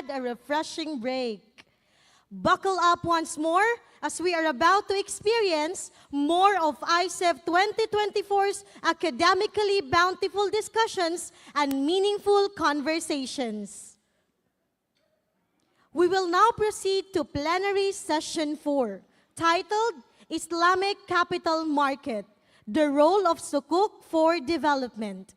had a refreshing break. Buckle up once more as we are about to experience more of AICIF 2024's academically bountiful discussions and meaningful conversations. We will now proceed to Plenary Session 4, titled Islamic Capital Market, the Role of Sukuk for Development.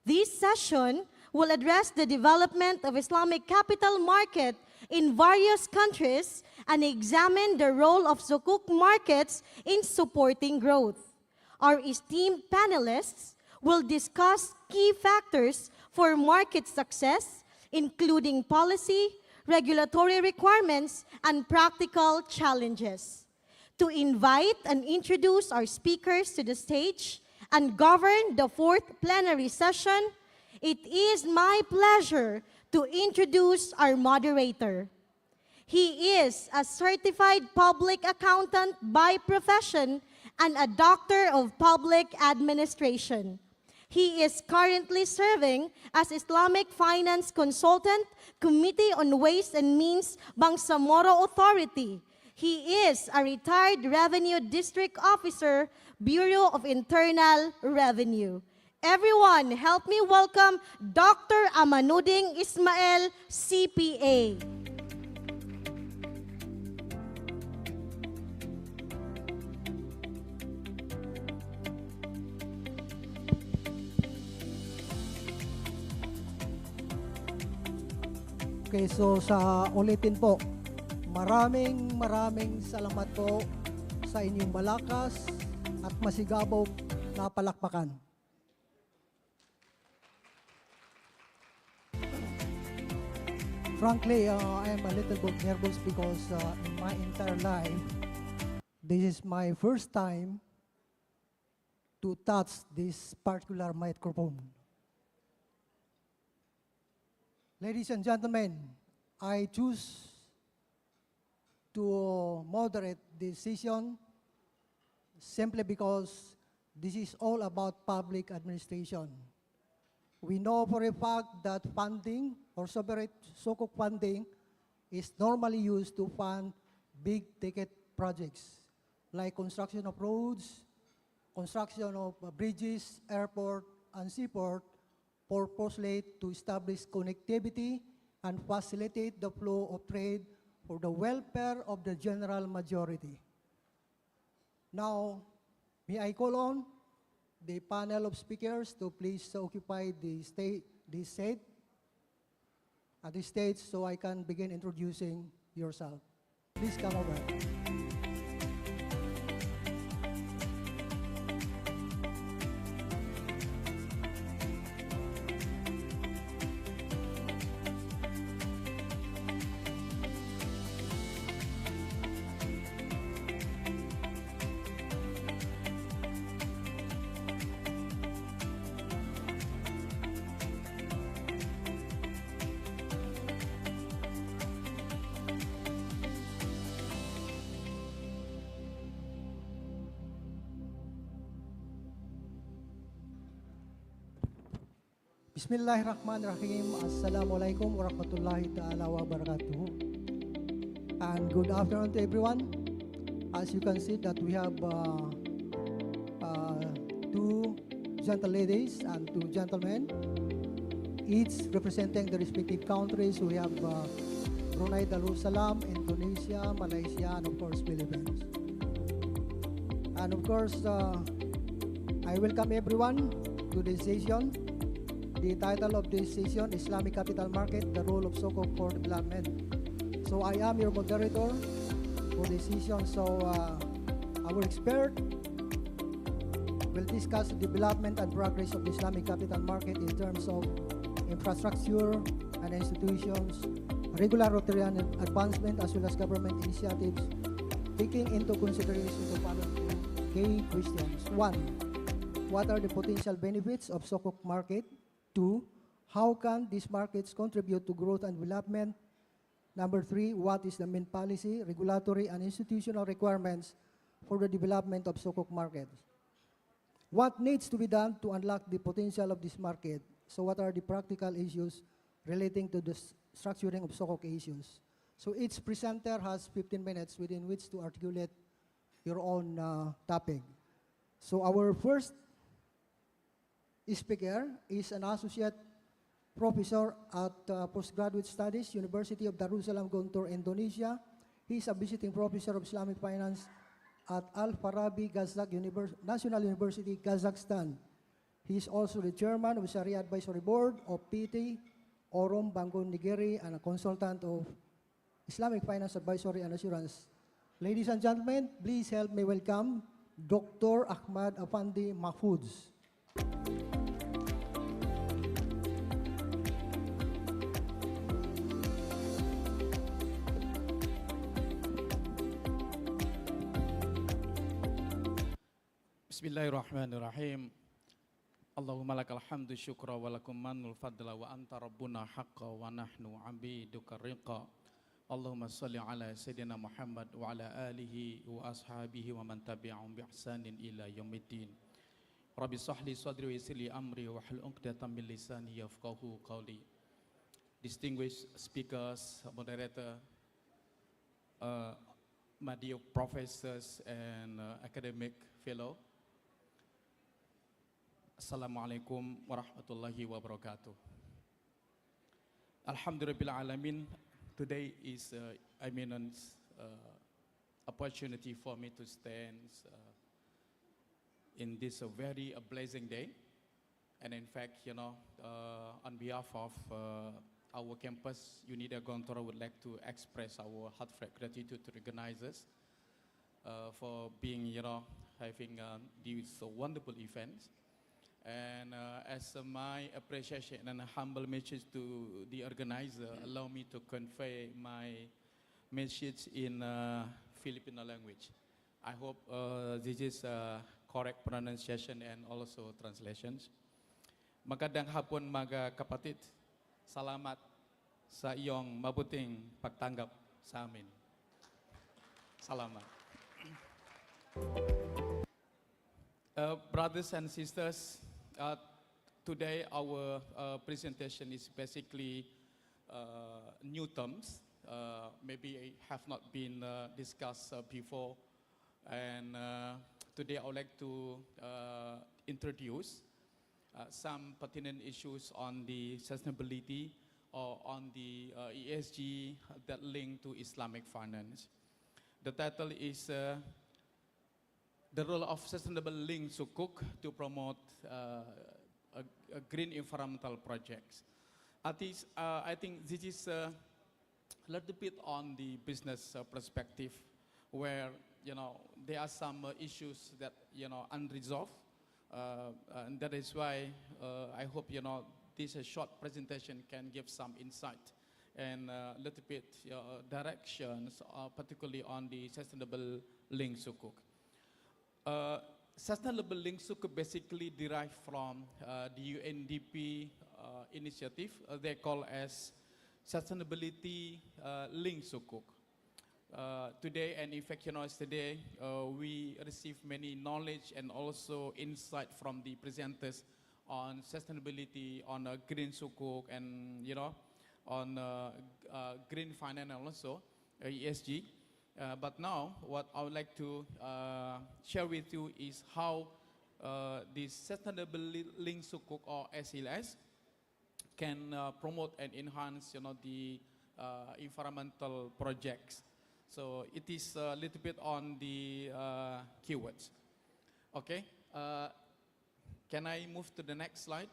This session will address the development of Islamic capital market in various countries and examine the role of sukuk markets in supporting growth. Our esteemed panelists will discuss key factors for market success, including policy, regulatory requirements, and practical challenges. To invite and introduce our speakers to the stage and govern the fourth plenary session, it is my pleasure to introduce our moderator. He is a certified public accountant by profession and a doctor of public administration. He is currently serving as Islamic Finance Consultant, Committee on Ways and Means, Bangsamoro Authority. He is a retired Revenue District Officer, Bureau of Internal Revenue. Everyone, help me welcome Dr. Amanuding Ismail, CPA. Okay, so sa ulitin po, maraming salamat po sa inyong malakas at masigabaw na palakpakan. Frankly, I am a little bit nervous because in my entire life, this is my first time to touch this particular microphone. Ladies and gentlemen, I choose to moderate this session simply because this is all about public administration. We know for a fact that funding or sukuk funding is normally used to fund big-ticket projects like construction of roads, construction of bridges, airport, and seaport, purposely to establish connectivity and facilitate the flow of trade for the welfare of the general majority. Now, may I call on the panel of speakers to please occupy the stage so I can begin introducing yourself. Please come over. Bismillahirrahmanirrahim. Assalamualaikum warahmatullahi ta'ala wa barakatuh. And good afternoon to everyone. As you can see that we have two gentle ladies and two gentlemen, each representing the respective countries. We have Brunei Darussalam, Indonesia, Malaysia, and of course Philippines. And of course, I welcome everyone to this session. The title of this session, Islamic Capital Market, the Role of Sukuk for Development. So I am your moderator for this session. So our expert will discuss the development and progress of the Islamic capital market in terms of infrastructure and institutions, regulatory advancement, as well as government initiatives, taking into consideration the following key questions. 1. What are the potential benefits of Sukuk market? 2. How can these markets contribute to growth and development? Number 3, what is the main policy, regulatory, and institutional requirements for the development of Sukuk markets? What needs to be done to unlock the potential of this market? So what are the practical issues relating to this structuring of SOCOC issues. So each presenter has 15 minutes within which to articulate your own topic. So our first speaker is an associate professor at Postgraduate Studies, University of Darussalam Guntur, Indonesia. He is a visiting professor of Islamic Finance at Al-Farabi National University, Kazakhstan. He is also the chairman of Sharia Advisory Board of PT, Orom Bangun Nigeri, and a consultant of Islamic Finance Advisory and Assurance. Ladies and gentlemen, please help me welcome Dr. Ahmad Afandi Mahfooz. Bismillahirrahmanirrahim. Allahumma lakal hamdu syukra wa lakum manul fadla wa anta rabbuna haqqa wa nahnu abiduka riqa. Allahumma salli ala Sayyidina Muhammad wa ala alihi wa ashabihi wa man tabi'ahum bi ihsanin ila yaumiddin. Rabbi sahli sadri wa yassir li amri wa hlul 'uqdatam min lisani yafqahu qawli. Distinguished speakers, moderator, my dear professors and academic fellow, Assalamualaikum warahmatullahi wabarakatuh. Alhamdulillah alamin. Today is an opportunity for me to stand in this very blazing day. And in fact, on behalf of our campus, UNIDA Gontor would like to express our heartfelt gratitude to the organizers for being, having these wonderful events. And as my appreciation and a humble message to the organizer, allow me to convey my message in Filipino language. I hope this is correct pronunciation and also translations. Magandang hapon mga kapatid. Salamat sa iyong mabuting pagtanggap sa amin. Salamat. Brothers and sisters, today our presentation is basically new terms, maybe have not been discussed before, and today I would like to introduce some pertinent issues on the sustainability or on the ESG that link to Islamic finance. The title is the role of sustainable linked sukuk to promote a green environmental projects. I think this is a little bit on the business perspective, where there are some issues that unresolved, and that is why I hope this short presentation can give some insight and a little bit directions, particularly on the sustainable linked sukuk. Sustainable linked sukuk basically derived from the UNDP initiative they call as sustainability linked sukuk. Today, and in fact, yesterday, we received many knowledge and also insight from the presenters on sustainability, on green sukuk, and on green finance and also ESG. But now, what I would like to share with you is how the sustainable linked sukuk or SLS can promote and enhance, the environmental projects. So it is a little bit on the keywords. Okay, can I move to the next slide?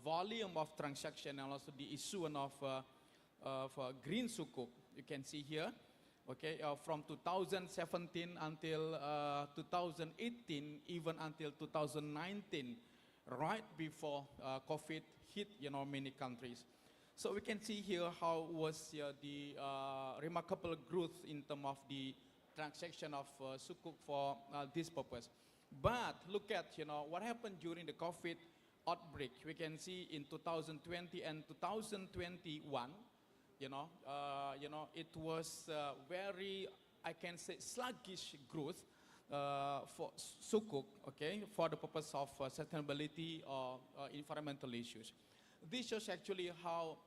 volume of transaction and also the issuance of green sukuk. You can see here, okay, from 2017 until 2018, even until 2019, right before COVID hit, many countries. So we can see here how was the remarkable growth in terms of the transaction of sukuk for this purpose. But look at, what happened during the COVID outbreak. We can see in 2020 and 2021, it was very, I can say, sluggish growth for sukuk, okay, for the purpose of sustainability or environmental issues. This shows actually how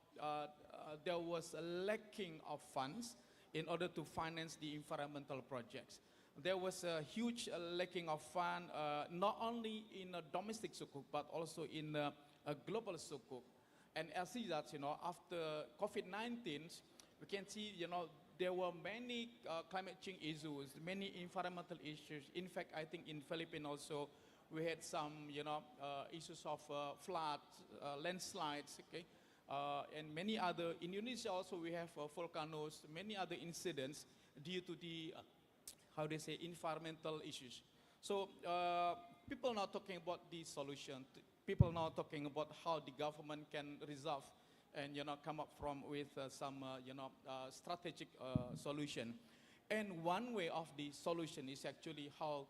there was a lacking of funds in order to finance the environmental projects. There was a huge lacking of fund, not only in a domestic sukuk, but also in a global sukuk. And as see that, after COVID-19, we can see, there were many climate change issues, many environmental issues. In fact, I think in Philippines also, we had some, issues of floods, landslides, okay, and many other. In Indonesia also, we have volcanoes, many other incidents due to the, how they say, environmental issues. So people now talking about the solution. People now talking about how the government can resolve and come up with some strategic solution. And one way of the solution is actually how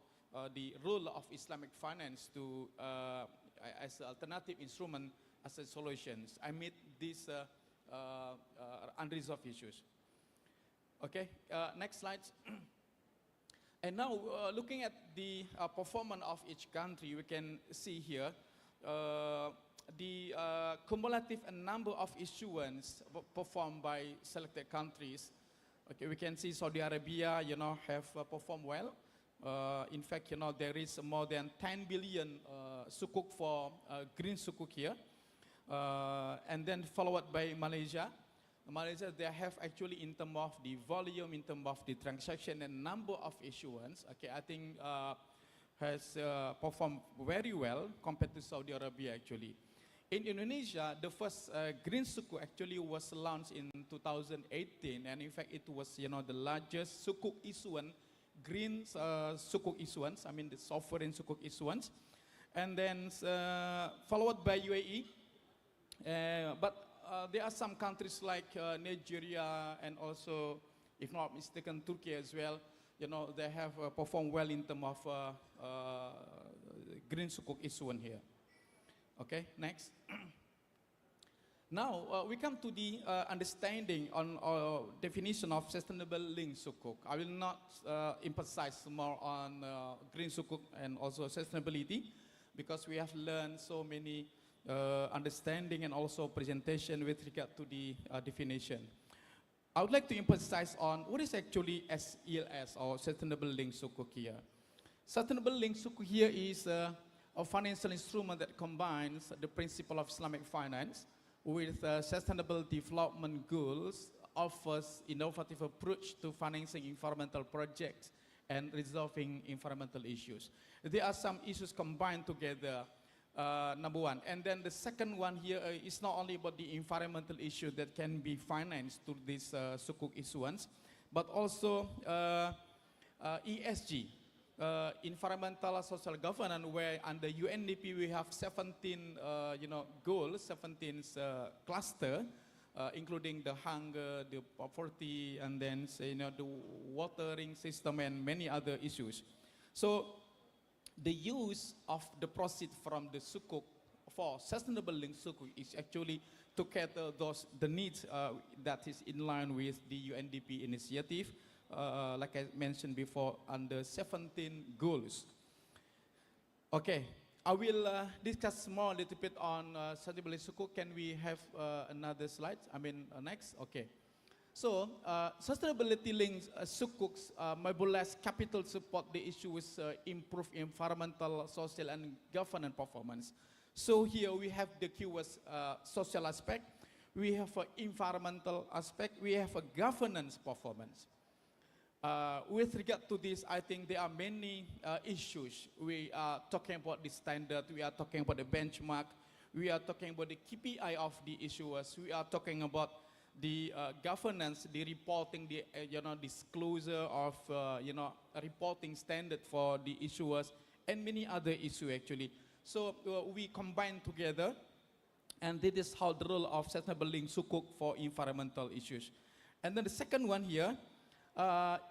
the role of Islamic finance to as an alternative instrument as a solution. I meet these unresolved issues. Okay, next slide. And now, looking at the performance of each country, we can see here the cumulative number of issuance performed by selected countries. Okay, we can see Saudi Arabia, have performed well. In fact, there is more than 10 billion sukuk for green sukuk here. And then followed by Malaysia. Malaysia, they have actually in terms of the volume, in terms of the transaction and number of issuance, okay, I think has performed very well compared to Saudi Arabia actually. In Indonesia, the first green sukuk actually was launched in 2018, and in fact it was the largest sukuk issuance, green sukuk issuance, I mean the sovereign sukuk issuance, and then followed by UAE. But there are some countries like Nigeria and also, if not mistaken, Turkey as well. They have performed well in terms of green sukuk issuance here. Okay, next. Now we come to the understanding on definition of sustainable linked sukuk. I will not emphasize more on green sukuk and also sustainability, because we have learned so many understanding and also presentation with regard to the definition. I would like to emphasize on what is actually SELS or Sustainable Linked Sukuk here. Sustainable Linked Sukuk here is a financial instrument that combines the principle of Islamic finance with sustainable development goals, offers innovative approach to financing environmental projects and resolving environmental issues. There are some issues combined together. Number one, and then the second one here is not only about the environmental issue that can be financed through this sukuk issuance, but also ESG, environmental social governance, where under UNDP we have 17 goals, 17 cluster, including the hunger, the poverty, and then the watering system and many other issues. So the use of the proceeds from the sukuk for sustainable linked sukuk is actually to cater the needs that is in line with the UNDP initiative, like I mentioned before, under 17 goals. Okay, I will discuss more a little bit on sustainable sukuk. Can we have another slide? I mean, next. Okay. So, sustainability-linked sukuks mobilize capital support the issue with improve environmental, social, and governance performance. So here we have the keywords social aspect, we have an environmental aspect, we have a governance performance. With regard to this, I think there are many issues. We are talking about the standard, we are talking about the benchmark, We are talking about the KPI of the issuers. We are talking about the governance, the reporting, the disclosure of reporting standard for the issuers, and many other issues actually. So we combine together, and this is how the role of sustainable link sukuk for environmental issues. And then the second one here,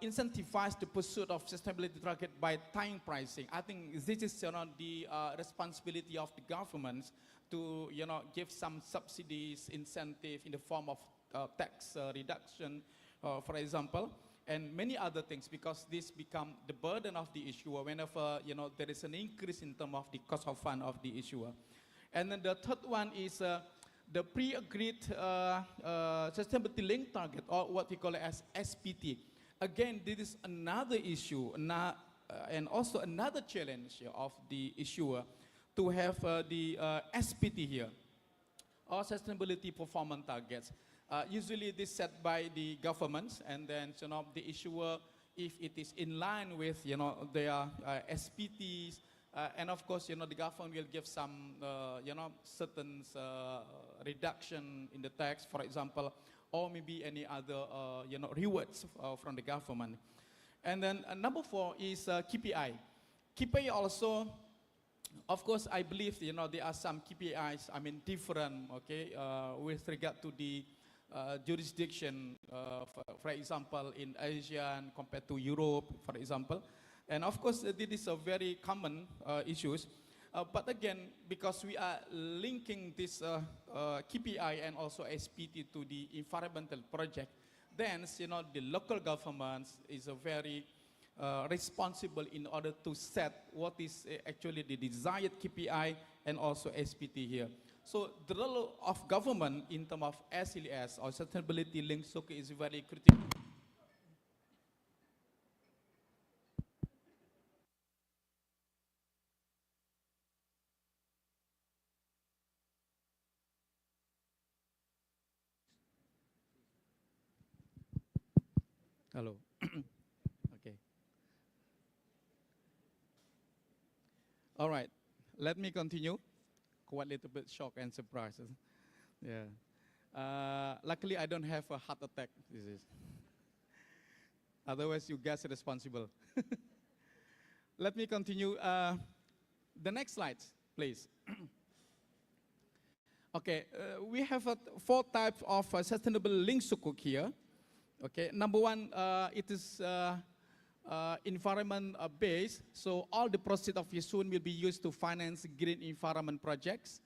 incentivize the pursuit of sustainability target by time pricing. I think this is the responsibility of the governments to give some subsidies, incentive in the form of tax reduction, for example, and many other things, because this become the burden of the issuer whenever there is an increase in terms of the cost of fund of the issuer. And then the third one is the pre-agreed sustainability link target, or what we call it as SPT. Again, this is another issue, and also another challenge of the issuer to have the SPT here, or sustainability performance targets. Usually this set by the governments, and then the issuer, if it is in line with their SPTs, and of course the government will give some certain reduction in the tax, for example, or maybe any other rewards from the government. And then number 4 is KPI. KPI also, of course, I believe there are some KPIs, different, okay, with regard to the jurisdiction, for example, in Asia compared to Europe, for example. And of course, this is a very common issues. But again, because we are linking this KPI and also SPT to the environmental project, then the local governments is a very responsible in order to set what is actually the desired KPI and also SPT here. So the role of government in terms of SLS or sustainability linked sukuk is very critical. Hello. Okay. All right. Let me continue. Quite a little bit shock and surprises. Yeah. Luckily, I don't have a heart attack. This is. Otherwise, you guys are responsible. Let me continue. The next slide, please. Okay. We have 4 types of sustainable link sukuk here. Okay. Number 1, it is environment based, so all the proceeds of Yasun will be used to finance green environment projects,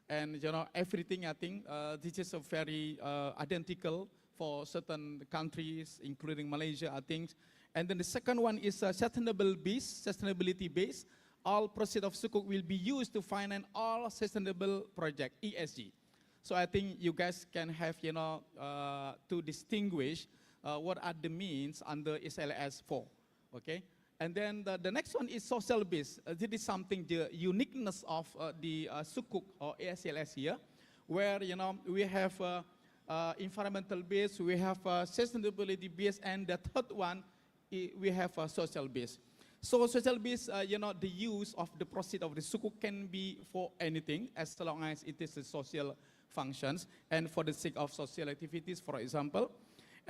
and everything. I think this is a very identical for certain countries, including Malaysia, I think. And then the second one is sustainability based. All proceeds of sukuk will be used to finance all sustainable project, ESG. So I think you guys can have to distinguish what are the means under SLS 4. Okay, and then the next one is social base. This is something, the uniqueness of the sukuk or ASLS here, where we have environmental base, we have sustainability base, and the third one we have a social base. So social base, the use of the proceeds of the sukuk can be for anything as long as it is a social functions and for the sake of social activities, for example.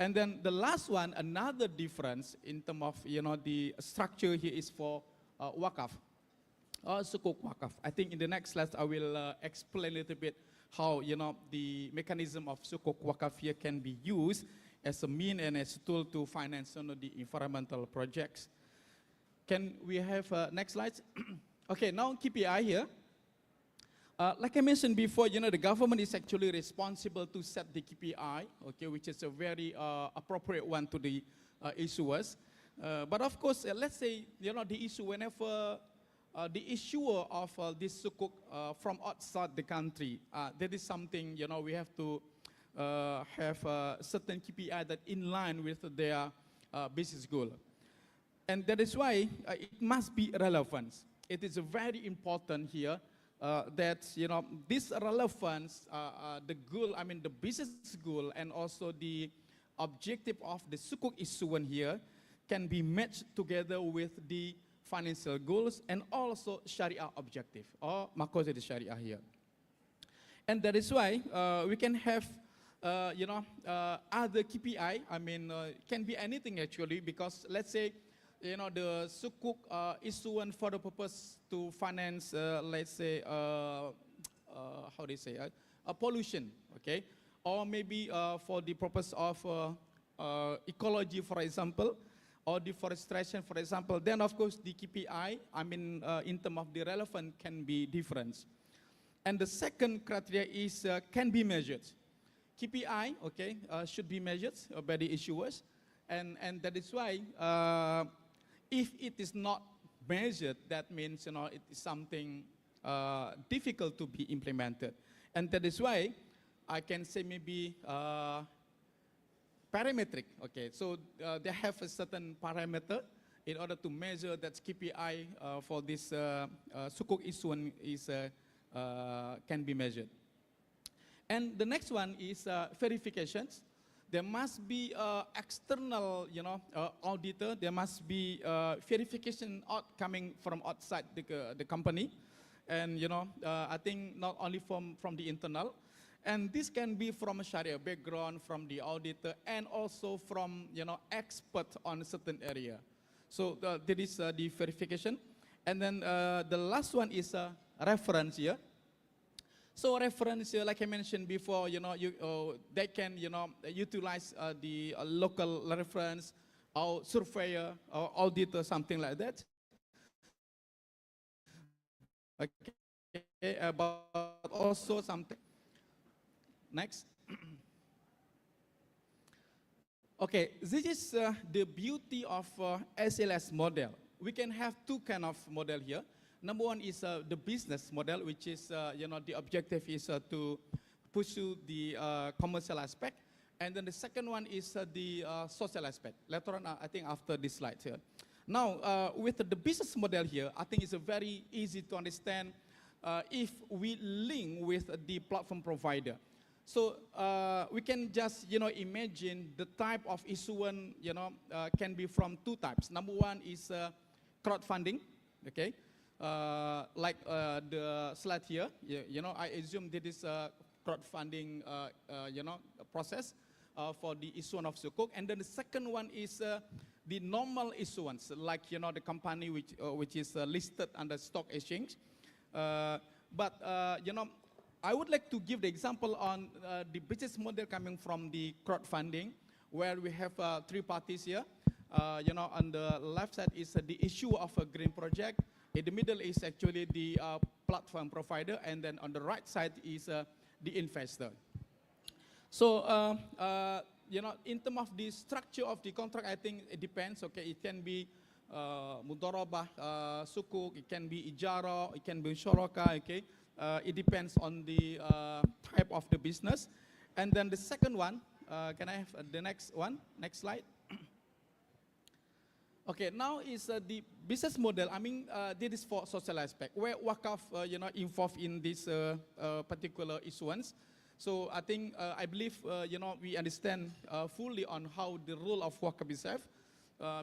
And then the last one, another difference in terms of the structure here is for wakaf, or sukuk wakaf. I think in the next slide I will explain a little bit how the mechanism of sukuk wakaf here can be used as a mean and as a tool to finance the environmental projects. Can we have next slide? Okay, now KPI here. Like I mentioned before, the government is actually responsible to set the KPI, okay, which is a very appropriate one to the issuers. But of course, let's say, the issue, whenever the issuer of this sukuk from outside the country, that is something, we have to have a certain KPI that in line with their business goal. And that is why it must be relevant. It is very important here that this relevance, the goal, the business goal, and also the objective of the sukuk issuance here can be matched together with the financial goals and also Sharia objective, or makosid Sharia here. And that is why we can have, other KPI. I mean, can be anything actually, because let's say, the sukuk issuance for the purpose to finance, let's say, how do you say, pollution, okay? Or maybe for the purpose of ecology, for example, or deforestation, for example. Then, of course, the KPI, I mean, in terms of the relevant, can be different. And the second criteria is can be measured. KPI, okay, should be measured by the issuers. And that is why if it is not measured, that means, it is something difficult to be implemented. And that is why I can say maybe parametric, okay. So they have a certain parameter in order to measure that KPI for this sukuk issuance is can be measured. And the next one is verifications. There must be external, auditor. There must be verification coming from outside the company, and I think not only from the internal, and this can be from a Sharia background, from the auditor, and also from expert on a certain area. So there is the verification, and then the last one is reference here. So reference, like I mentioned before, they can, utilize the local reference, or surveyor, or auditor, something like that. Okay, but also something. Next. Okay, this is the beauty of SLS model. We can have two kind of model here. Number one is the business model, which is, the objective is to pursue the commercial aspect. And then the second one is the social aspect. Later on, I think after this slide here. Now, with the business model here, I think it's very easy to understand if we link with the platform provider. So we can just, imagine the type of issuance, can be from two types. Number one is crowdfunding, okay? Like the slide here, I assume this is a crowdfunding, process for the issuance of sukuk. And then the second one is the normal issuance, like, the company which is listed under stock exchange. But, I would like to give the example on the business model coming from the crowdfunding, where we have three parties here. On the left side is the issue of a green project. In the middle is actually the platform provider, and then on the right side is the investor. So, in terms of the structure of the contract, I think it depends. Okay, it can be mudharabah, sukuk, it can be ijara, it can be syuraka. Okay, it depends on the type of the business. And then the second one, can I have the next one? Next slide. Okay, now is the business model. I mean, this is for social aspect, where Wakaf, involved in this particular issuance. So I think, I believe, we understand fully on how the role of Wakaf is served,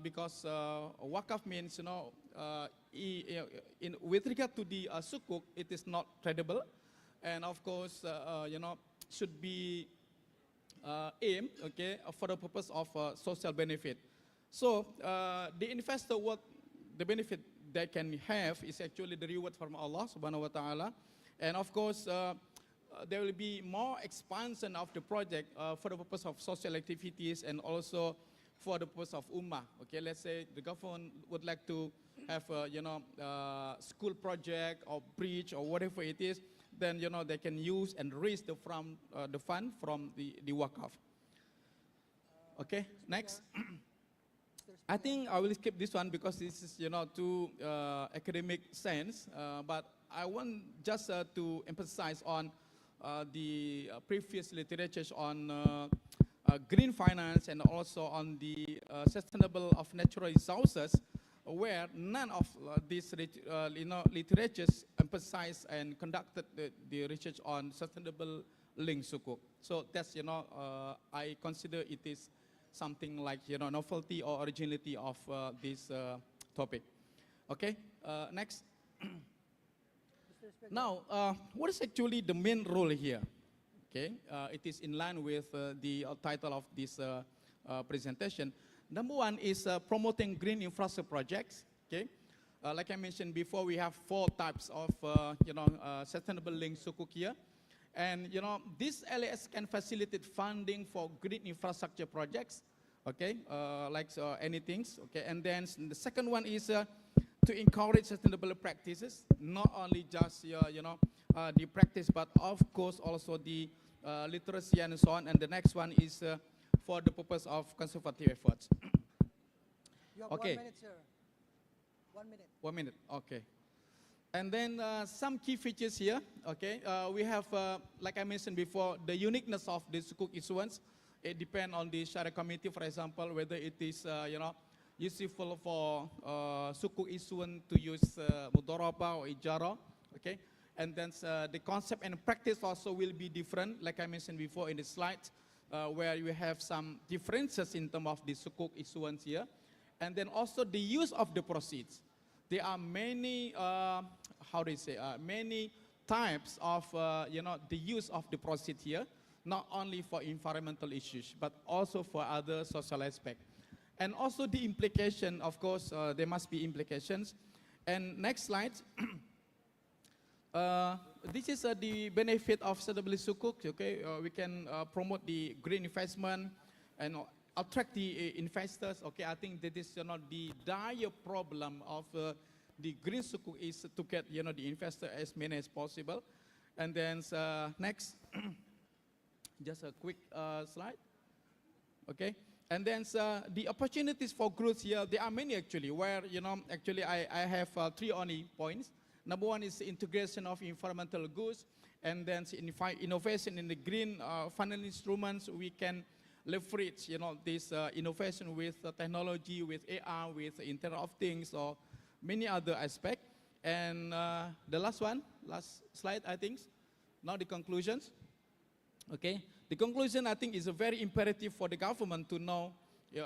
because Wakaf means, with regard to the sukuk, it is not tradable, and of course, should be aimed, okay, for the purpose of social benefit. So the investor, what the benefit they can have is actually the reward from Allah subhanahu wa ta'ala. And of course, there will be more expansion of the project for the purpose of social activities and also for the purpose of ummah. Okay, let's say the government would like to have a, school project or bridge or whatever it is, then they can use and raise the fund from the Wakaf. Okay, next. I think I will skip this one because this is, too academic sense. But I want just to emphasize on the previous literatures on green finance and also on the sustainable of natural resources, where none of these literatures emphasize and conducted the research on sustainable link sukuk. So that's, I consider it is something like, novelty or originality of this topic. Okay, next. Now, what is actually the main role here? Okay, it is in line with the title of this presentation. Number one is promoting green infrastructure projects. Okay, like I mentioned before, we have 4 types of sustainable linked sukuk here, and this LAS can facilitate funding for green infrastructure projects. Okay, like anything. Okay, and then the second one is to encourage sustainable practices, not only just the practice, but of course also the literacy and so on. And the next one is for the purpose of conservative efforts. You have Okay. 1 minute, sir. 1 minute. 1 minute, okay. And then some key features here, okay. We have, like I mentioned before, the uniqueness of the sukuk issuance. It depends on the Sharia committee, for example, whether it is, useful for sukuk issuance to use mudharaba or ijara, okay. And then the concept and practice also will be different, like I mentioned before in the slides, where you have some differences in terms of the sukuk issuance here. And then also the use of the proceeds. There are many, many types of, the use of the proceeds here, not only for environmental issues, but also for other social aspects. And also the implication, of course, there must be implications. And next slide. This is the benefit of sustainable sukuk. Okay, we can promote the green investment and attract the investors. Okay, I think that is the dire problem of the green sukuk is to get the investor as many as possible. And then next, just a quick slide. Okay, and then the opportunities for growth here, there are many actually. Where actually I have 3 only points. Number one is integration of environmental goods, and then innovation in the green financial instruments. We can leverage, this innovation with technology, with AI, with Internet of Things, or many other aspects. And the last slide, I think. Now the conclusions. Okay, the conclusion I think is a very imperative for the government to know,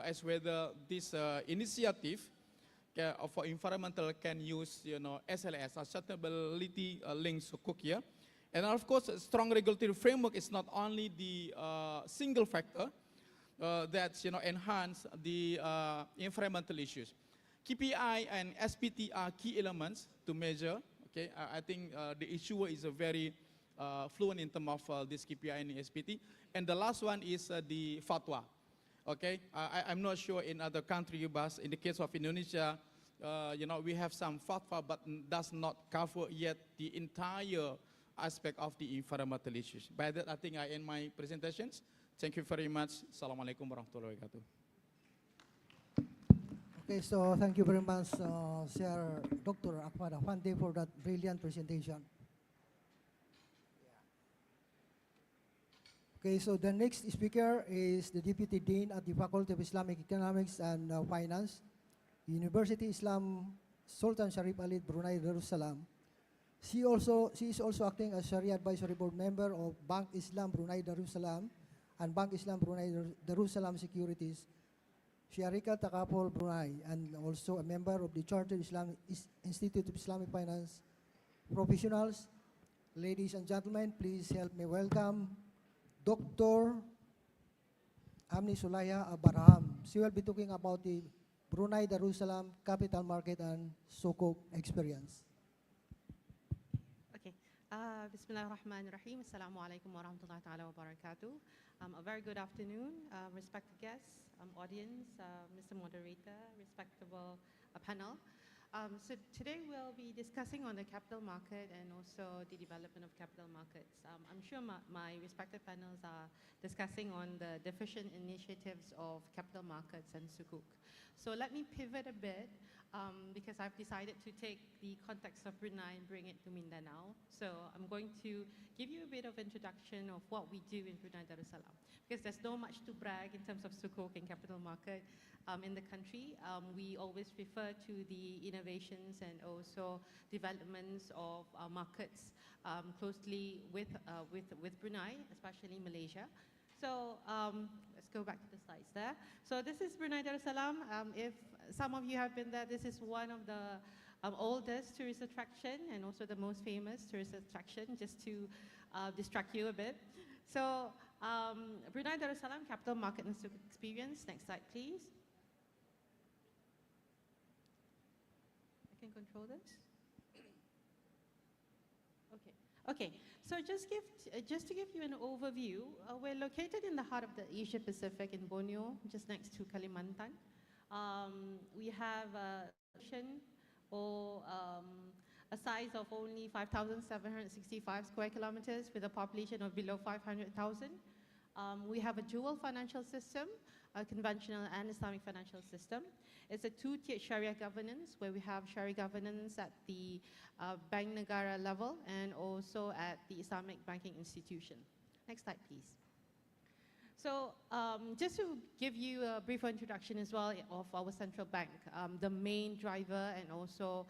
as whether this initiative for environmental can use, SLS, a sustainability linked sukuk here. And of course, a strong regulatory framework is not only the single factor that enhance the environmental issues. KPI and SPT are key elements to measure. Okay, I think the issuer is a very fluent in terms of this KPI and SPT. And the last one is the fatwa. Okay, I'm not sure in other countries, but in the case of Indonesia, we have some fatwa, but does not cover yet the entire aspect of the environmental issues. By that, I think I end my presentations. Thank you very much. Assalamualaikum warahmatullahi wabarakatuh. Okay, so thank you very much, Sir Dr. Ahmad Afandi, for that brilliant presentation. Okay, so the next speaker is the Deputy Dean at the Faculty of Islamic Economics and Finance, University Islam Sultan Sharif Ali, Brunei Darussalam. She is also acting as Sharia Advisory Board member of Bank Islam Brunei Darussalam and Bank Islam Brunei Darussalam Securities, Syarikat Takaful Brunei, and also a member of the Chartered Institute of Islamic Finance Professionals. Ladies and gentlemen, please help me welcome Dr. Amni Sulaya Abraham. She will be talking about the Brunei Darussalam capital market and sukuk experience. Okay. Bismillahirrahmanirrahim. Assalamualaikum warahmatullahi ta'ala wabarakatuh. A very good afternoon, respected guests, audience, Mr. Moderator, respectable panel. So today we'll be discussing on the capital market and also the development of capital markets. I'm sure my respected panels are discussing on the deficient initiatives of capital markets and sukuk. So let me pivot a bit because I've decided to take the context of Brunei and bring it to Mindanao. So I'm going to give you a bit of introduction of what we do in Brunei Darussalam, because there's not much to brag in terms of sukuk and capital market in the country. We always refer to the innovations and also developments of markets closely with Brunei, especially Malaysia. So let's go back to the slides there. So this is Brunei Darussalam. If some of you have been there, this is one of the oldest tourist attraction and also the most famous tourist attraction, just to distract you a bit. So Brunei Darussalam Capital Market and Sukuk Experience. Next slide, please. I can control this. Okay, so just to give you an overview, we're located in the heart of the Asia Pacific in Borneo, just next to Kalimantan. We have a size of only 5,765 square kilometers with a population of below 500,000. We have a dual financial system, a conventional and Islamic financial system. It's a two-tiered Sharia governance, where we have Sharia governance at the Bank Negara level and also at the Islamic banking institution. Next slide, please. So just to give you a brief introduction as well of our central bank, the main driver and also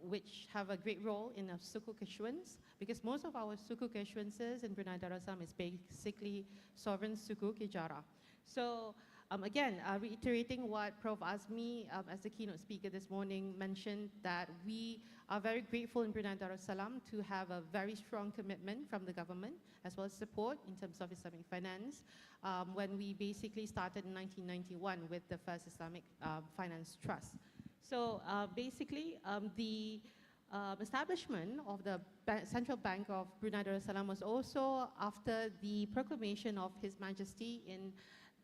which have a great role in a sukuk issuance, because most of our sukuk issuances in Brunei Darussalam is basically sovereign sukuk ijara. So again, reiterating what Prof. Azmi, as the keynote speaker this morning, mentioned, that we are very grateful in Brunei Darussalam to have a very strong commitment from the government, as well as support in terms of Islamic finance, when we basically started in 1991 with the first Islamic Finance Trust. So basically, the establishment of the Central Bank of Brunei Darussalam was also after the proclamation of His Majesty in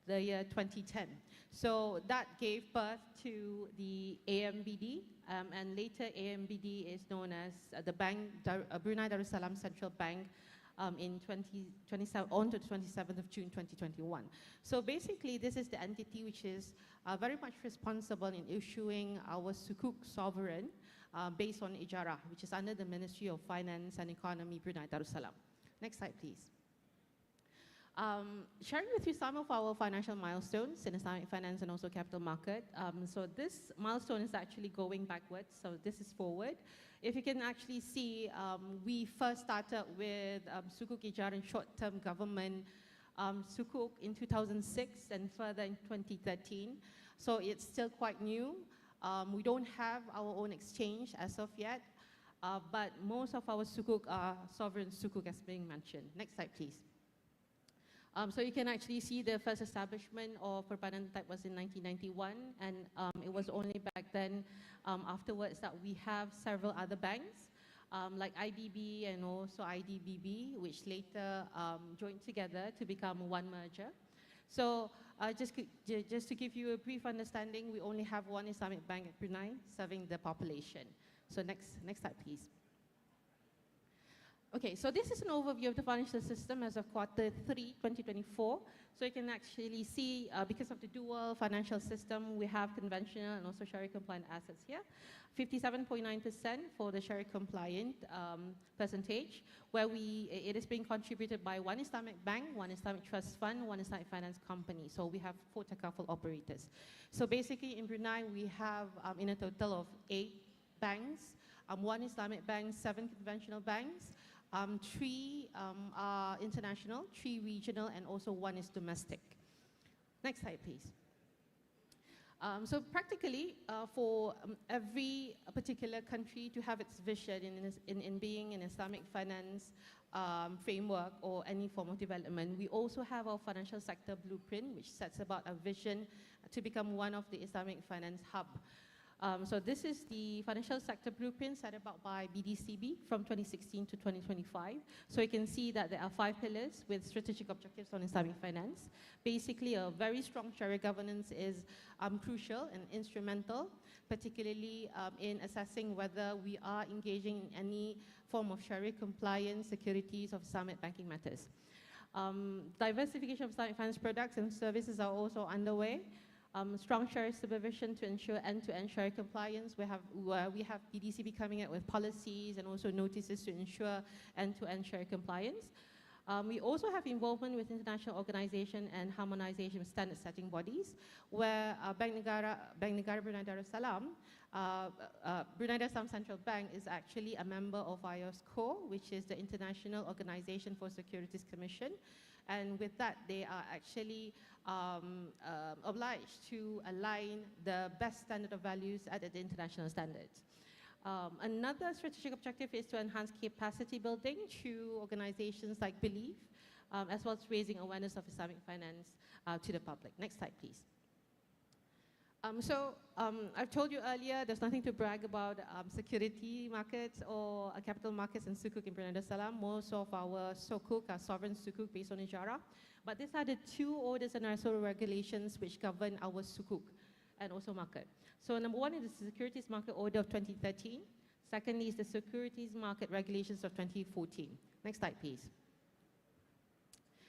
the year 2010. So that gave birth to the AMBD, and later AMBD is known as the Brunei Darussalam Central Bank on to the 27th of June 2021. So basically, this is the entity which is very much responsible in issuing our sukuk sovereign based on Ijara, which is under the Ministry of Finance and Economy, Brunei Darussalam. Next slide, please. Sharing with you some of our financial milestones in Islamic finance and also capital market. So this milestone is actually going backwards, so this is forward. If you can actually see, we first started with sukuk ijara and short-term government sukuk in 2006 and further in 2013. So it's still quite new. We don't have our own exchange as of yet, but most of our sukuk are sovereign sukuk, as being mentioned. Next slide, please. So you can actually see the first establishment of permanent type was in 1991, and it was only back then afterwards that we have several other banks like IBB and also IDBB, which later joined together to become one merger. So just to give you a brief understanding, we only have one Islamic bank at Brunei serving the population. So next slide, please. Okay, so this is an overview of the financial system as of quarter 3, 2024. So you can actually see, because of the dual financial system, we have conventional and also Sharia compliant assets here. 57.9% for the Sharia compliant percentage, where it is being contributed by one Islamic bank, one Islamic trust fund, one Islamic finance company. So we have 4 takaful operators. So basically in Brunei, we have in a total of 8 banks, 1 Islamic bank, 7 conventional banks, 3 are international, 3 regional, and also 1 is domestic. Next slide, please. So practically, for every particular country to have its vision in being an Islamic finance framework or any form of development, we also have our financial sector blueprint, which sets about a vision to become one of the Islamic finance hub. So this is the financial sector blueprint set about by BDCB from 2016 to 2025. So you can see that there are 5 pillars with strategic objectives on Islamic finance. Basically, a very strong Sharia governance is crucial and instrumental, particularly in assessing whether we are engaging in any form of Sharia compliance, securities of Islamic banking matters. Diversification of Islamic finance products and services are also underway. Strong Sharia supervision to ensure end-to-end Sharia compliance. We have BDCB coming out with policies and also notices to ensure end-to-end Sharia compliance. We also have involvement with international organization and harmonization of standard setting bodies, where Bank Negara Brunei Darussalam, Brunei Darussalam Central Bank is actually a member of IOSCO, which is the International Organization for Securities Commission. And with that, they are actually obliged to align the best standard of values at the international standards. Another strategic objective is to enhance capacity building through organizations like Believe, as well as raising awareness of Islamic finance to the public. Next slide, please. I've told you earlier, there's nothing to brag about security markets or capital markets and sukuk in Brunei Darussalam. Most of our sukuk are sovereign sukuk based on ijara. But these are the two orders and also regulations which govern our sukuk and also market. So number one is the Securities Market Order of 2013. Secondly is the Securities Market Regulations of 2014. Next slide, please.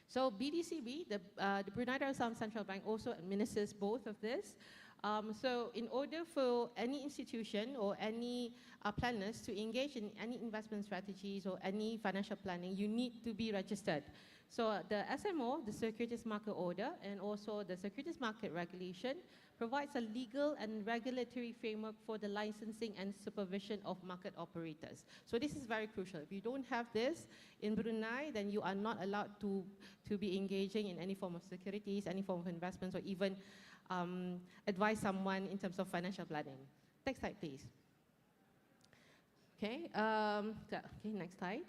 So BDCB, the Brunei Darussalam Central Bank, also administers both of this. So in order for any institution or any planners to engage in any investment strategies or any financial planning, you need to be registered. So the SMO, the Securities Market Order, and also the Securities Market Regulation provides a legal and regulatory framework for the licensing and supervision of market operators. So this is very crucial. If you don't have this in Brunei, then you are not allowed to be engaging in any form of securities, any form of investments, or even advise someone in terms of financial planning. Next slide, please. Okay, next slide.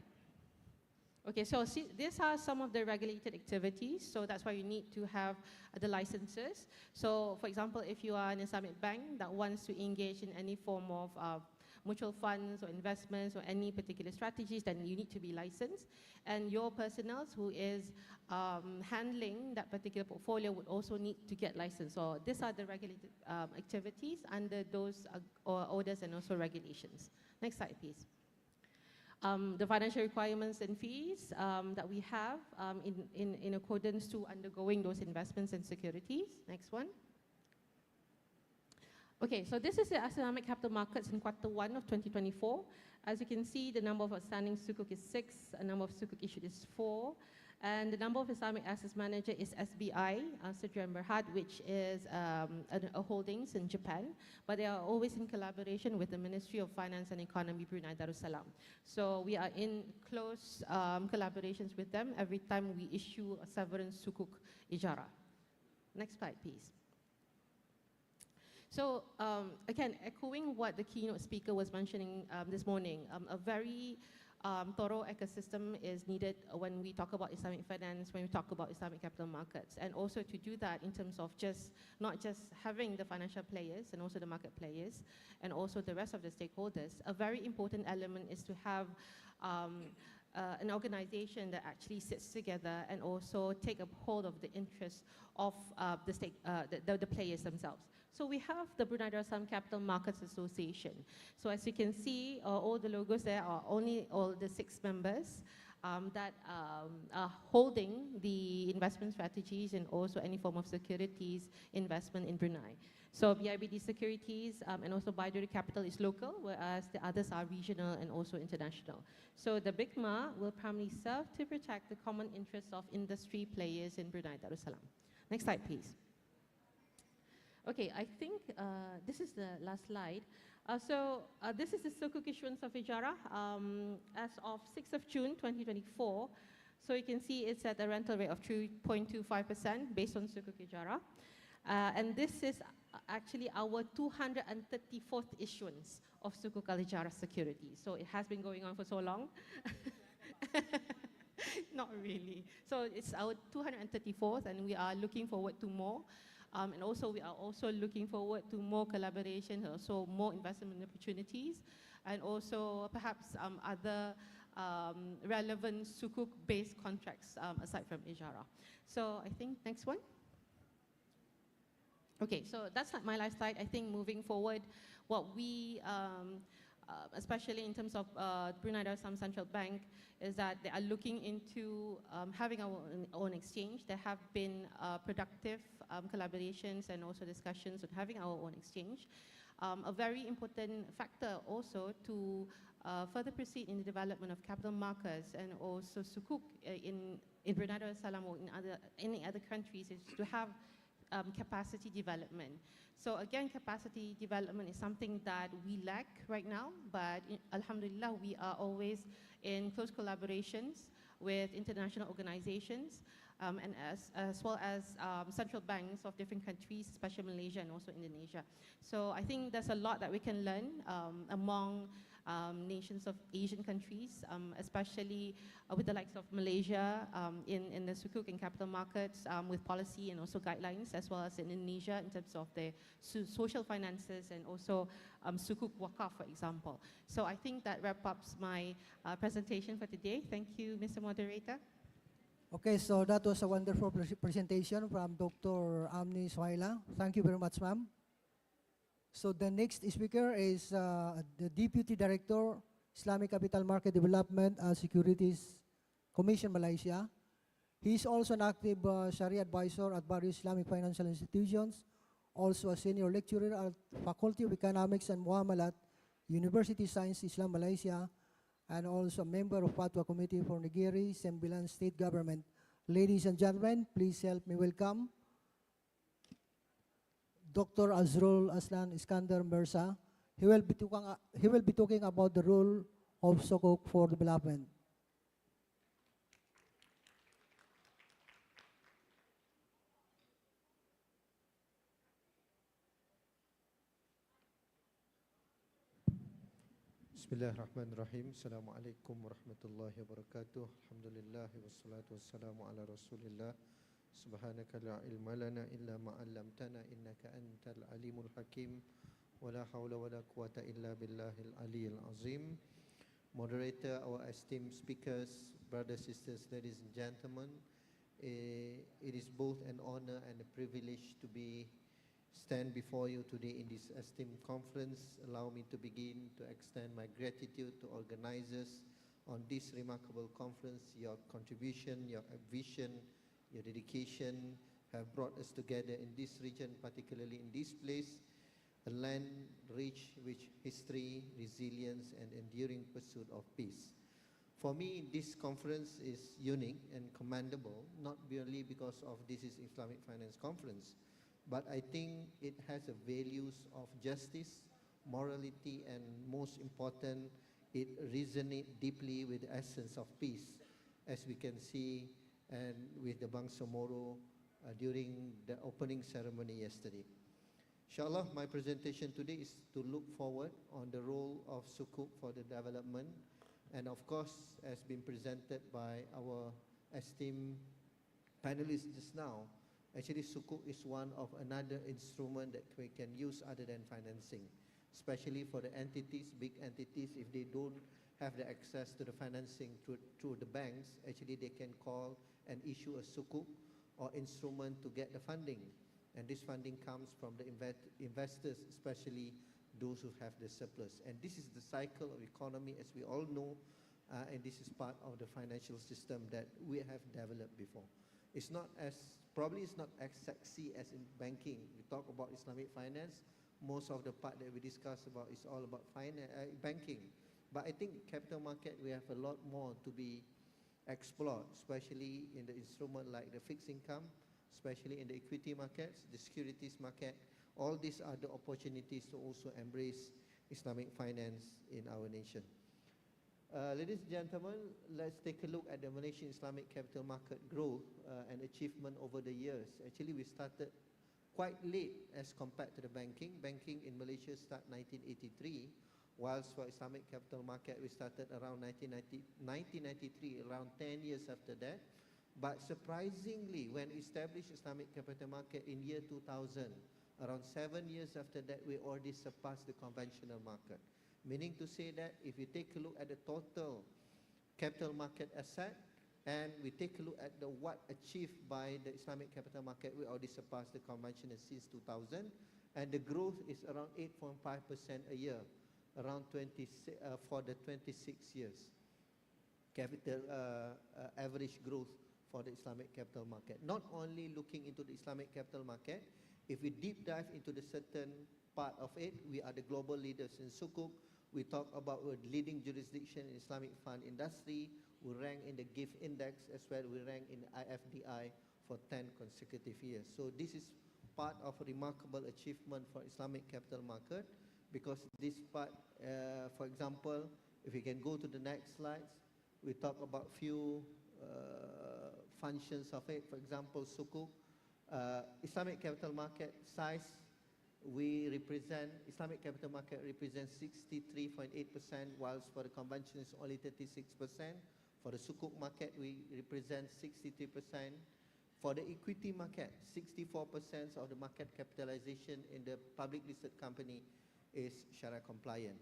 Okay, so see, these are some of the regulated activities, so that's why you need to have the licenses. So, for example, if you are an Islamic bank that wants to engage in any form of mutual funds or investments or any particular strategies, then you need to be licensed. And your personnel who is handling that particular portfolio would also need to get licensed. So these are the regulated activities under those orders and also regulations. Next slide, please. The financial requirements and fees that we have in accordance to undergoing those investments and securities. Next one. Okay, so this is the Islamic capital markets in Q1 of 2024. As you can see, the number of outstanding sukuk is 6, the number of sukuk issued is 4, and the number of Islamic assets manager is SBI, Sdn Berhad, which is a holdings in Japan, but they are always in collaboration with the Ministry of Finance and Economy, Brunei Darussalam. So we are in close collaborations with them every time we issue a sovereign sukuk ijara. Next slide, please. So again, echoing what the keynote speaker was mentioning this morning, a very thorough ecosystem is needed when we talk about Islamic finance, when we talk about Islamic capital markets. And also to do that in terms of not just having the financial players and also the market players and also the rest of the stakeholders, a very important element is to have an organization that actually sits together and also take a hold of the interests of the players themselves. So we have the Brunei Darussalam Capital Markets Association. So as you can see, all the logos there are only all the 6 members that are holding the investment strategies and also any form of securities investment in Brunei. So BIBD Securities and also Baidu Capital is local, whereas the others are regional and also international. So the BICMA will primarily serve to protect the common interests of industry players in Brunei Darussalam. Next slide, please. Okay, I think this is the last slide. This is the sukuk issuance of ijara as of 6th of June 2024. So you can see it's at a rental rate of 2.25% based on sukuk ijara. And this is actually our 234th issuance of sukuk al-ijara security. So it has been going on for so long. Not really. So it's our 234th and we are looking forward to more. And also, we are also looking forward to more collaboration, also more investment opportunities, and also perhaps other relevant sukuk-based contracts aside from ijara. So I think next one. Okay, so that's like my last slide. I think moving forward, what we, especially in terms of Brunei Darussalam Central Bank, is that they are looking into having our own exchange. There have been productive collaborations and also discussions on having our own exchange. a very important factor also to further proceed in the development of capital markets and also sukuk in Brunei Darussalam or in any other countries is to have capacity development. So again, capacity development is something that we lack right now, but alhamdulillah, we are always in close collaborations with international organizations and as well as central banks of different countries, especially Malaysia and also Indonesia. So I think there's a lot that we can learn among nations of Asian countries, especially with the likes of Malaysia in the sukuk and capital markets with policy and also guidelines, as well as in Indonesia in terms of the social finances and also sukuk wakaf, for example. So I think that wraps up my presentation for today. Thank you, Mr. Moderator. Okay, so that was a wonderful presentation from Dr. Amni Swaila. Thank you very much, ma'am. So the next speaker is the Deputy Director, Islamic Capital Market Development and Securities Commission, Malaysia. He is also an active Sharia advisor at various Islamic financial institutions, also a senior lecturer at Faculty of Economics and Muamalat, University Science Islam Malaysia, and also a member of Fatwa Committee for Negeri, Sembilan State Government. Ladies and gentlemen, please help me welcome Dr. Azrul Aslan Iskandar Mirza. He will be talking about the role of Sukuk for development. Bismillahirrahmanirrahim. Assalamualaikum warahmatullahi wabarakatuh. Alhamdulillah wassalatu wassalamu ala Rasulillah. Subhanaka la ilma lana illa ma 'allamtana innaka antal alimul hakim. Wala hawla wala quwata illa billahil aliyil azim. Moderator, our esteemed speakers, brothers, sisters, ladies and gentlemen, it is both an honor and a privilege to stand before you today in this esteemed conference. Allow me to begin to extend my gratitude to organizers on this remarkable conference. Your contribution, your vision, your dedication have brought us together in this region, particularly in this place, a land rich with history, resilience, and enduring pursuit of peace. For me, this conference is unique and commendable, not merely because of this is Islamic Finance Conference, but I think it has a values of justice, morality, and most important, it resonates deeply with the essence of peace, as we can see and with the Bangsa Moro during the opening ceremony yesterday. Inshallah, my presentation today is to look forward on the role of Sukuk for the development, and of course, as been presented by our esteemed panelists just now, actually, Sukuk is one of another instrument that we can use other than financing, especially for the entities, big entities, if they don't have the access to the financing through the banks, actually they can call and issue a Sukuk or instrument to get the funding. And this funding comes from the investors, especially those who have the surplus. And this is the cycle of economy, as we all know, and this is part of the financial system that we have developed before. It's not as sexy as in banking. We talk about Islamic finance, most of the part that we discuss about is all about banking. But I think capital market, we have a lot more to be explored, especially in the instrument like the fixed income, especially in the equity markets, the securities market. All these are the opportunities to also embrace Islamic finance in our nation. Ladies and gentlemen, let's take a look at the Malaysian Islamic capital market growth and achievement over the years. Actually, we started quite late as compared to the banking. Banking in Malaysia started 1983, whilst for Islamic capital market, we started around 1993, around 10 years after that. But surprisingly, when we established Islamic capital market in year 2000, around 7 years after that, we already surpassed the conventional market. Meaning to say that if you take a look at the total capital market asset and we take a look at the what achieved by the Islamic capital market, we already surpassed the conventional since 2000, and the growth is around 8.5% a year, around for the 26 years capital average growth for the Islamic capital market. Not only looking into the Islamic capital market, if we deep dive into the certain part of it. We are the global leaders in Sukuk. We talk about we're leading jurisdiction in Islamic fund industry. We rank in the GIFT index as well. We rank in IFDI for 10 consecutive years. So this is part of a remarkable achievement for Islamic capital market, because this part, for example, if we can go to the next slides, we talk about few functions of it. For example, Sukuk, Islamic capital market size, Islamic capital market represents 63.8%, whilst for the convention is only 36%. For the Sukuk market, we represent 63%. For the equity market, 64% of the market capitalization in the public listed company is Sharia compliant.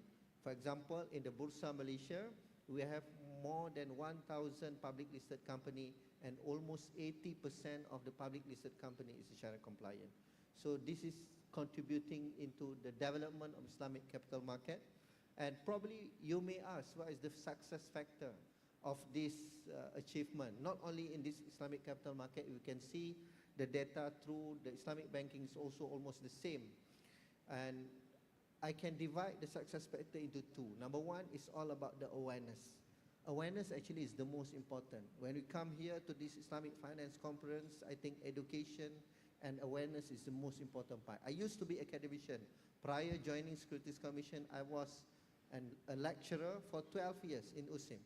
For example, in the Bursa Malaysia, we have more than 1,000 public listed company, and almost 80% of the public listed company is Sharia compliant. So this is contributing into the development of Islamic capital market. And probably you may ask, what is the success factor of this achievement? Not only in this Islamic capital market, we can see the data through the Islamic banking is also almost the same. And I can divide the success factor into two. Number one is all about the awareness. Awareness actually is the most important. When we come here to this Islamic Finance Conference, I think education and awareness is the most important part. I used to be a academician. Prior joining Securities Commission, I was a lecturer for 12 years in USIM.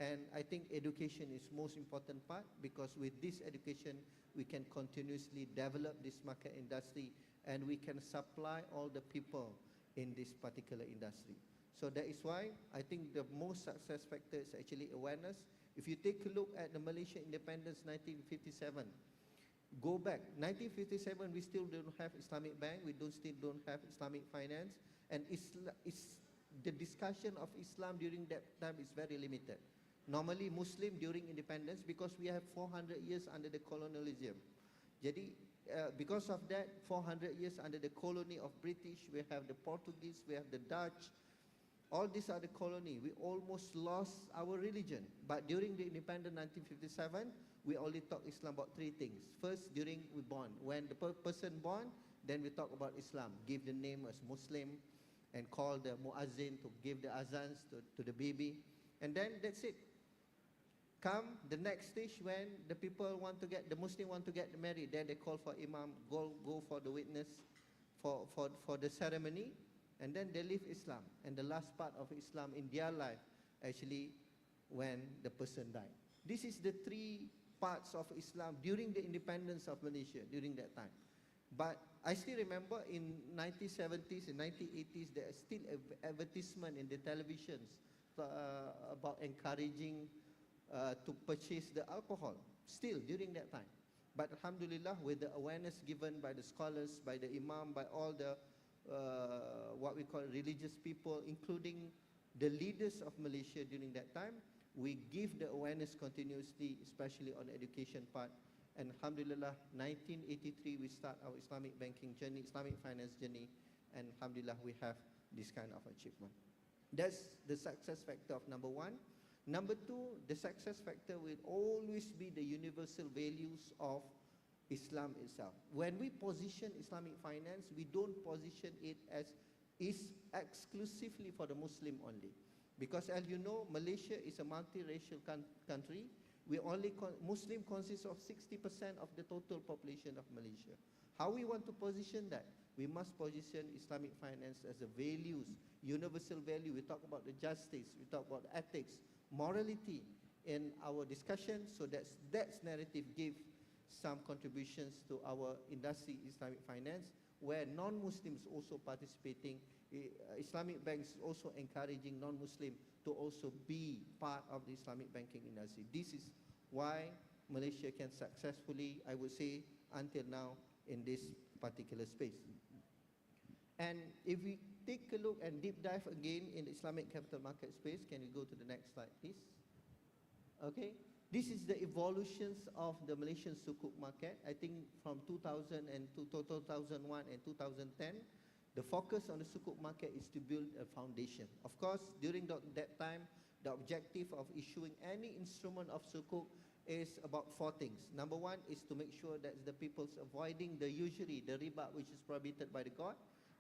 And I think education is most important part, because with this education, we can continuously develop this market industry, and we can supply all the people in this particular industry. So that is why I think the most success factor is actually awareness. If you take a look at the Malaysia independence 1957, go back, 1957 we still don't have Islamic bank, we still don't have Islamic finance, and the discussion of Islam during that time is very limited. Normally Muslim during independence, because we have 400 years under the colonialism. Jadi, because of that, 400 years under the colony of British, we have the Portuguese, we have the Dutch, all these are the colony. We almost lost our religion. But during the independence 1957, we only talk Islam about three things. First, during we born. When the person born, then we talk about Islam. Give the name as Muslim, and call the muazzin to give the azans to the baby. And then that's it. Come the next stage, when the people want to get, the Muslim want to get married, then they call for imam, go for the witness, for the ceremony, and then they leave Islam. And the last part of Islam in their life, actually, when the person died. This is the three parts of Islam during the independence of Malaysia, during that time. But I still remember in 1970s and 1980s, there is still advertisement in the televisions about encouraging to purchase the alcohol, still during that time. But alhamdulillah, with the awareness given by the scholars, by the imam, by all the what we call religious people, including the leaders of Malaysia during that time, we give the awareness continuously, especially on the education part. And alhamdulillah, 1983 we start our Islamic banking journey, Islamic finance journey, and alhamdulillah we have this kind of achievement. That's the success factor of number one. Number two, the success factor will always be the universal values of Islam itself. When we position Islamic finance, we don't position it as is exclusively for the Muslim only. Because as you know, Malaysia is a multiracial country. We only Muslim consists of 60% of the total population of Malaysia. How we want to position that? We must position Islamic finance as a values, universal value. We talk about the justice, we talk about ethics, morality in our discussion, so that narrative gives some contributions to our industry, Islamic finance, where non-Muslims also participating. Islamic banks also encouraging non-Muslim to also be part of the Islamic banking industry. This is why Malaysia can successfully, I would say, until now, in this particular space. And if we take a look and deep dive again in the Islamic capital market space, can we go to the next slide, please? Okay, this is the evolutions of the Malaysian sukuk market. I think from 2000 and 2001 and 2010, the focus on the sukuk market is to build a foundation. Of course, during that time, the objective of issuing any instrument of sukuk is about four things. Number one is to make sure that the people's avoiding the usury, the riba, which is prohibited by the God.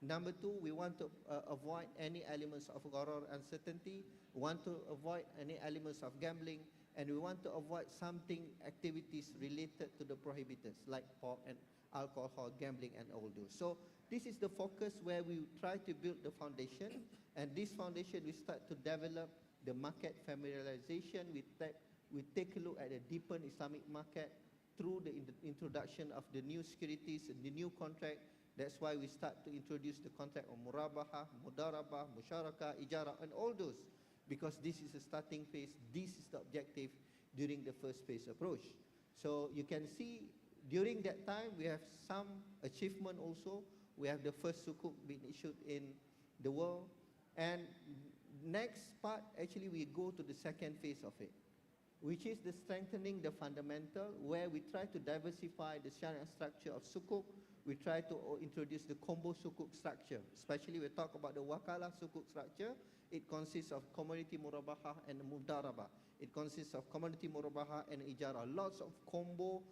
Number two, we want to avoid any elements of gharar, uncertainty. We want to avoid any elements of gambling, and we want to avoid something activities related to the prohibitors like pork and alcohol, gambling, and all those. So this is the focus where we try to build the foundation, and this foundation we start to develop the market familiarization. We take a look at the deepened Islamic market through the introduction of the new securities and the new contract. That's why we start to introduce the contract of murabaha, mudarabah, musharaka, ijara, and all those, because this is a starting phase. This is the objective during the first phase approach. So you can see during that time we have some achievement also. We have the first sukuk being issued in the world, and next part actually we go to the second phase of it, which is the strengthening the fundamental, where we try to diversify the Sharia structure of sukuk. We try to introduce the combo sukuk structure, especially we talk about the wakalah sukuk structure. It consists of commodity murabaha and mudarabah. It consists of commodity murabaha and ijara. Lots of combo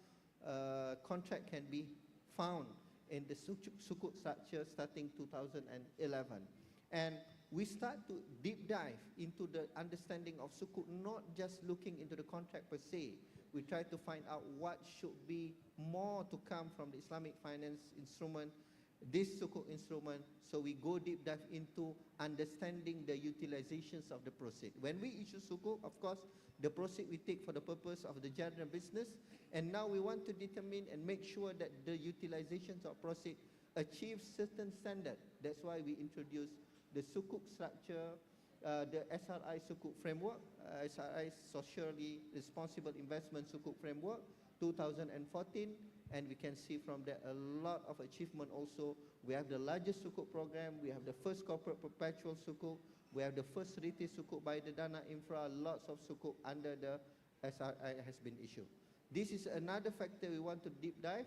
contract can be found in the sukuk structure starting 2011. And we start to deep dive into the understanding of sukuk, not just looking into the contract per se. We try to find out what should be more to come from the Islamic finance instrument, this sukuk instrument. So we go deep dive into understanding the utilizations of the proceeds. When we issue sukuk, of course, the proceeds we take for the purpose of the general business, and now we want to determine and make sure that the utilizations of proceeds achieve certain standard. That's why we introduce the sukuk structure, the SRI sukuk framework, SRI Socially Responsible Investment Sukuk Framework 2014, and we can see from there a lot of achievement also. We have the largest sukuk program, we have the first corporate perpetual sukuk, we have the first retail sukuk by the Dana Infra, lots of sukuk under the SRI has been issued. This is another factor we want to deep dive,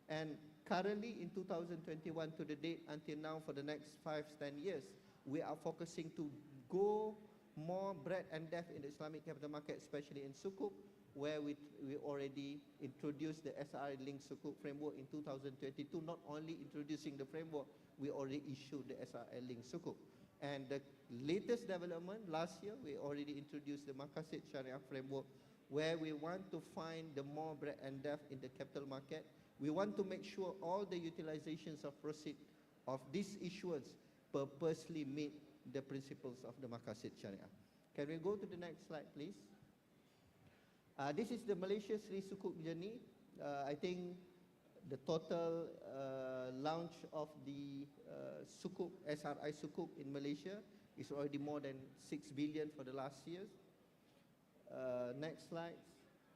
and currently in 2021 to the date until now for the next 5-10 years, we are focusing to go more breadth and depth in the Islamic capital market, especially in sukuk, where we already introduced the SRI linked sukuk framework in 2022. Not only introducing the framework, we already issued the SRI linked sukuk. And the latest development, last year, we already introduced the Maqasid Sharia framework, where we want to find the more breadth and depth in the capital market. We want to make sure all the utilizations of proceeds of this issuance purposely meet the principles of the Maqasid Sharia. Can we go to the next slide, please? This is the Malaysia Sri Sukuk journey. I think the total launch of the sukuk, SRI sukuk in Malaysia is already more than 6 billion for the last years. Next slide.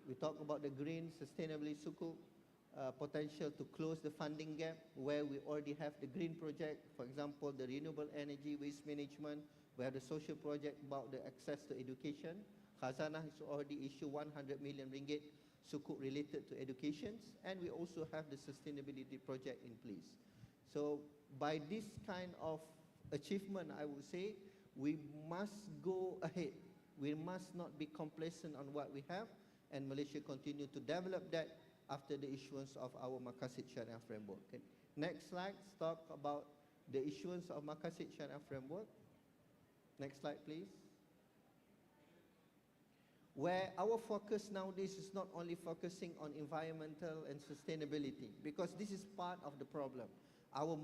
We talk about the green sustainability sukuk, potential to close the funding gap, where we already have the green project, for example, the renewable energy, waste management. We have the social project about the access to education. Khazanah has already issued 100 million ringgit sukuk related to education, and we also have the sustainability project in place. So by this kind of achievement, I would say, we must go ahead. We must not be complacent on what we have, and Malaysia continue to develop that after the issuance of our Maqasid Sharia framework. Okay. Next slide, talk about the issuance of Maqasid Sharia framework. Next slide, please. Where our focus nowadays is not only focusing on environmental and sustainability, because this is part of the problem. Our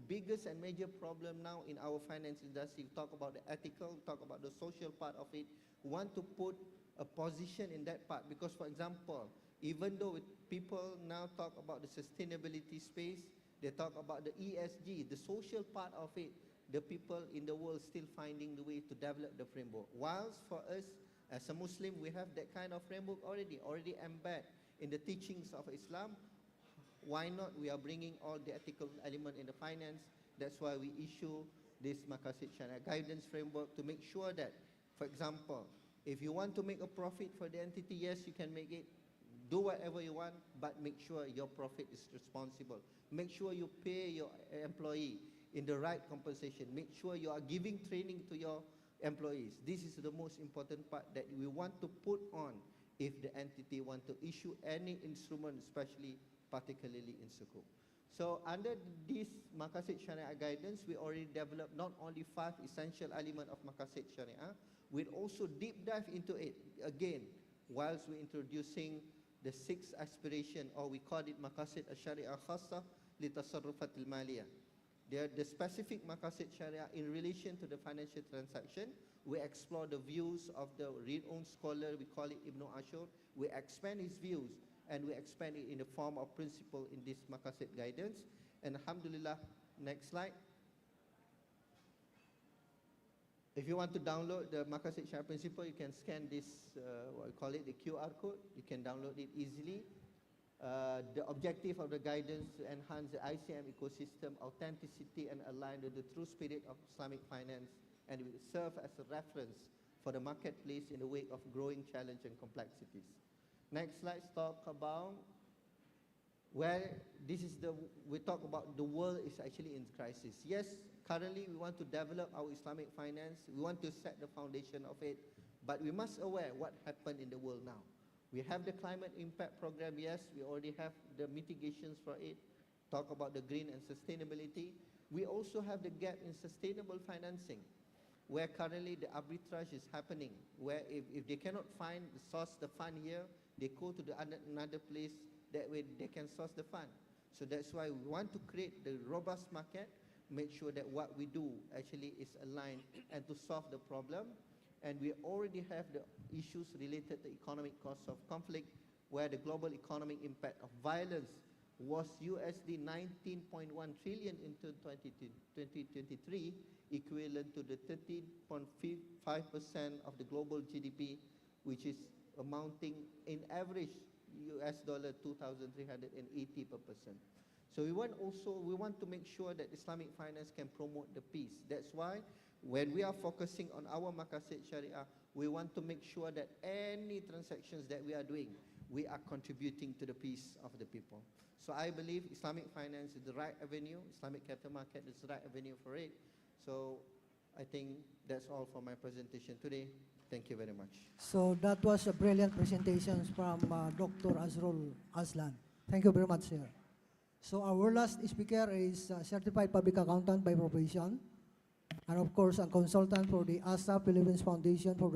biggest and major problem now in our finance industry, we talk about the ethical, we talk about the social part of it. We want to put a position in that part, because, for example, even though people now talk about the sustainability space, they talk about the ESG, the social part of it, the people in the world still finding the way to develop the framework. Whilst for us, as a Muslim, we have that kind of framework already embedded in the teachings of Islam. Why not? We are bringing all the ethical element in the finance. That's why we issue this Maqasid Sharia guidance framework to make sure that, for example, if you want to make a profit for the entity, yes, you can make it. Do whatever you want, but make sure your profit is responsible. Make sure you pay your employee in the right compensation. Make sure you are giving training to your employees. This is the most important part that we want to put on if the entity want to issue any instrument, especially particularly in sukuk. So under this Maqasid Sharia guidance, we already developed not only 5 essential elements of Maqasid Sharia, we'll also deep dive into it again whilst we're introducing the 6th aspiration, or we call it Maqasid Sharia Khassa li Tasarrufat al-Maliyah. The specific Maqasid Sharia in relation to the financial transaction. We explore the views of the renowned scholar, we call it Ibn Ashur. We expand his views and we expand it in the form of principle in this Maqasid guidance. And alhamdulillah, next slide. If you want to download the Maqasid Sharia principle, you can scan this, what we call it, the QR code. You can download it easily. The objective of the guidance to enhance the ICM ecosystem, authenticity and align with the true spirit of Islamic finance, and will serve as a reference for the marketplace in the wake of growing challenge and complexities. Next slide talk about where we talk about the world is actually in crisis. Yes, currently we want to develop our Islamic finance, we want to set the foundation of it, but we must aware what happened in the world now. We have the climate impact program, yes, we already have the mitigations for it, talk about the green and sustainability. We also have the gap in sustainable financing, where currently the arbitrage is happening, where if they cannot find the source, the fund here, they go to another place, that way they can source the fund. So that's why we want to create the robust market, make sure that what we do actually is aligned and to solve the problem. And we already have the issues related to economic costs of conflict, where the global economic impact of violence was USD 19.1 trillion in 2023, equivalent to the 13.5% of the global GDP, which is amounting in average US dollar 2,380 per person. So we want to make sure that Islamic finance can promote the peace. That's why when we are focusing on our Maqasid Sharia, we want to make sure that any transactions that we are doing, we are contributing to the peace of the people. So I believe Islamic finance is the right avenue, Islamic capital market is the right avenue for it. So I think that's all for my presentation today. Thank you very much. So that was a brilliant presentation from Dr. Azrul Aslan. Thank you very much, sir. So our last speaker is a certified public accountant by profession, and of course a consultant for the ASA Philippines Foundation for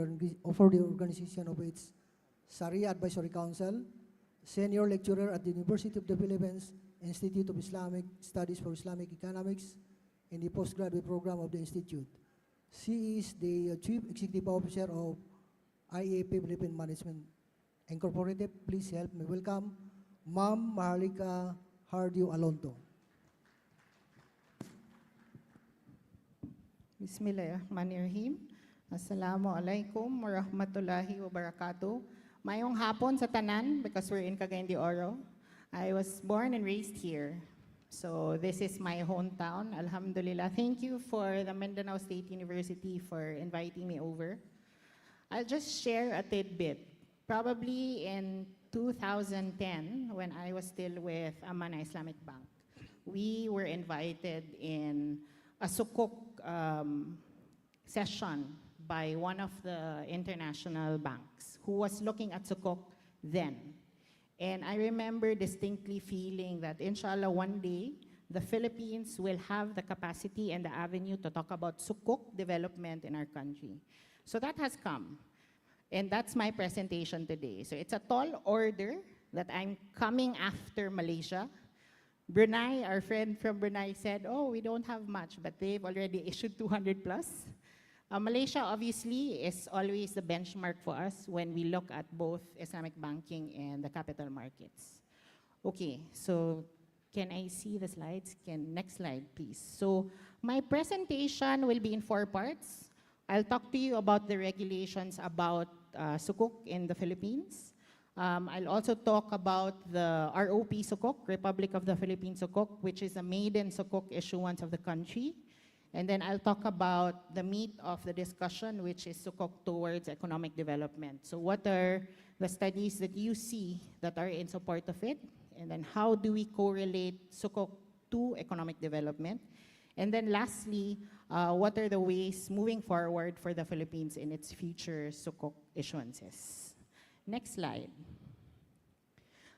the organization of its Sharia Advisory Council, senior lecturer at the University of the Philippines Institute of Islamic Studies for Islamic Economics in the postgraduate program of the institute. She is the Chief Executive Officer of IAP Philippine Management Incorporated. Please help me welcome Ma'am Maharlika Hardio Alonto. Bismillahirrahmanirrahim. Assalamualaikum warahmatullahi wabarakatuh. Mayong hapon sa tanan, because we're in Cagayan de Oro. I was born and raised here. So this is my hometown, alhamdulillah. Thank you for the Mindanao State University for inviting me over. I'll just share a tidbit. Probably in 2010, when I was still with Amana Islamic Bank, we were invited in a sukuk session by one of the international banks who was looking at sukuk then. And I remember distinctly feeling that inshallah one day, the Philippines will have the capacity and the avenue to talk about sukuk development in our country. So that has come. And that's my presentation today. So it's a tall order that I'm coming after Malaysia. Brunei, our friend from Brunei said, oh, we don't have much, but they've already issued 200 plus. Malaysia obviously is always the benchmark for us when we look at both Islamic banking and the capital markets. Okay, so can I see the slides? Next slide, please. So my presentation will be in 4 parts. I'll talk to you about the regulations about sukuk in the Philippines. I'll also talk about the ROP sukuk, Republic of the Philippines sukuk, which is a maiden sukuk issuance of the country. And then I'll talk about the meat of the discussion, which is sukuk towards economic development. So what are the studies that you see that are in support of it? And then how do we correlate sukuk to economic development? And then lastly, what are the ways moving forward for the Philippines in its future sukuk issuances? Next slide.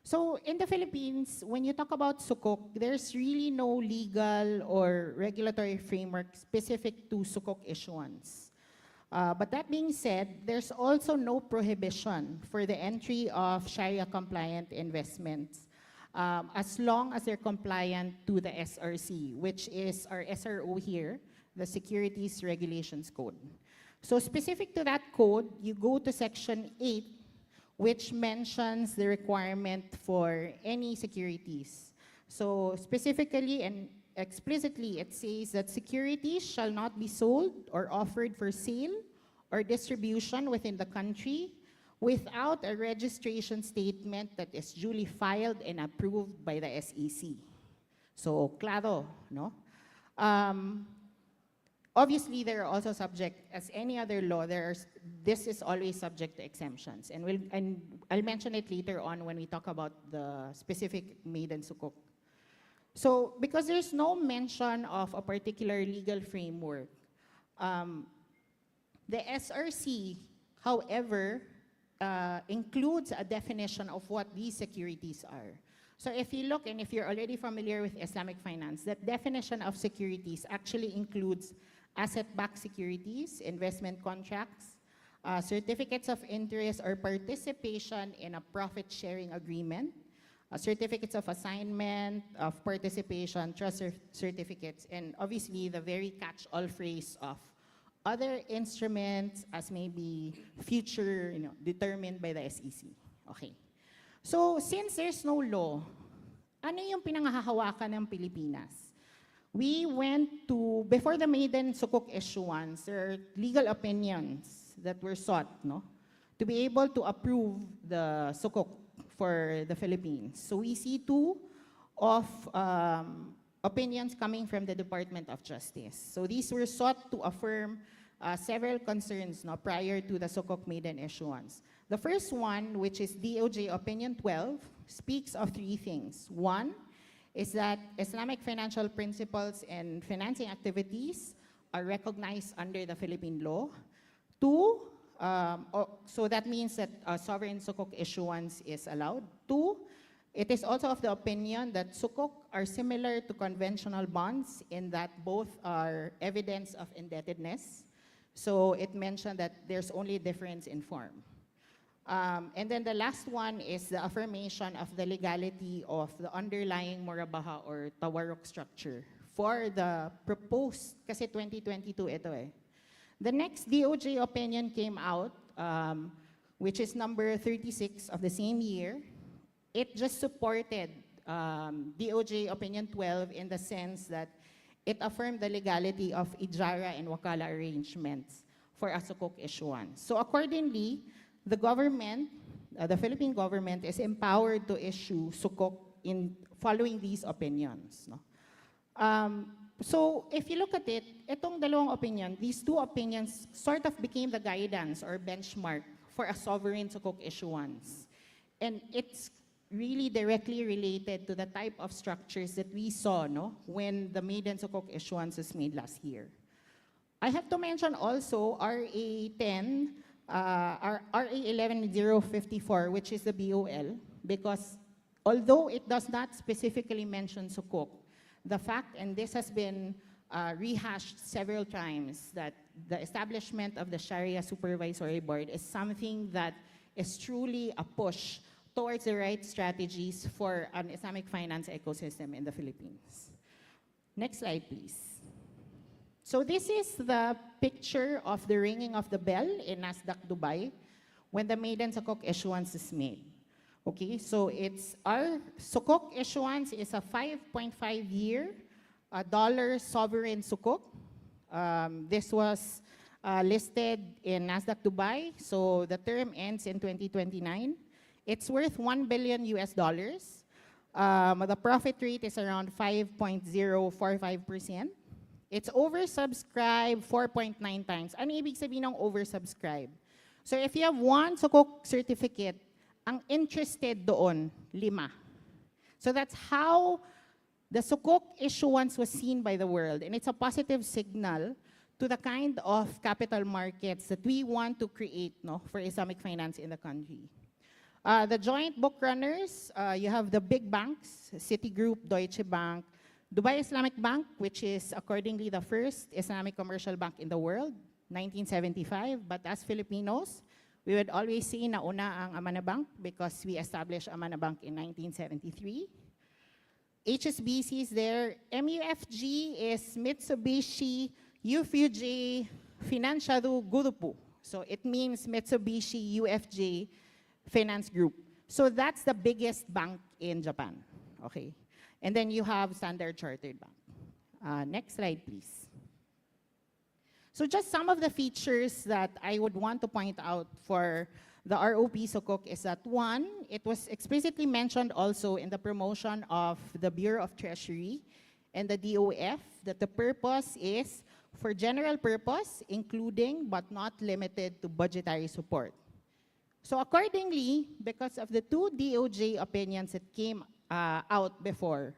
So in the Philippines, when you talk about sukuk, there's really no legal or regulatory framework specific to sukuk issuance. But that being said, there's also no prohibition for the entry of Sharia-compliant investments as long as they're compliant to the SRC, which is our SRO here, the Securities Regulations Code. So specific to that code, you go to Section 8, which mentions the requirement for any securities. So specifically and explicitly, it says that securities shall not be sold or offered for sale or distribution within the country without a registration statement that is duly filed and approved by the SEC. So, claro, no? Obviously, there are also subject, as any other law, this is always subject to exemptions. And I'll mention it later on when we talk about the specific maiden sukuk. So, because there's no mention of a particular legal framework, the SRC, however, includes a definition of what these securities are. So if you look, and if you're already familiar with Islamic finance, that definition of securities actually includes asset-backed securities, investment contracts, certificates of interest or participation in a profit-sharing agreement, certificates of assignment, of participation, trust certificates, and obviously the very catch-all phrase of other instruments as may be future, determined by the SEC. Okay. So since there's no law, ano yung pinanghahawakan ng Pilipinas? We went to, before the maiden sukuk issuance, there are legal opinions that were sought, no, to be able to approve the sukuk for the Philippines. So we see two of opinions coming from the Department of Justice. So these were sought to affirm several concerns, no, prior to the sukuk maiden issuance. The first one, which is DOJ Opinion 12, speaks of three things. One is that Islamic financial principles and financing activities are recognized under the Philippine law. Two, so that means that sovereign sukuk issuance is allowed. Two, it is also of the opinion that sukuk are similar to conventional bonds in that both are evidence of indebtedness. So it mentioned that there's only difference in form. And then the last one is the affirmation of the legality of the underlying murabaha or tawarruk structure for the proposed, kasi 2022 ito eh. The next DOJ opinion came out, which is number 36 of the same year. It just supported DOJ Opinion 12 in the sense that it affirmed the legality of ijara and wakala arrangements for a sukuk issuance. So accordingly, the government, the Philippine government, is empowered to issue sukuk in following these opinions. No? So if you look at it, itong dalawang opinion, these two opinions sort of became the guidance or benchmark for a sovereign sukuk issuance. And it's really directly related to the type of structures that we saw, no, when the maiden sukuk issuance was made last year. I have to mention also RA 10, RA 11054, which is the BOL, because although it does not specifically mention sukuk, the fact, and this has been rehashed several times, that the establishment of the Sharia Supervisory Board is something that is truly a push towards the right strategies for an Islamic finance ecosystem in the Philippines. Next slide, please. So this is the picture of the ringing of the bell in Nasdaq Dubai when the maiden sukuk issuance is made. Okay, so it's our sukuk issuance is a 5.5-year dollar sovereign sukuk. This was listed in Nasdaq Dubai, so the term ends in 2029. It's worth $1 billion US. The profit rate is around 5.045%. It's oversubscribed 4.9 times. Ano ibig sabihin ng oversubscribe? So if you have one sukuk certificate, ang interested doon, 5. So that's how the sukuk issuance was seen by the world. And it's a positive signal to the kind of capital markets that we want to create, no, for Islamic finance in the country. The joint book runners, you have the big banks, Citigroup, Deutsche Bank, Dubai Islamic Bank, which is accordingly the first Islamic commercial bank in the world, 1975. But as Filipinos, we would always say na una ang Amana Bank because we established Amana Bank in 1973. HSBC is there. MUFG is Mitsubishi UFJ Financial Grupo. So it means Mitsubishi UFJ Finance Group. So that's the biggest bank in Japan. Okay. And then you have Standard Chartered Bank. Next slide, please. So just some of the features that I would want to point out for the ROP Sukuk is that one, it was explicitly mentioned also in the promotion of the Bureau of Treasury and the DOF that the purpose is for general purpose, including but not limited to budgetary support. So accordingly, because of the two DOJ opinions that came out before,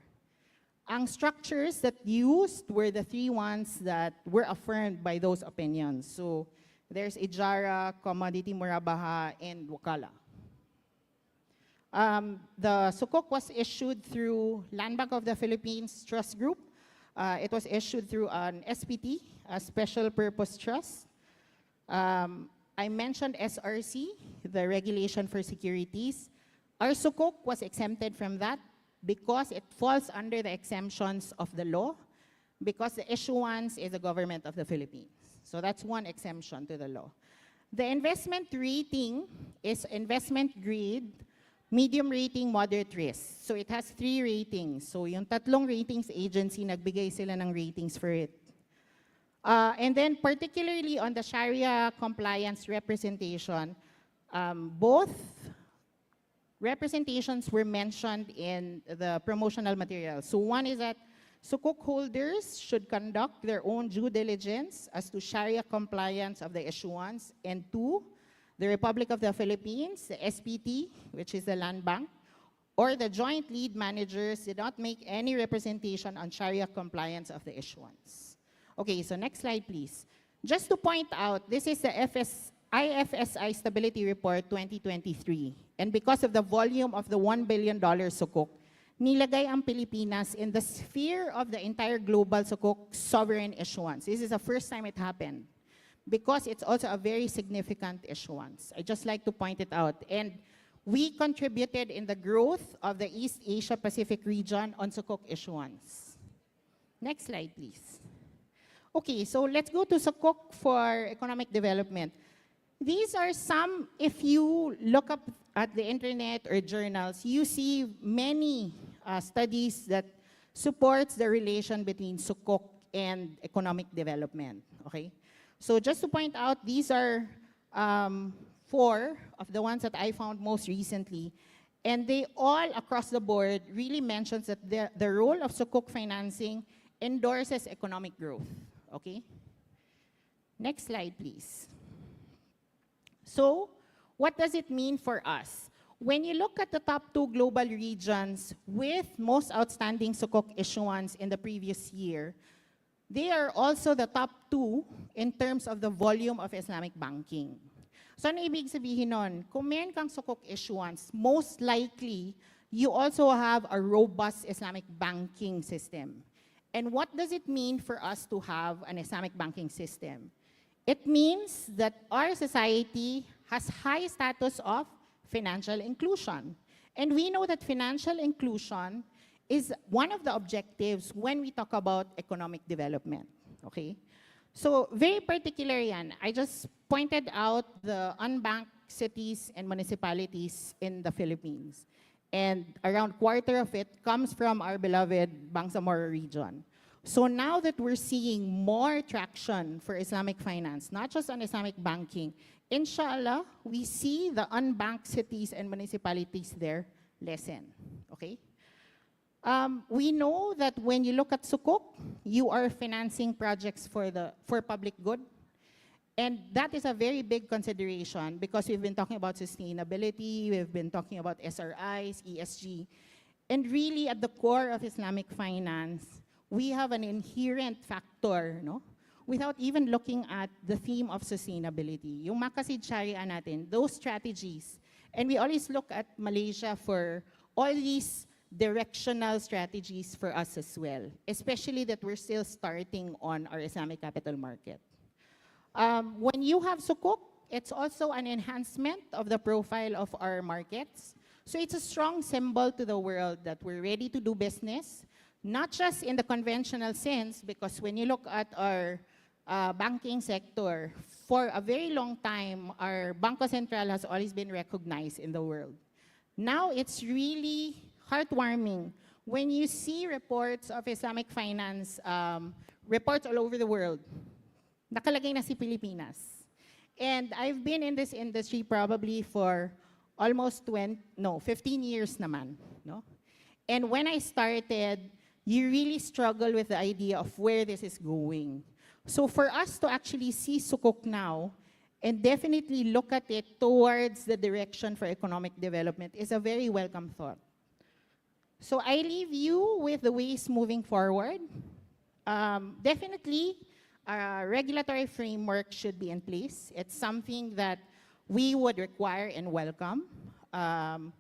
ang structures that used were the three ones that were affirmed by those opinions. So there's Ijara, Commodity Murabaha, and Wakala. The Sukuk was issued through Land Bank of the Philippines Trust Group. It was issued through an SPT, a Special Purpose Trust. I mentioned SRC, the Regulation for Securities. Our Sukuk was exempted from that because it falls under the exemptions of the law, because the issuance is the government of the Philippines. So that's one exemption to the law. The investment rating is investment grade, medium rating, moderate risk. So it has 3 ratings. So yung tatlong ratings agency, nagbigay sila ng ratings for it. And then particularly on the Sharia compliance representation, both representations were mentioned in the promotional material. So one is that Sukuk holders should conduct their own due diligence as to Sharia compliance of the issuance. And 2, the Republic of the Philippines, the SPT, which is the Land Bank, or the joint lead managers did not make any representation on Sharia compliance of the issuance. Okay, so next slide, please. Just to point out, this is the IFSI Stability Report 2023. And because of the volume of the $1 billion Sukuk, nilagay ang Pilipinas in the sphere of the entire global Sukuk sovereign issuance. This is the first time it happened because it's also a very significant issuance. I just like to point it out. And we contributed in the growth of the East Asia Pacific region on Sukuk issuance. Next slide, please. Okay, so let's go to Sukuk for economic development. These are some, if you look up at the internet or journals, you see many studies that supports the relation between Sukuk and economic development, okay? So just to point out, these are 4 of the ones that I found most recently, and they all across the board really mentions that the role of Sukuk financing endorses economic growth, okay? Next slide, please. So, what does it mean for us? When you look at the top 2 global regions with most outstanding Sukuk issuance in the previous year, they are also the top 2 in terms of the volume of Islamic banking. So, ano ibig sabihin nun? Kung meron kang Sukuk issuance, most likely, you also have a robust Islamic banking system. And what does it mean for us to have an Islamic banking system? It means that our society has high status of financial inclusion. And we know that financial inclusion is one of the objectives when we talk about economic development, okay? So very particular yan. I just pointed out the unbanked cities and municipalities in the Philippines. And around quarter of it comes from our beloved Bangsamoro region. So now that we're seeing more traction for Islamic finance, not just on Islamic banking, inshallah, we see the unbanked cities and municipalities there lessen, okay? We know that when you look at Sukuk, you are financing projects for public good. And that is a very big consideration because we've been talking about sustainability, we've been talking about SRIs, ESG. And really at the core of Islamic finance, we have an inherent factor, no? Without even looking at the theme of sustainability. Yung Makasid Sharia natin, those strategies And we always look at Malaysia for all these directional strategies for us as well, especially that we're still starting on our Islamic capital market. When you have sukuk, it's also an enhancement of the profile of our markets. So it's a strong symbol to the world that we're ready to do business, not just in the conventional sense, because when you look at our banking sector, for a very long time, our Bangko Sentral has always been recognized in the world. Now it's really heartwarming when you see reports of Islamic finance, reports all over the world. Nakalagay na si Pilipinas. And I've been in this industry probably for almost 15 years naman. No? And when I started, you really struggle with the idea of where this is going. So for us to actually see sukuk now and definitely look at it towards the direction for economic development is a very welcome thought. So I leave you with the ways moving forward. Definitely, a regulatory framework should be in place. It's something that we would require and welcome. A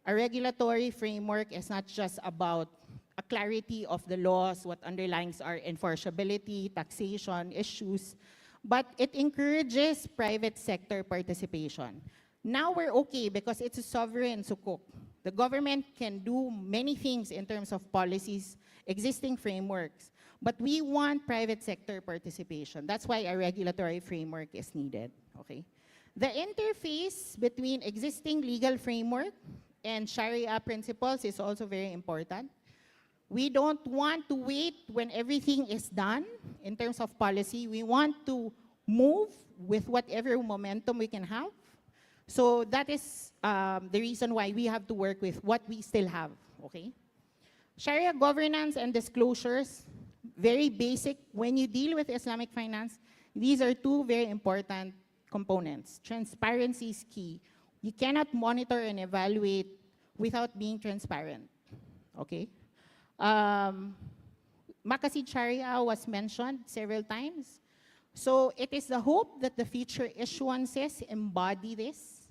regulatory framework is not just about a clarity of the laws, what underlines our enforceability, taxation issues, but it encourages private sector participation. Now we're okay because it's a sovereign sukuk. The government can do many things in terms of policies, existing frameworks, but we want private sector participation. That's why a regulatory framework is needed, okay? The interface between existing legal framework and Sharia principles is also very important. We don't want to wait when everything is done in terms of policy. We want to move with whatever momentum we can have. So that is the reason why we have to work with what we still have, okay? Sharia governance and disclosures, very basic. When you deal with Islamic finance, these are two very important components. Transparency is key. You cannot monitor and evaluate without being transparent, okay? Makasid Sharia was mentioned several times. So it is the hope that the future issuances embody this,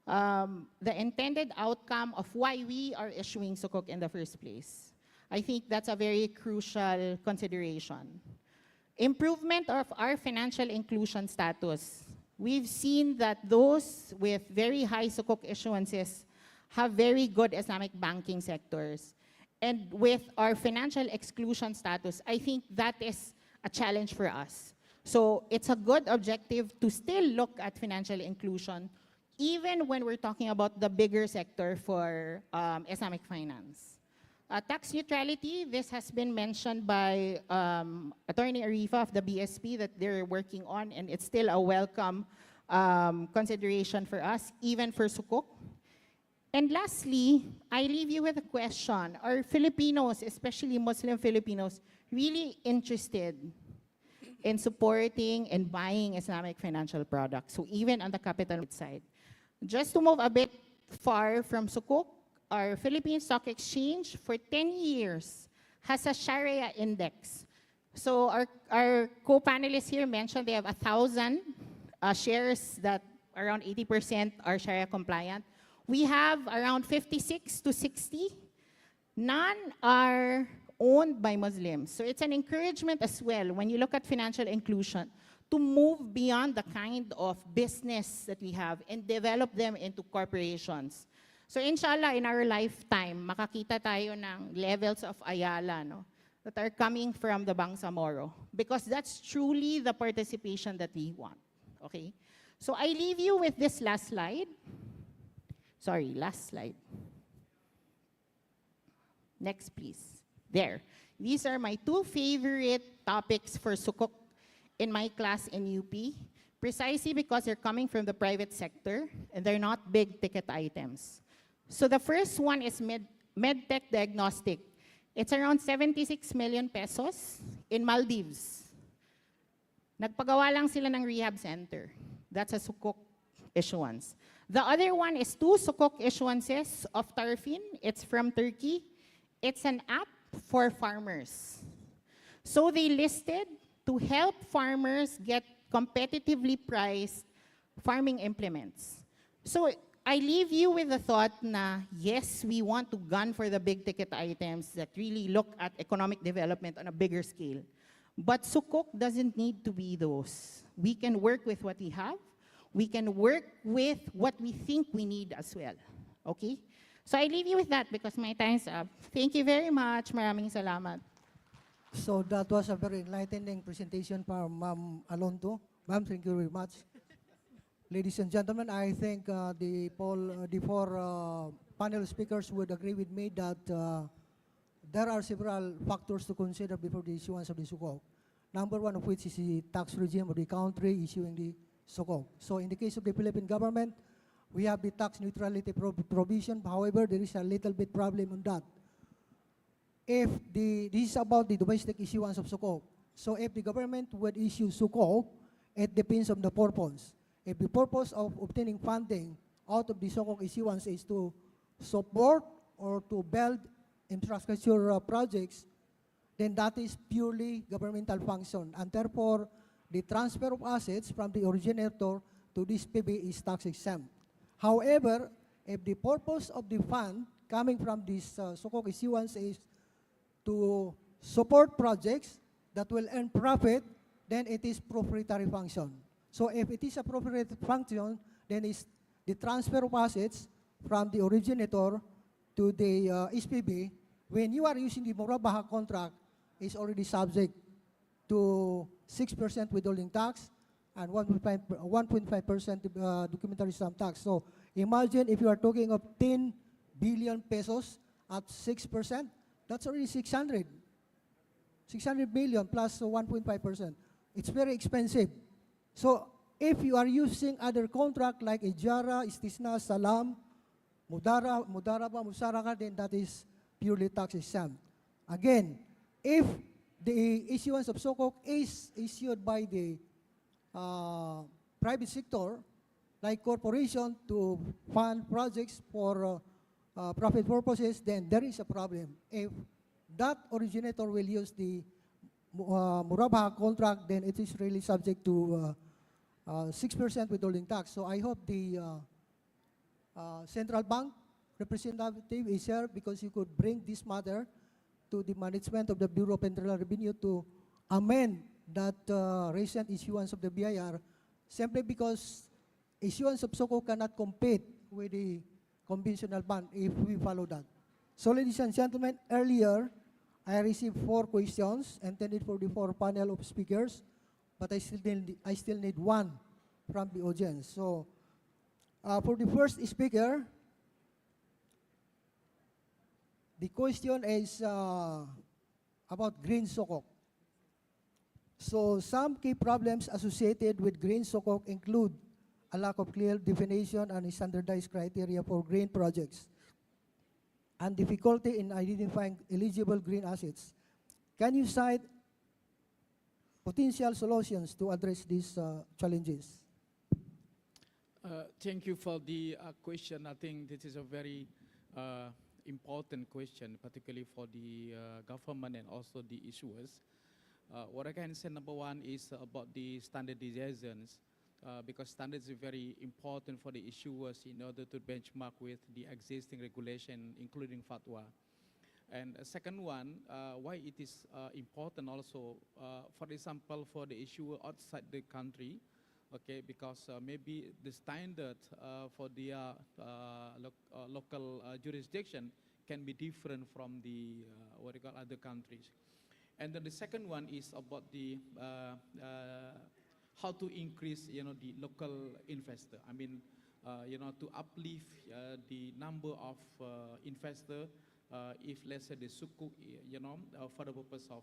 the intended outcome of why we are issuing sukuk in the first place. I think that's a very crucial consideration. Improvement of our financial inclusion status. We've seen that those with very high sukuk issuances have very good Islamic banking sectors. And with our financial exclusion status, I think that is a challenge for us. So it's a good objective to still look at financial inclusion, even when we're talking about the bigger sector for Islamic finance. Tax neutrality, this has been mentioned by Attorney Arifa of the BSP that they're working on, and it's still a welcome consideration for us, even for sukuk. And lastly, I leave you with a question. Are Filipinos, especially Muslim Filipinos, really interested in supporting and buying Islamic financial products? So even on the capital side. Just to move a bit far from sukuk, our Philippine Stock Exchange for 10 years has a Sharia index. So our co-panelists here mentioned they have 1,000 shares that around 80% are Sharia compliant. We have around 56 to 60. None are owned by Muslims. So it's an encouragement as well when you look at financial inclusion to move beyond the kind of business that we have and develop them into corporations. So inshallah, in our lifetime, makakita tayo ng levels of Ayala, no, that are coming from the Bangsamoro, because that's truly the participation that we want, okay? So I leave you with this last slide. Sorry, last slide. Next, please. There. These are my two favorite topics for sukuk in my class in UP, precisely because they're coming from the private sector and they're not big ticket items. So the first one is MedTech Diagnostic. It's around 76 million pesos in Maldives. Nagpagawa lang sila ng rehab center. That's a sukuk issuance. The other one is two sukuk issuances of Tarfin. It's from Turkey. It's an app for farmers. So they listed to help farmers get competitively priced farming implements. So I leave you with the thought na, yes, we want to gun for the big ticket items that really look at economic development on a bigger scale. But Sukuk doesn't need to be those. We can work with what we have. We can work with what we think we need as well. Okay? So I leave you with that because my time's up. Thank you very much. Maraming salamat. So that was a very enlightening presentation from Ma'am Alonto. Ma'am, thank you very much. Ladies and gentlemen, I think the four panel speakers would agree with me that there are several factors to consider before the issuance of the Sukuk. Number one of which is the tax regime of the country issuing the Sukuk. So in the case of the Philippine government, we have the tax neutrality provision. However, there is a little bit problem on that. This is about the domestic issuance of Sukuk. So if the government would issue Sukuk, it depends on the purpose. If the purpose of obtaining funding out of the Sukuk issuance is to support or to build infrastructure projects, then that is purely governmental function. And therefore, the transfer of assets from the originator to this PB is tax exempt. However, if the purpose of the fund coming from this Sukuk issuance is to support projects that will earn profit, then it is proprietary function. So if it is a proprietary function, then it's the transfer of assets from the originator to the SPB. When you are using the Murabaha contract, it's already subject to 6% withholding tax and 1.5% documentary stamp tax. So imagine if you are talking of 10 billion pesos at 6%, that's already 600 million plus 1.5%. It's very expensive. So if you are using other contract like Ijara, Istisna, Salam, Mudaraba, Musaraka, then that is purely tax exempt. Again, if the issuance of Sukuk is issued by the private sector, like corporation to fund projects for profit purposes, then there is a problem. If that originator will use the Murabaha contract, then it is really subject to 6% withholding tax. So I hope the central bank representative is here because you could bring this matter to the management of the Bureau of Internal Revenue to amend that recent issuance of the BIR, simply because issuance of Sukuk cannot compete with the conventional bond if we follow that. So ladies and gentlemen, earlier I received 4 questions intended for the 4 panel of speakers, but I still need one from the audience. So for the first speaker, the question is about green Sukuk. So some key problems associated with green Sukuk include a lack of clear definition and standardized criteria for green projects, and difficulty in identifying eligible green assets. Can you cite potential solutions to address these challenges? Thank you for the question. I think this is a very important question, particularly for the government and also the issuers. What I can say, number one, is about the standardizations, because standards are very important for the issuers in order to benchmark with the existing regulation, including fatwa. And a second one, why it is important also, for example, for the issuer outside the country, okay, because maybe the standard for the local jurisdiction can be different from the what you call other countries. And then the second one is about the how to increase, the local investor. I mean, to uplift the number of investor, if let's say the Sukuk, for the purpose of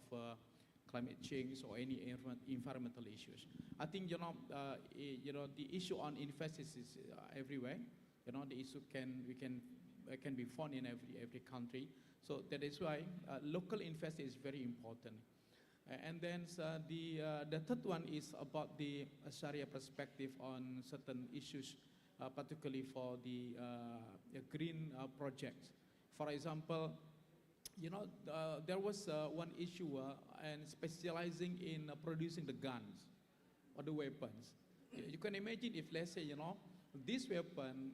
climate change or any environmental issues. I think, the issue on investors is everywhere. The issue can be found in every country. So that is why local investor is very important. And then the third one is about the Sharia perspective on certain issues, particularly for the green projects. For example, there was one issue and specializing in producing the guns or the weapons. You can imagine if, let's say, this weapon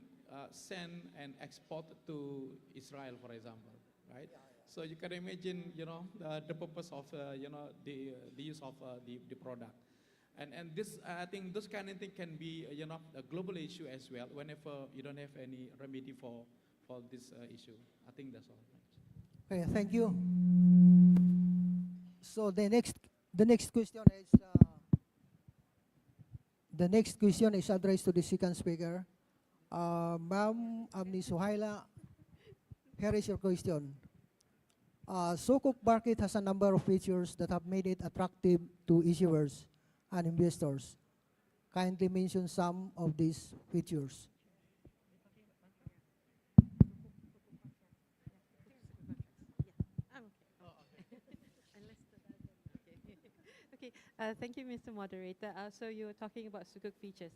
send and export to Israel, for example, right? So you can imagine, the purpose of, the use of the product. And this, I think those kind of thing can be, a global issue as well, whenever you don't have any remedy for this issue. I think that's all. Okay, thank you. So the next question is addressed to the second speaker. Ma'am Amni Suhaila, here is your question. Sukuk market has a number of features that have made it attractive to issuers and investors. Kindly mention some of these features. Okay, thank you, Mr. Moderator. So you were talking about Sukuk features.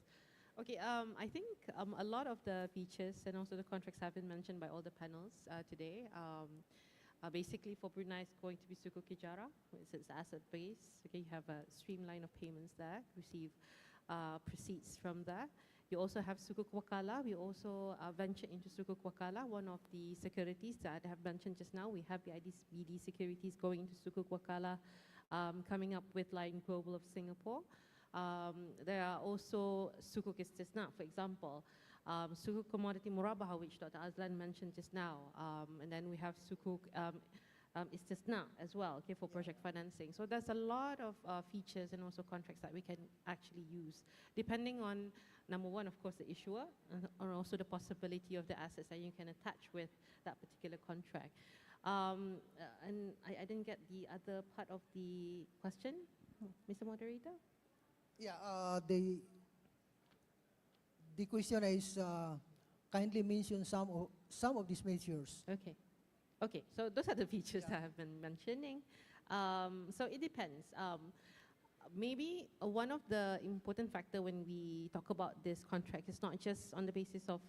Okay, I think a lot of the features and also the contracts have been mentioned by all the panels today. Basically, for Brunei, it's going to be Sukuk Ijara, it's asset base. Okay, you have a streamline of payments there, receive proceeds from that. You also have Sukuk Wakala. We also venture into Sukuk Wakala, one of the securities that I have mentioned just now. We have the IDBD securities going into Sukuk Wakala, coming up with Lion Global of Singapore. There are also Sukuk Istisna, for example. Sukuk Commodity Murabaha, which Dr. Azlan mentioned just now. And then we have Sukuk Istisna as well, okay, for project financing. So there's a lot of features and also contracts that we can actually use, depending on, number one, of course, the issuer, and also the possibility of the assets that you can attach with that particular contract. And I didn't get the other part of the question, Mr. Moderator? Yeah, the question is kindly mention some of these features. Okay. Okay, so those are the features that I've been mentioning. So it depends. Maybe one of the important factor when we talk about this contract is not just on the basis of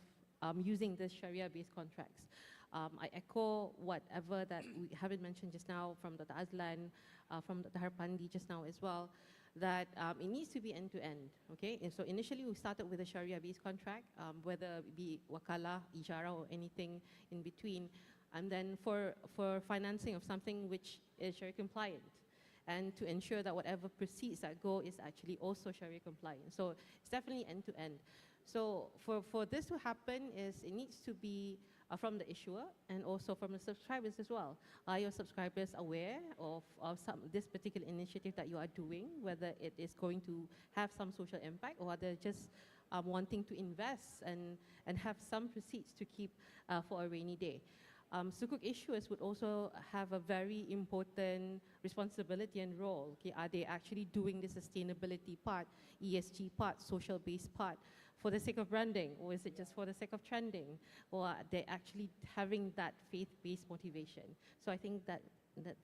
using the Sharia-based contracts. I echo whatever that we haven't mentioned just now from Dr. Azlan, from Dr. Harpandi just now as well, that it needs to be end-to-end, okay? And so initially we started with a Sharia-based contract, whether it be Wakala, Ijara, or anything in between. And then for financing of something which is Sharia compliant, and to ensure that whatever proceeds that go is actually also Sharia compliant. So it's definitely end-to-end. So for this to happen, it needs to be from the issuer and also from the subscribers as well. Are your subscribers aware of this particular initiative that you are doing, whether it is going to have some social impact, or are they just wanting to invest and have some proceeds to keep for a rainy day? Sukuk issuers would also have a very important responsibility and role. Okay, are they actually doing the sustainability part, ESG part, social-based part, for the sake of branding, or is it just for the sake of trending, or are they actually having that faith-based motivation? So I think that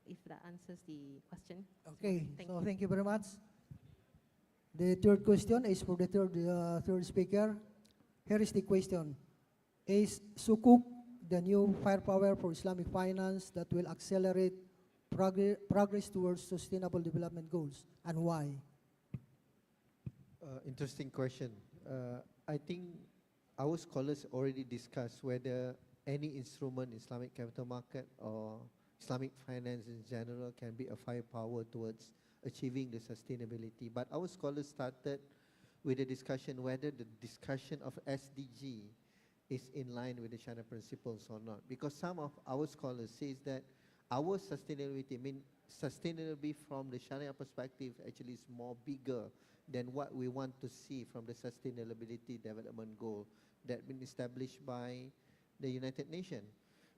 if that answers the question. Okay, Thank so you. thank you very much. The third question is for the third speaker. Here is the question. Is Sukuk the new firepower for Islamic finance that will accelerate progress towards sustainable development goals, and why? Interesting question. I think our scholars already discussed whether any instrument, Islamic capital market or Islamic finance in general, can be a firepower towards achieving the sustainability. But our scholars started with a discussion whether the discussion of SDG is in line with the Sharia principles or not. Because some of our scholars says that our sustainability, sustainability from the Sharia perspective actually is more bigger than what we want to see from the sustainability development goal that been established by the United Nations.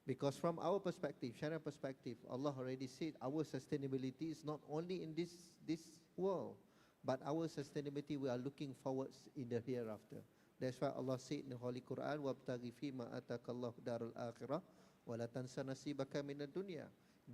Because from our perspective, Sharia perspective, Allah already said our sustainability is not only in this world, but our sustainability we are looking forward in the hereafter. That's why Allah said in the Holy Quran, وَابْتَغِ فِي مَا أَتَاكَ اللَّهُ دَارُ الْآخِرَةِ وَلَا تَنْسَ نَصِيبَكَ مِنَ الدُّنْيا.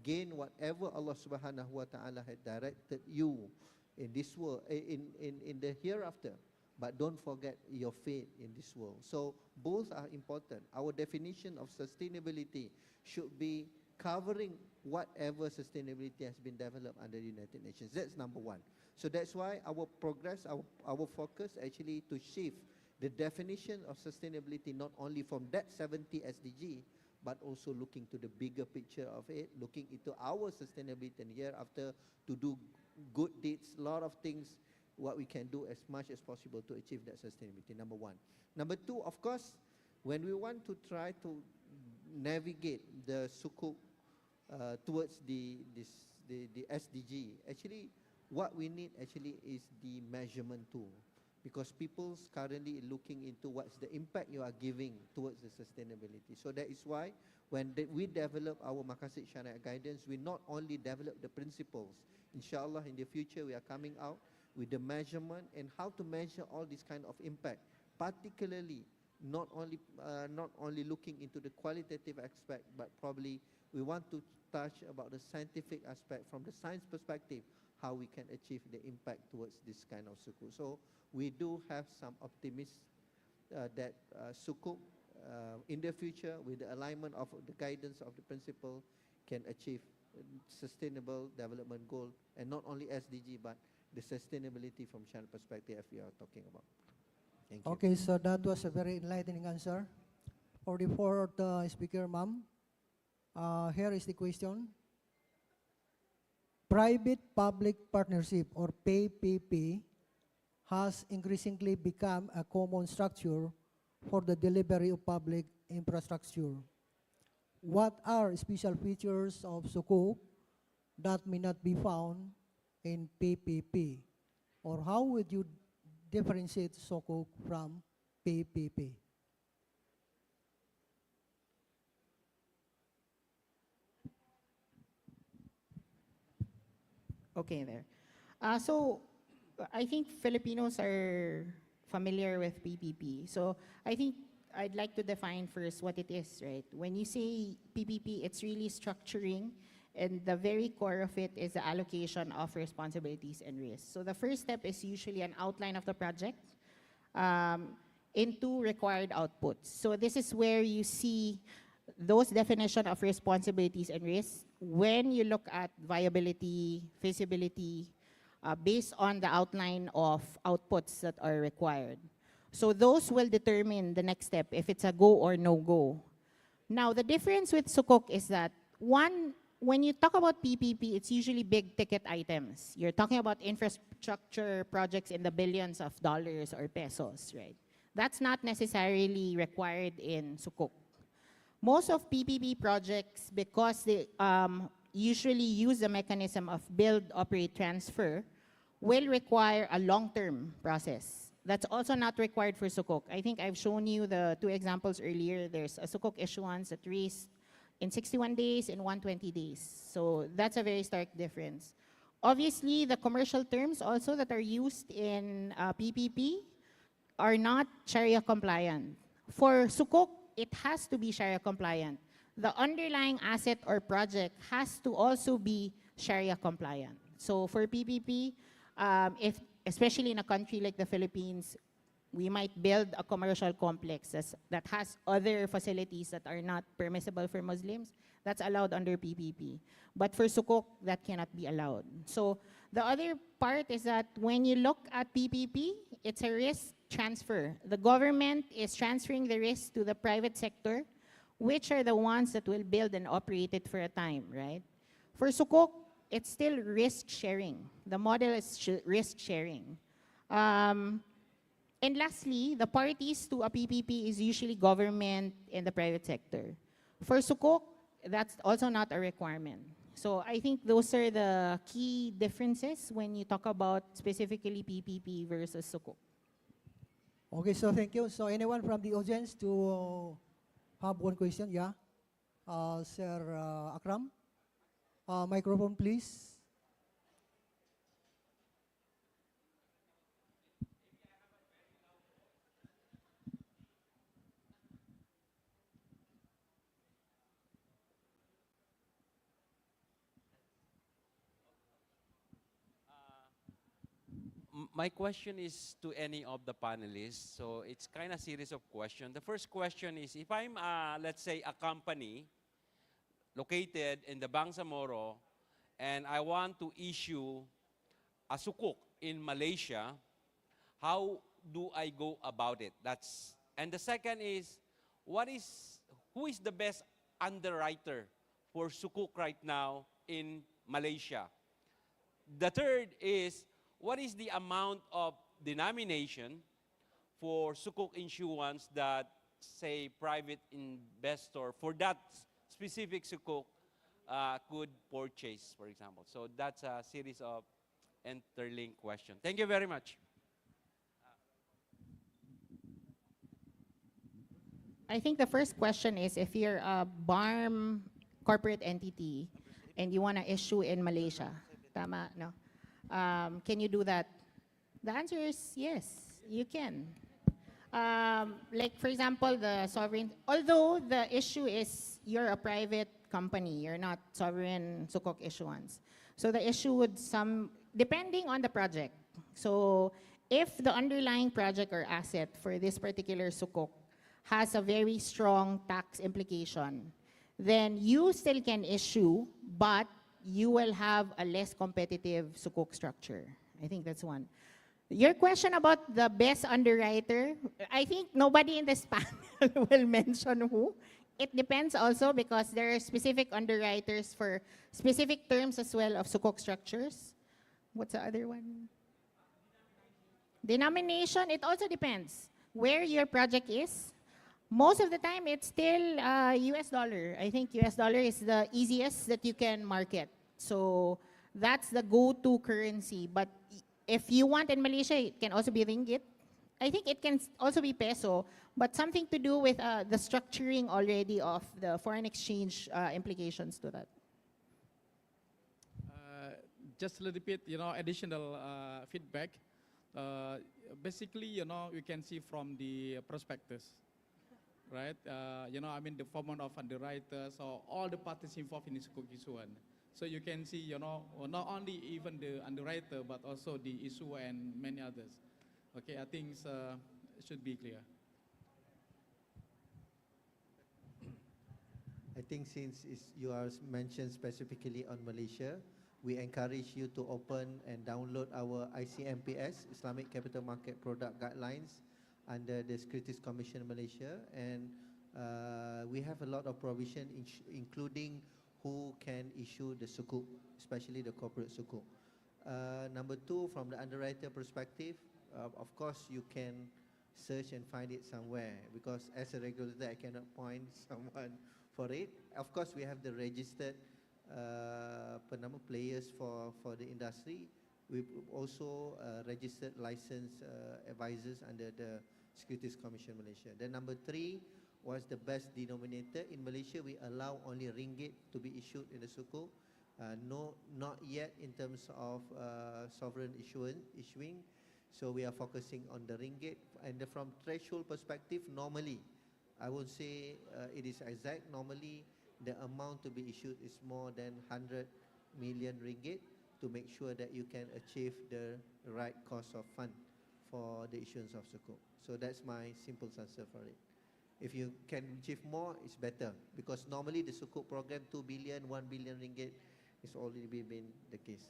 Gain whatever Allah subhanahu wa ta'ala had directed you in this world, in the hereafter. But don't forget your faith in this world. So both are important. Our definition of sustainability should be covering whatever sustainability has been developed under the United Nations. That's number one. So that's why our progress, our focus actually to shift the definition of sustainability not only from that 70 SDG, but also looking to the bigger picture of it, looking into our sustainability and year after to do good deeds, a lot of things what we can do as much as possible to achieve that sustainability, number one. Number two, of course, when we want to try to navigate the sukuk towards the SDG, actually what we need actually is the measurement tool, because people's currently looking into what's the impact you are giving towards the sustainability. So that is why when we develop our Maqasid Syariah guidance, we not only develop the principles, inshallah in the future we are coming out with the measurement and how to measure all this kind of impact, particularly not only looking into the qualitative aspect, but probably we want to touch about the scientific aspect from the science perspective, how we can achieve the impact towards this kind of sukuk. So we do have some optimism that sukuk in the future, with the alignment of the guidance of the principle, can achieve sustainable development goal, and not only SDG, but the sustainability from China perspective we are talking about. Thank you. Okay, so that was a very enlightening answer. For the fourth speaker, ma'am, here is the question. Private-public partnership, or PPP, has increasingly become a common structure for the delivery of public infrastructure. What are special features of sukuk that may not be found in PPP? Or how would you differentiate sukuk from PPP? Okay, there. So I think Filipinos are familiar with PPP. So I think I'd like to define first what it is, right? When you say PPP, it's really structuring, and the very core of it is the allocation of responsibilities and risks. So the first step is usually an outline of the project into required outputs. So this is where you see those definition of responsibilities and risks when you look at viability, feasibility, based on the outline of outputs that are required. So those will determine the next step, if it's a go or no go. Now, the difference with sukuk is that, one, when you talk about PPP, it's usually big ticket items. You're talking about infrastructure projects in the billions of dollars or pesos, right? That's not necessarily required in sukuk. Most of PPP projects, because they usually use the mechanism of build, operate, transfer, will require a long-term process. That's also not required for sukuk. I think I've shown you the two examples earlier. There's a sukuk issuance that raised in 61 days and 120 days. So that's a very stark difference. Obviously, the commercial terms also that are used in PPP are not Sharia compliant. For sukuk, it has to be Sharia compliant. The underlying asset or project has to also be Sharia compliant. So for PPP, if especially in a country like the Philippines, we might build a commercial complex that has other facilities that are not permissible for Muslims. That's allowed under PPP. But for sukuk, that cannot be allowed. So the other part is that when you look at PPP, it's a risk transfer. The government is transferring the risk to the private sector, which are the ones that will build and operate it for a time, right? For sukuk, it's still risk sharing. The model is risk sharing. And lastly, the parties to a PPP is usually government and the private sector. For sukuk, that's also not a requirement. So I think those are the key differences when you talk about specifically PPP versus sukuk. Okay, so thank you. So anyone from the audience to have one question? Yeah, Sir Akram. Microphone, please. My question is to any of the panelists. So it's kind of series of questions. The first question is, if I'm, let's say, a company located in the Bangsamoro, and I want to issue a sukuk in Malaysia, how do I go about it? And the second is, who is the best underwriter for sukuk right now in Malaysia? The third is, what is the amount of denomination for sukuk issuance that, say, private investor for that specific sukuk could purchase, for example? So that's a series of interlinked questions. Thank you very much. I think the first question is if you're a BARM corporate entity and you want to issue in Malaysia, tama, no? Can you do that? The answer is yes, you can. Like, for example, the sovereign, although the issue is you're a private company, you're not sovereign sukuk issuance. So the issue would depending on the project. So if the underlying project or asset for this particular sukuk has a very strong tax implication, then you still can issue, but you will have a less competitive sukuk structure. I think that's one. Your question about the best underwriter, I think nobody in this panel will mention who. It depends also because there are specific underwriters for specific terms as well of sukuk structures. What's the other one? Denomination, it also depends where your project is. Most of the time, it's still US dollar. I think US dollar is the easiest that you can market. So that's the go-to currency. But if you want in Malaysia, it can also be ringgit. I think it can also be peso, but something to do with the structuring already of the foreign exchange implications to that. Just a little bit, additional feedback. Basically, you can see from the prospectus, right? The format of underwriters or all the parties involved in this sukuk issuance. So you can see, not only even the underwriter, but also the issuer and many others. Okay, I think it should be clear. I think since you are mentioned specifically on Malaysia, we encourage you to open and download our ICMPS, Islamic Capital Market Product Guidelines, under the Securities Commission Malaysia. And we have a lot of provision, including who can issue the sukuk, especially the corporate sukuk. Number two, from the underwriter perspective, of course, you can search and find it somewhere, because as a regulator, I cannot point someone for it. Of course, we have the registered players for the industry. We've also registered licensed advisors under the Securities Commission Malaysia. Then number three was the best denominator. In Malaysia, we allow only ringgit to be issued in the sukuk. Not yet in terms of sovereign issuing. So we are focusing on the ringgit. And from threshold perspective, normally, I would say it is exact. Normally, the amount to be issued is more than 100 million ringgit to make sure that you can achieve the right cost of fund for the issuance of sukuk. So that's my simple answer for it. If you can achieve more, it's better, because normally the sukuk program 2 billion, 1 billion ringgit is already been the case.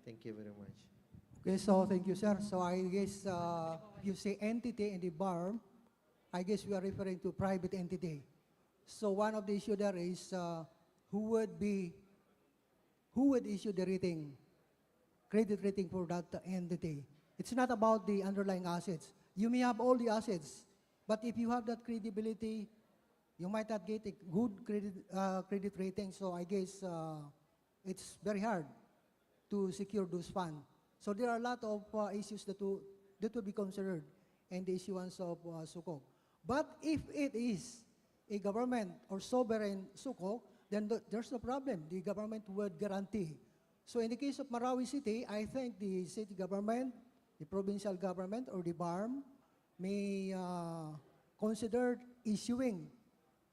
Thank you very much. Okay, so thank you, sir. So I guess you say entity in the BARM, I guess we are referring to private entity. So one of the issue there is who would issue the rating, credit rating for that entity. It's not about the underlying assets. You may have all the assets, but if you have that credibility, you might not get a good credit rating. So I guess it's very hard to secure those funds. So there are a lot of issues that will be considered in the issuance of sukuk. But if it is a government or sovereign sukuk, then there's no problem. The government would guarantee. So in the case of Marawi City, I think the city government, the provincial government, or the BARM may consider issuing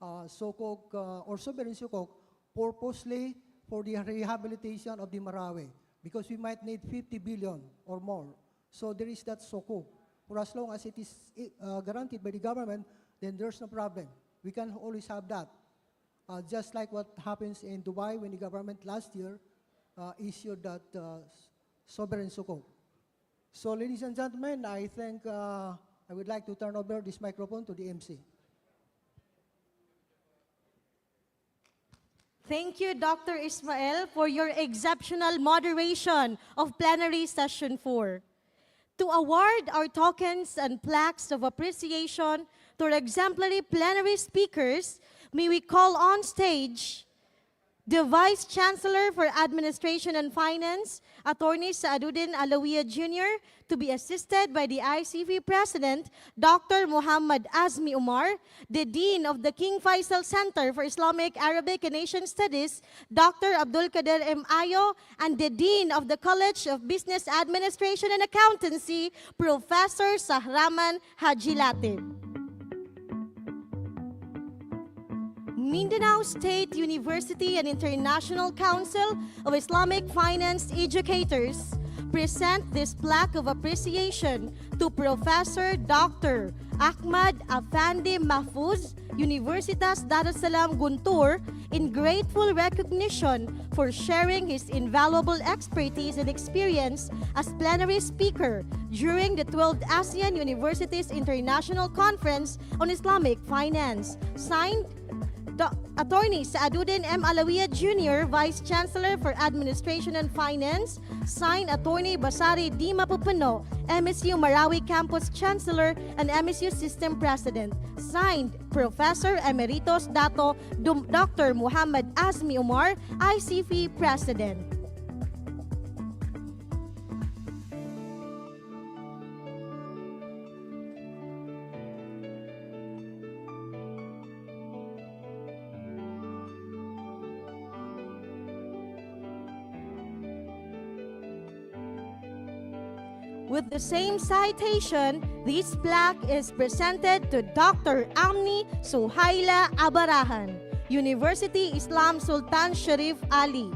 sukuk or sovereign sukuk purposely for the rehabilitation of the Marawi, because we might need 50 billion or more. So there is that sukuk. For as long as it is guaranteed by the government, then there's no problem. We can always have that. Just like what happens in Dubai when the government last year issued that sovereign sukuk. So, ladies and gentlemen, I think I would like to turn over this microphone to the MC. Thank you, Dr. Ismael, for your exceptional moderation of Plenary Session 4. To award our tokens and plaques of appreciation to our exemplary plenary speakers, may we call on stage the Vice Chancellor for Administration and Finance, Attorney Saaduddin Alawiya Jr., to be assisted by the AICIF President, Dr. Muhammad Azmi Umar, the Dean of the King Faisal Center for Islamic, Arabic, and Asian Studies, Dr. Abdul Kader M. Ayo, and the Dean of the College of Business Administration and Accountancy, Professor Sahraman Haji Latif. Mindanao State University and International Council of Islamic Finance Educators present this plaque of appreciation to Professor Dr. Ahmad Afandi Mahfuz, Universitas Darussalam Guntur, in grateful recognition for sharing his invaluable expertise and experience as plenary speaker during the 12th ASEAN Universities International Conference on Islamic Finance. Signed, Attorney Saaduddin M. Alawiya Jr., Vice Chancellor for Administration and Finance. Signed, Attorney Basari D. Mapupano, MSU Marawi Campus Chancellor and MSU System President. Signed, Professor Emeritus Dato Dr. Muhammad Azmi Umar, ICF President. With the same citation, this plaque is presented to Dr. Amni Suhaila Abarahan, University Islam Sultan Sharif Ali.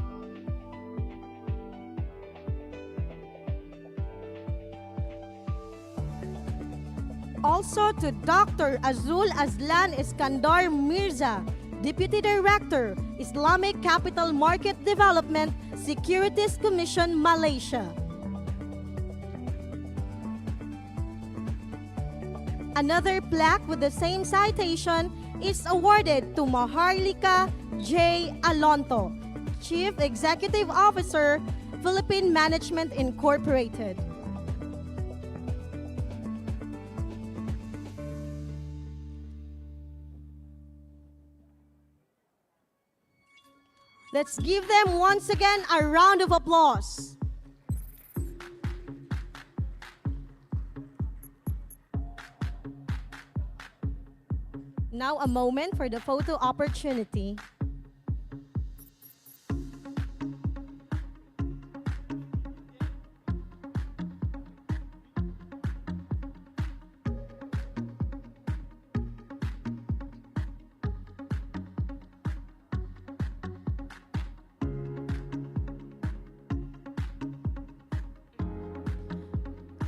Also to Dr. Azul Azlan Iskandar Mirza, Deputy Director, Islamic Capital Market Development, Securities Commission, Malaysia. Another plaque with the same citation is awarded to Maharlika J. Alonto, Chief Executive Officer, Philippine Management Incorporated. Let's give them once again a round of applause. Now a moment for the photo opportunity.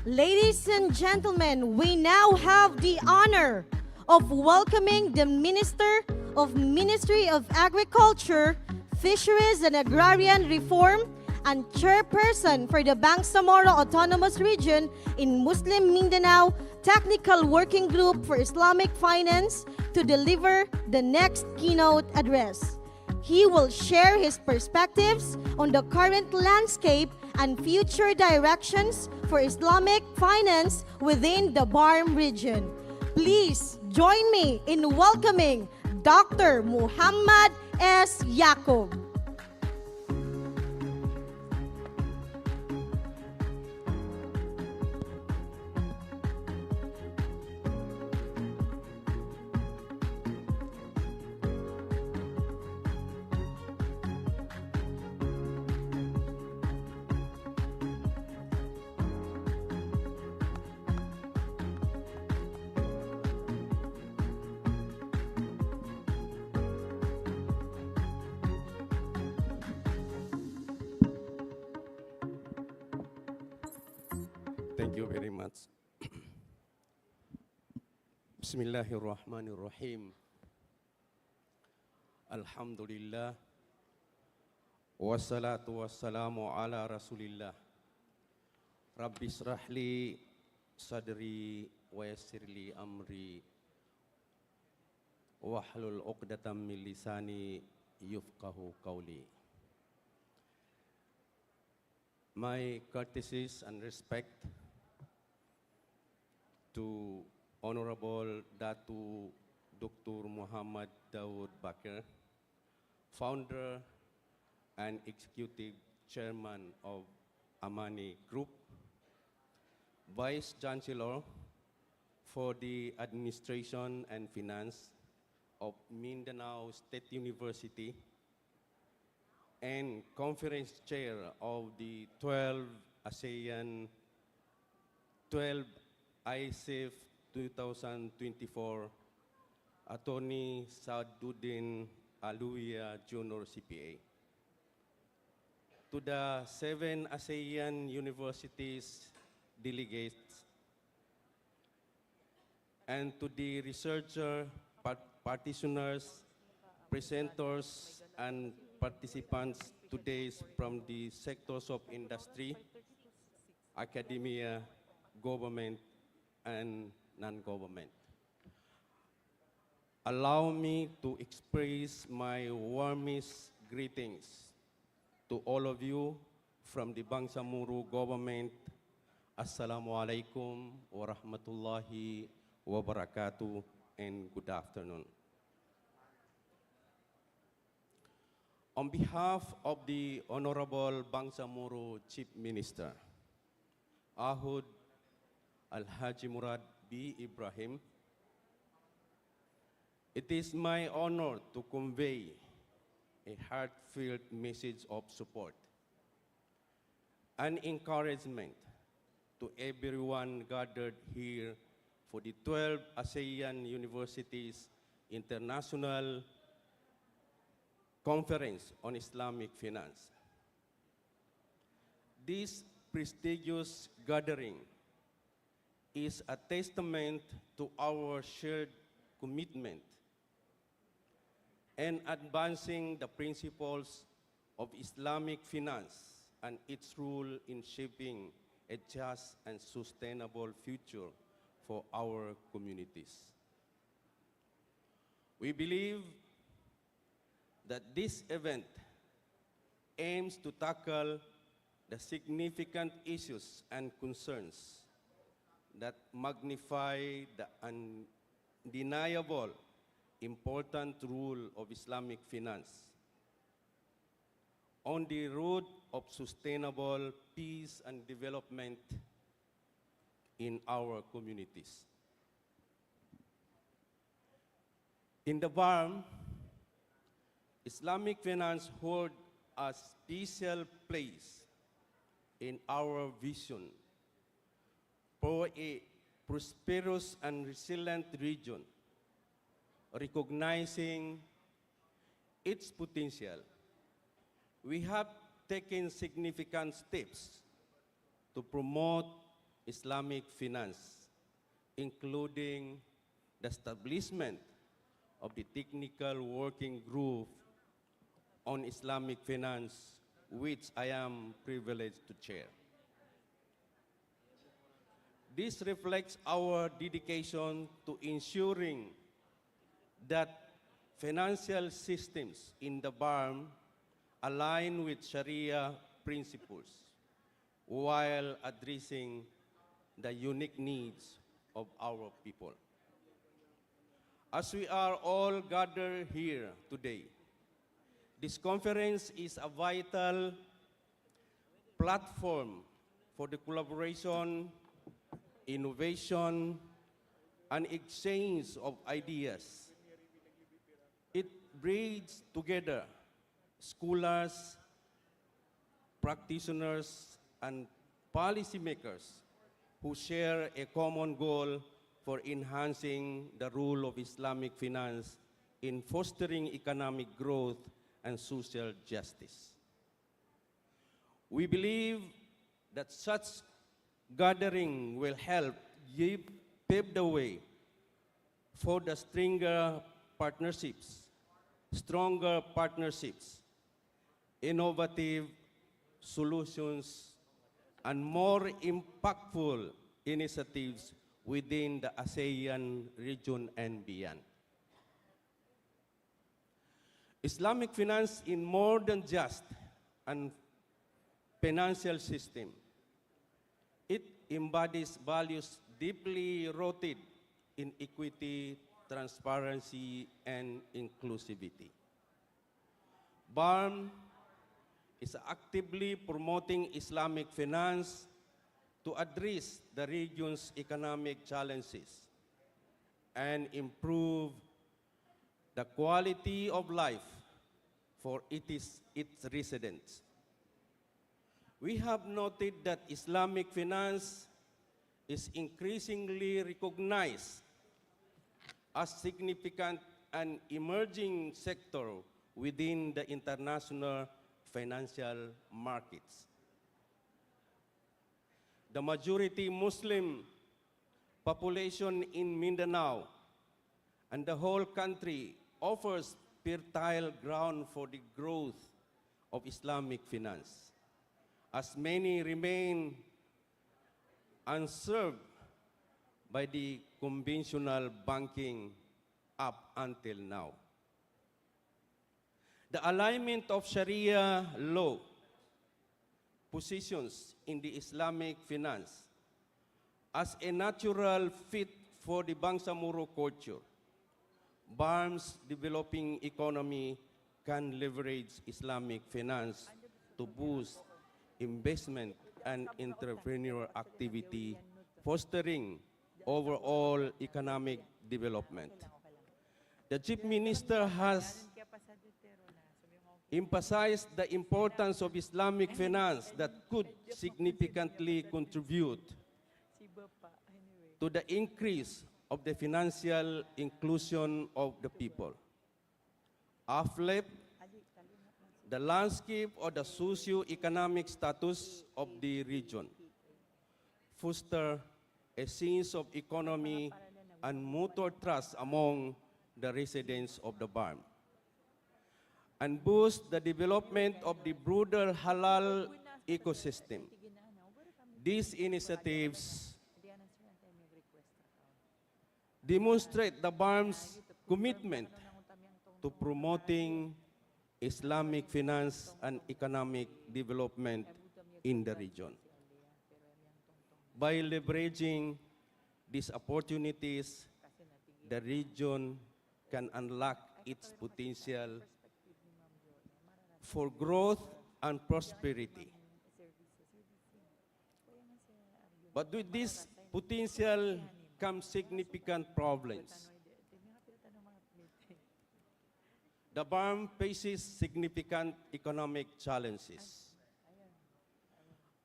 Ladies and gentlemen, we now have the honor of welcoming the Minister of Ministry of Agriculture, Fisheries and Agrarian Reform and Chairperson for the Bangsamoro Autonomous Region in Muslim Mindanao Technical Working Group for Islamic Finance to deliver the next keynote address. He will share his perspectives on the current landscape and future directions for Islamic finance within the BARM region. Please join me in welcoming Dr. Muhammad S. Yaqub. Thank you very much. Bismillahirrahmanirrahim. Alhamdulillah. Wassalatu wassalamu ala Rasulillah. Rabbi israh li sadri wa yassir li amri wahlul 'uqdatam min lisani yufqahu qawli. My courtesies and respect to Honorable Datu Dr. Muhammad Daud Bakr, founder and executive chairman of Amani Group, Vice Chancellor for the Administration and Finance of Mindanao State University, and Conference Chair of the 12 AICIF 2024, Attorney Saduddin Aluya Junior CPA. To the 7 ASEAN universities delegates, and to the researcher, practitioners, presenters, and participants today from the sectors of industry, academia, government, and non-government. Allow me to express my warmest greetings to all of you from the Bangsamoro government. Assalamualaikum warahmatullahi wabarakatuh, and good afternoon. On behalf of the Honorable Bangsamoro Chief Minister, Ahud Al-Haji Murad B. Ibrahim, it is my honor to convey a heartfelt message of support and encouragement to everyone gathered here for the 12 ASEAN Universities International Conference on Islamic Finance. This prestigious gathering is a testament to our shared commitment and advancing the principles of Islamic finance and its role in shaping a just and sustainable future for our communities. We believe that this event aims to tackle the significant issues and concerns that magnify the undeniable important role of Islamic finance on the road of sustainable peace and development in our communities. In the BARM, Islamic finance holds a special place in our vision for a prosperous and resilient region, recognizing its potential. We have taken significant steps to promote Islamic finance, including the establishment of the Technical Working Group on Islamic Finance, which I am privileged to chair. This reflects our dedication to ensuring that financial systems in the BARM align with Sharia principles while addressing the unique needs of our people. As we are all gathered here today, this conference is a vital platform for the collaboration, innovation, and exchange of ideas. It brings together scholars, practitioners, and policymakers who share a common goal for enhancing the role of Islamic finance in fostering economic growth and social justice. We believe that such gathering will help pave the way for the stronger partnerships, innovative solutions, and more impactful initiatives within the ASEAN region and beyond. Islamic finance is more than just an financial system. It embodies values deeply rooted in equity, transparency, and inclusivity. BARM is actively promoting Islamic finance to address the region's economic challenges and improve the quality of life for its residents. We have noted that Islamic finance is increasingly recognized as significant and emerging sector within the international financial markets. The majority Muslim population in Mindanao and the whole country offers fertile ground for the growth of Islamic finance, as many remain unserved by the conventional banking up until now. The alignment of Sharia law positions in the Islamic finance as a natural fit for the Bangsamoro culture. BARM's developing economy can leverage Islamic finance to boost investment and entrepreneurial activity, fostering overall economic development. The Chief Minister has emphasized the importance of Islamic finance that could significantly contribute to the increase of the financial inclusion of the people, uplift the landscape or the socio-economic status of the region, foster a sense of economy and mutual trust among the residents of the BARM, and boost the development of the broader halal ecosystem. These initiatives demonstrate the BARM's commitment to promoting Islamic finance and economic development in the region. By leveraging these opportunities, the region can unlock its potential for growth and prosperity. But with this potential comes significant problems. The BARM faces significant economic challenges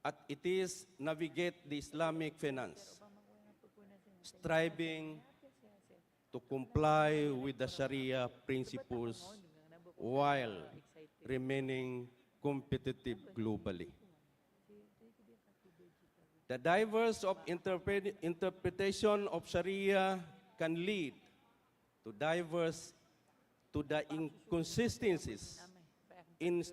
as it is navigate the Islamic finance, striving to comply with the Sharia principles while remaining competitive globally. The diverse of interpretation of Sharia can lead to the inconsistencies in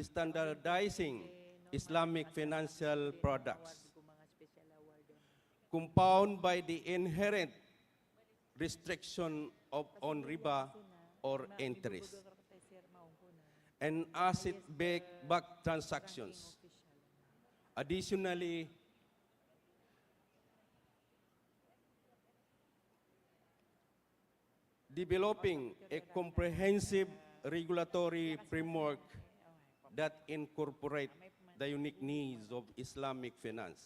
standardizing Islamic financial products, compounded by the inherent restriction on riba or interest, and asset-backed transactions. Additionally, developing a comprehensive regulatory framework that incorporates the unique needs of Islamic finance,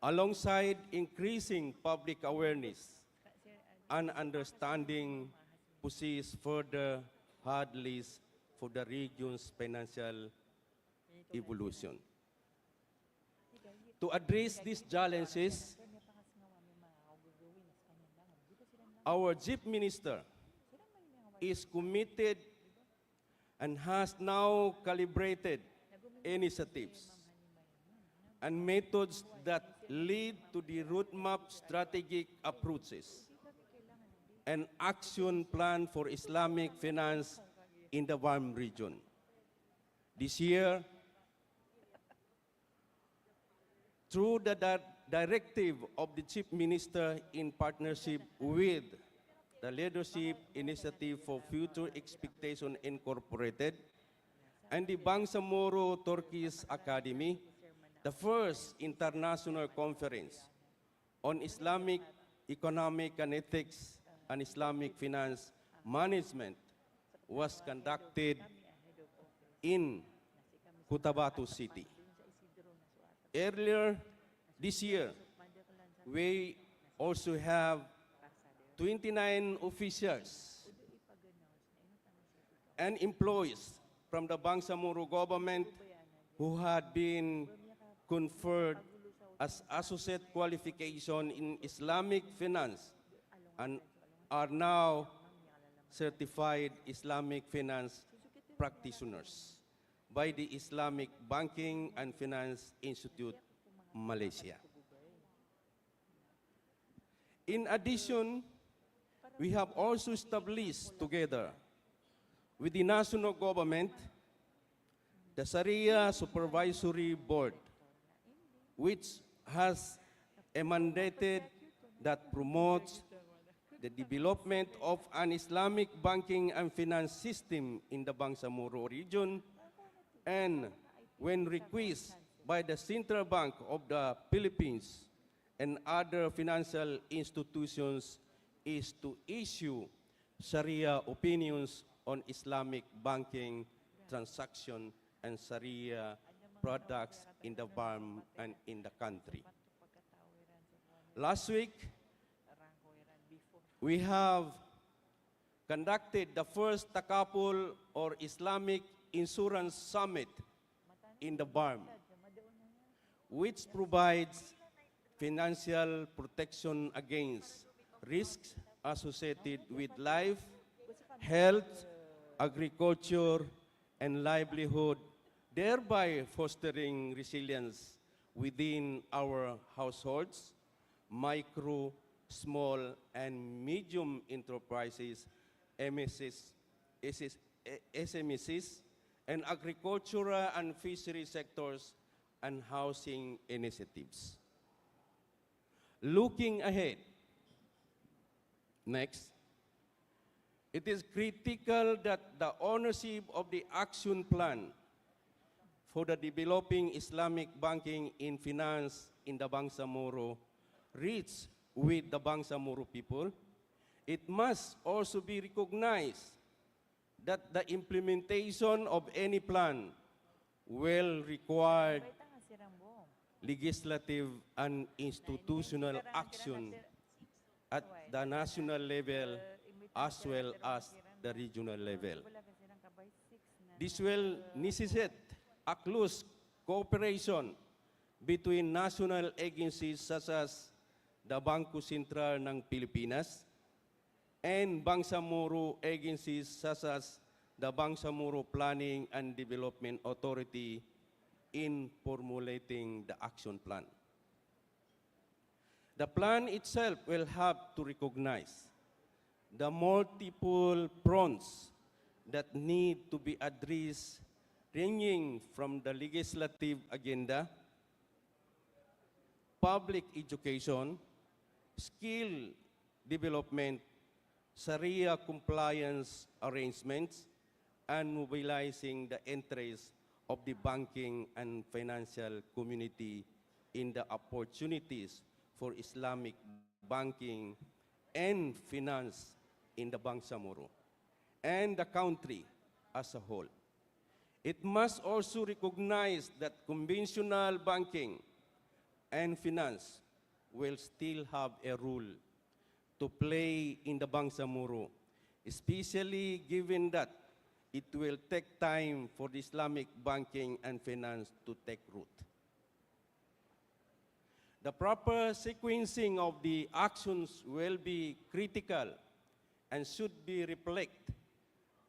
alongside increasing public awareness and understanding, poses further hurdles for the region's financial evolution. To address these challenges, our Chief Minister is committed and has now calibrated initiatives and methods that lead to the roadmap strategic approaches and action plan for Islamic finance in the BARM region. This year, through the directive of the Chief Minister in partnership with the Leadership Initiative for Future Expectation Incorporated and the Bangsamoro Turkish Academy, the first international conference on Islamic economic and ethics and Islamic finance management was conducted in Cotabato City. Earlier this year, we also have 29 officials and employees from the Bangsamoro government who had been conferred as associate qualification in Islamic finance and are now certified Islamic finance practitioners by the Islamic Banking and Finance Institute, Malaysia. In addition, we have also established together with the national government the Sharia Supervisory Board, which has a mandate that promotes the development of an Islamic banking and finance system in the Bangsamoro region, and when requested by the Central Bank of the Philippines and other financial institutions, is to issue Sharia opinions on Islamic banking transaction and Sharia products in the BARM and in the country. Last week, we have conducted the first Takapul or Islamic Insurance Summit in the BARM, which provides financial protection against risks associated with life, health, agriculture, and livelihood, thereby fostering resilience within our households, micro, small, and medium enterprises, SMEs, and agricultural and fishery sectors, and housing initiatives. Looking ahead, next, it is critical that the ownership of the action plan for the developing Islamic banking in finance in the Bangsamoro reach with the Bangsamoro people. It must also be recognized that the implementation of any plan will require legislative and institutional action at the national level as well as the regional level. This will necessitate a close cooperation between national agencies such as the Bangko Sentral ng Pilipinas and Bangsamoro agencies such as the Bangsamoro Planning and Development Authority in formulating the action plan. The plan itself will have to recognize the multiple fronts that need to be addressed, ranging from the legislative agenda, public education, skill development, Sharia compliance arrangements, and mobilizing the interests of the banking and financial community in the opportunities for Islamic banking and finance in the Bangsamoro and the country as a whole. It must also recognize that conventional banking and finance will still have a role to play in the Bangsamoro, especially given that it will take time for the Islamic banking and finance to take root. The proper sequencing of the actions will be critical and should be reflect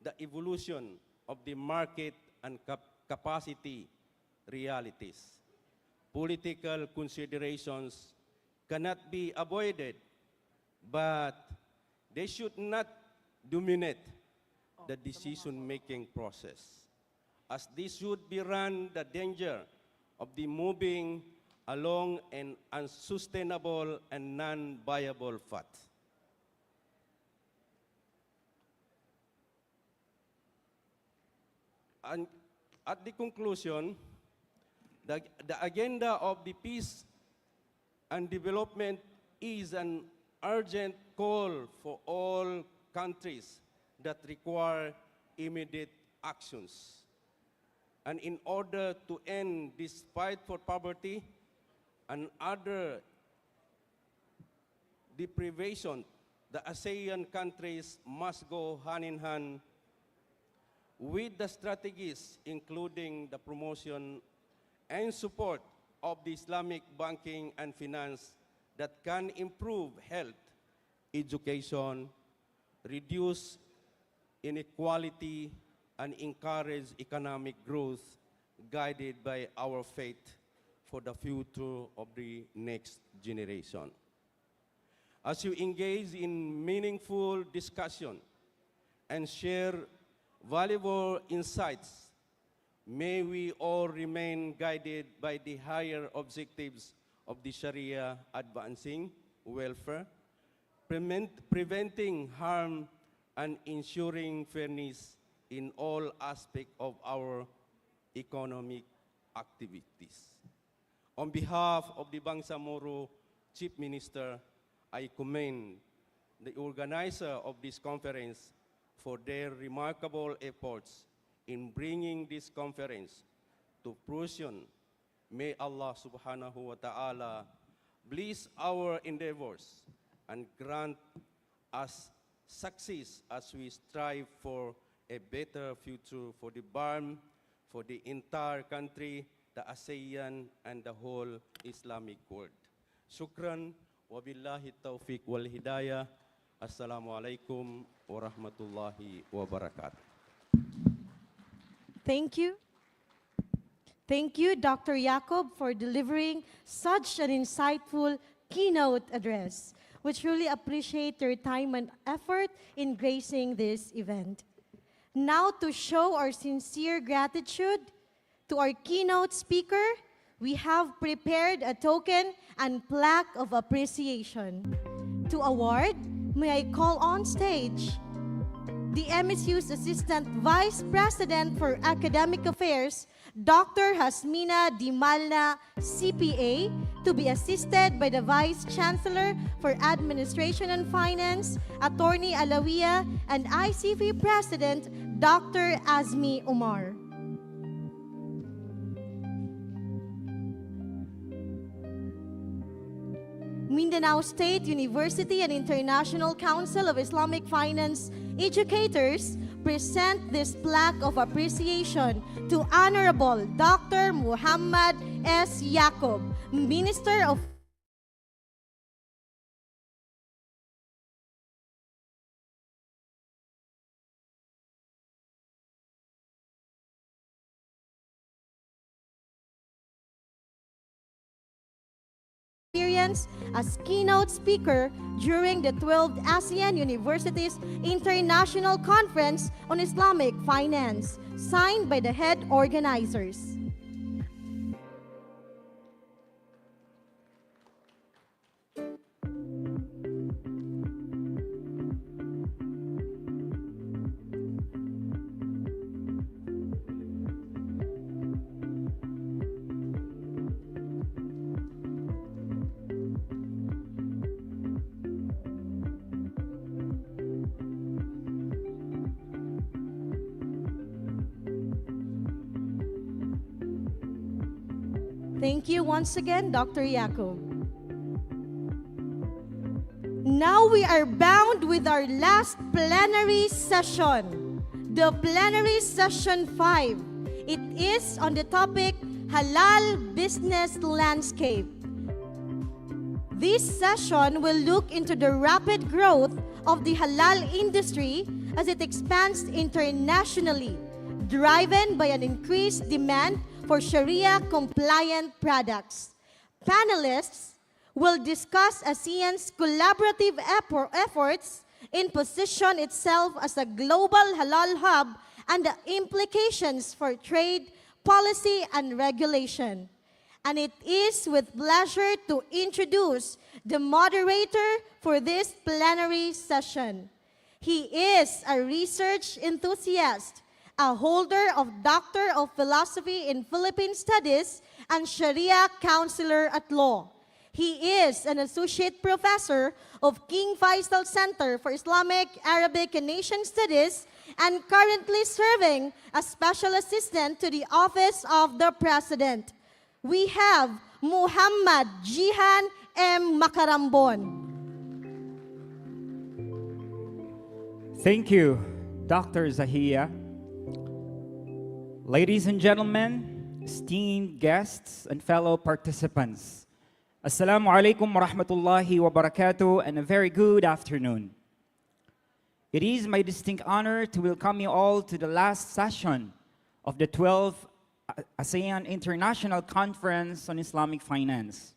the evolution of the market and capacity realities. Political considerations cannot be avoided, but they should not dominate the decision-making process, as this would be run the danger of the moving along an unsustainable and non-viable path. And at the conclusion, the agenda of the peace and development is an urgent call for all countries that require immediate actions. And in order to end this fight for poverty and other deprivation, the ASEAN countries must go hand in hand with the strategies, including the promotion and support of the Islamic banking and finance that can improve health, education, reduce inequality, and encourage economic growth guided by our faith for the future of the next generation. As you engage in meaningful discussion and share valuable insights, may we all remain guided by the higher objectives of the Sharia, advancing welfare, preventing harm, and ensuring fairness in all aspects of our economic activities. On behalf of the Bangsamoro Chief Minister, I commend the organizer of this conference for their remarkable efforts in bringing this conference to fruition. May Allah subhanahu wa ta'ala bless our endeavors and grant us success as we strive for a better future for the BARM, for the entire country, the ASEAN, and the whole Islamic world. Shukran, wa billahi taufiq wal hidayah. Assalamu alaikum warahmatullahi wabarakatuh. Thank you. Thank you, Dr. Jacob, for delivering such an insightful keynote address. We truly appreciate your time and effort in gracing this event. Now, to show our sincere gratitude to our keynote speaker, we have prepared a token and plaque of appreciation. To award, may I call on stage the MSU's Assistant Vice President for Academic Affairs, Dr. Hasmina Dimalna, CPA, to be assisted by the Vice Chancellor for Administration and Finance, Attorney Alawiya, and AICIF President, Dr. Azmi Umar. Mindanao State University and International Council of Islamic Finance Educators present this plaque of appreciation to Honorable Dr. Muhammad S. Jacob, Minister of Experience as keynote speaker during the 12th ASEAN Universities International Conference on Islamic Finance, signed by the head organizers. Thank you once again, Dr. Jacob. Now we are bound with our last plenary session, the plenary session 5. It is on the topic Halal Business Landscape. This session will look into the rapid growth of the halal industry as it expands internationally, driven by an increased demand for Sharia-compliant products. Panelists will discuss ASEAN's collaborative efforts in position itself as a global halal hub and the implications for trade, policy, and regulation. And it is with pleasure to introduce the moderator for this plenary session. He is a research enthusiast, a holder of Doctor of Philosophy in Philippine Studies, and Sharia counselor at law. He is an associate professor of King Faisal Center for Islamic, Arabic, and Asian Studies, and currently serving as special assistant to the Office of the President. We have Muhammad Jihan M. Makarambon. Thank you, Dr. Zahia. Ladies and gentlemen, esteemed guests and fellow participants, Assalamu alaikum wa rahmatullahi wa barakatuh, and a very good afternoon. It is my distinct honor to welcome you all to the last session of the 12th ASEAN International Conference on Islamic Finance,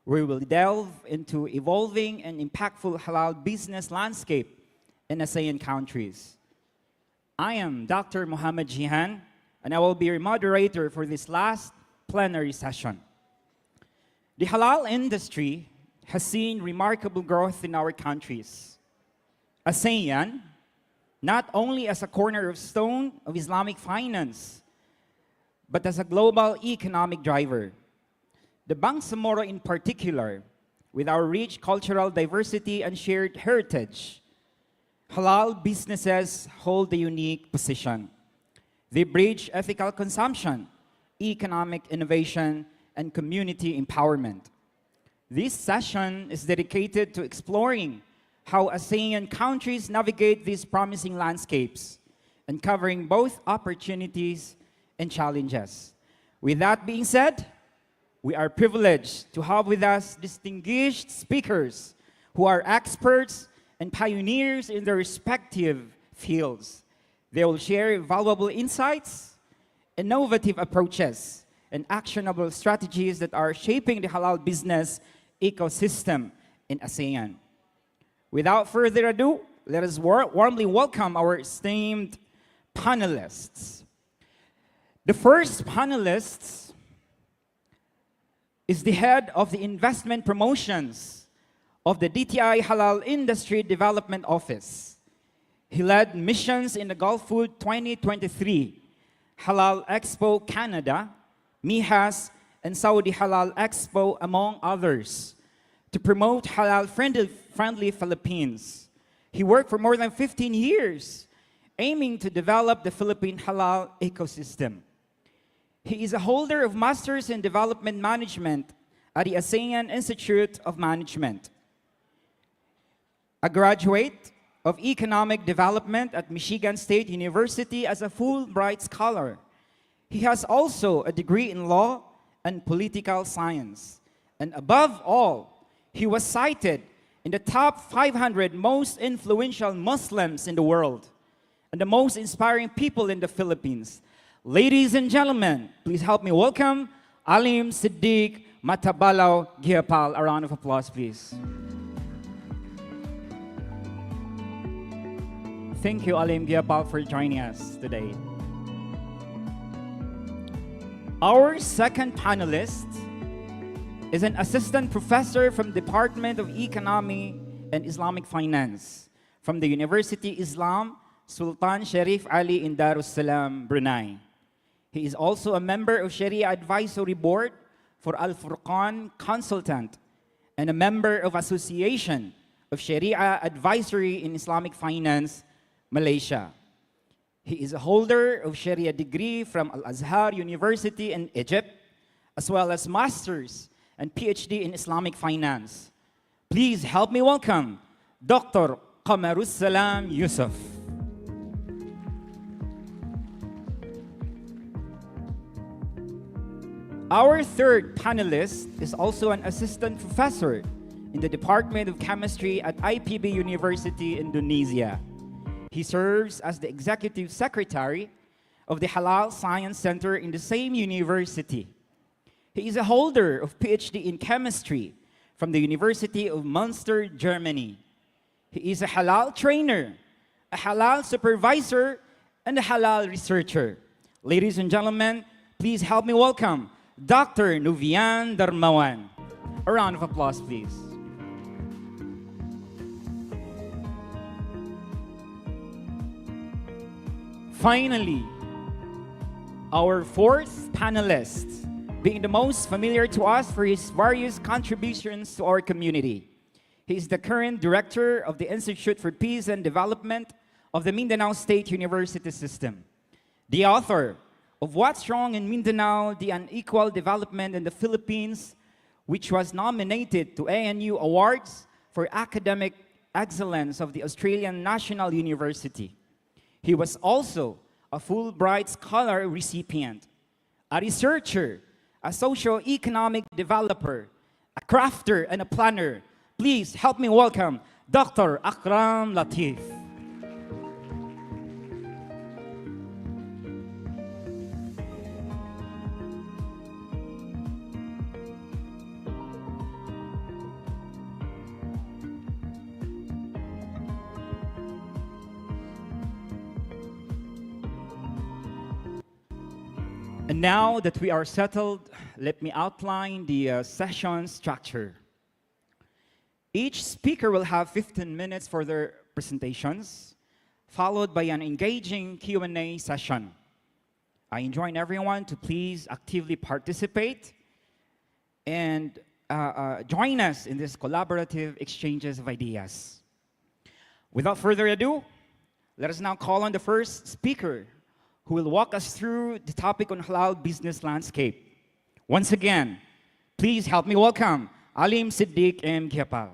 where we will delve into evolving and impactful halal business landscape in ASEAN countries. I am Dr. Muhammad Jihan, and I will be your moderator for this last plenary session. The halal industry has seen remarkable growth in our countries. ASEAN, not only as a cornerstone of Islamic finance, but as a global economic driver. The Bangsamoro in particular, with our rich cultural diversity and shared heritage, halal businesses hold a unique position. They bridge ethical consumption, economic innovation, and community empowerment. This session is dedicated to exploring how ASEAN countries navigate these promising landscapes and covering both opportunities and challenges. With that being said, we are privileged to have with us distinguished speakers who are experts and pioneers in their respective fields. They will share valuable insights, innovative approaches, and actionable strategies that are shaping the halal business ecosystem in ASEAN. Without further ado, let us warmly welcome our esteemed panelists. The first panelist is the head of the investment promotions of the DTI Halal Industry Development Office. He led missions in the Gulf Food 2023, Halal Expo Canada, MIHAS, and Saudi Halal Expo, among others, to promote halal-friendly Philippines. He worked for more than 15 years, aiming to develop the Philippine halal ecosystem. He is a holder of Masters in Development Management at the ASEAN Institute of Management, a graduate of Economic Development at Michigan State University as a Fulbright Scholar. He has also a degree in law and political science. And above all, he was cited in the top 500 most influential Muslims in the world and the most inspiring people in the Philippines. Ladies and gentlemen, please help me welcome Alim Siddiq Matabalaw Giapal. A round of applause, please. Thank you, Alim Giapal, for joining us today. Our second panelist is an assistant professor from the Department of Economy and Islamic Finance from the University Islam Sultan Sharif Ali in Darussalam, Brunei. He is also a member of Sharia Advisory Board for Al Furqan Consultant and a member of Association of Sharia Advisory in Islamic Finance, Malaysia. He is a holder of Sharia degree from Al-Azhar University in Egypt, as well as Masters and PhD in Islamic Finance. Please help me welcome Dr. Qamarussalam Yusuf. Our third panelist is also an assistant professor in the Department of Chemistry at IPB University, Indonesia. He serves as the executive secretary of the Halal Science Center in the same university. He is a holder of PhD in chemistry from the University of Münster, Germany. He is a halal trainer, a halal supervisor, and a halal researcher. Ladies and gentlemen, please help me welcome Dr. Nuvian Darmawan. A round of applause, please. Finally, our fourth panelist, being the most familiar to us for his various contributions to our community. He is the current director of the Institute for Peace and Development of the Mindanao State University System, the author of What's Wrong in Mindanao, the Unequal Development in the Philippines, which was nominated to ANU Awards for Academic Excellence of the Australian National University. He was also a Fulbright Scholar recipient, a researcher, a socio-economic developer, a crafter, and a planner. Please help me welcome Dr. Akram Latif. And now that we are settled, let me outline the session structure. Each speaker will have 15 minutes for their presentations, followed by an engaging Q&A session. I enjoin everyone to please actively participate and join us in this collaborative exchanges of ideas. Without further ado, let us now call on the first speaker, who will walk us through the topic on halal business landscape. Once again, please help me welcome Alim Siddiq M. Giapal.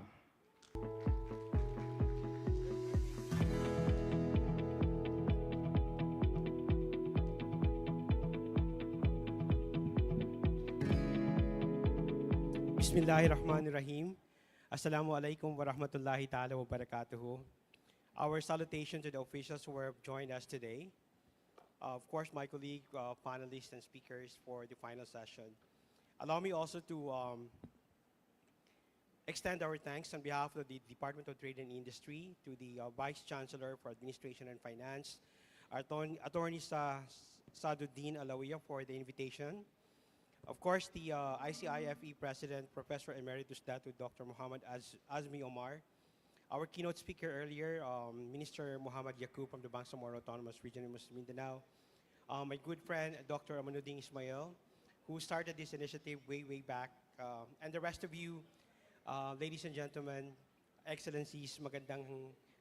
Bismillahirrahmanirrahim. Assalamu alaikum wa rahmatullahi ta'ala wa barakatuhu. Our salutation to the officials who have joined us today. Of course, my colleague, panelists, and speakers for the final session. Allow me also to extend our thanks on behalf of the Department of Trade and Industry to the Vice Chancellor for Administration and Finance, Attorney Saduddin Alawiya, for the invitation. Of course, the ICIFE President, Professor Emeritus Datu Dr. Muhammad Azmi Omar, our keynote speaker earlier, Minister Muhammad Yaqub from the Bangsamoro Autonomous Region in Muslim Mindanao, my good friend, Dr. Amanuddin Ismail, who started this initiative way back, and the rest of you, ladies and gentlemen, excellencies, magandang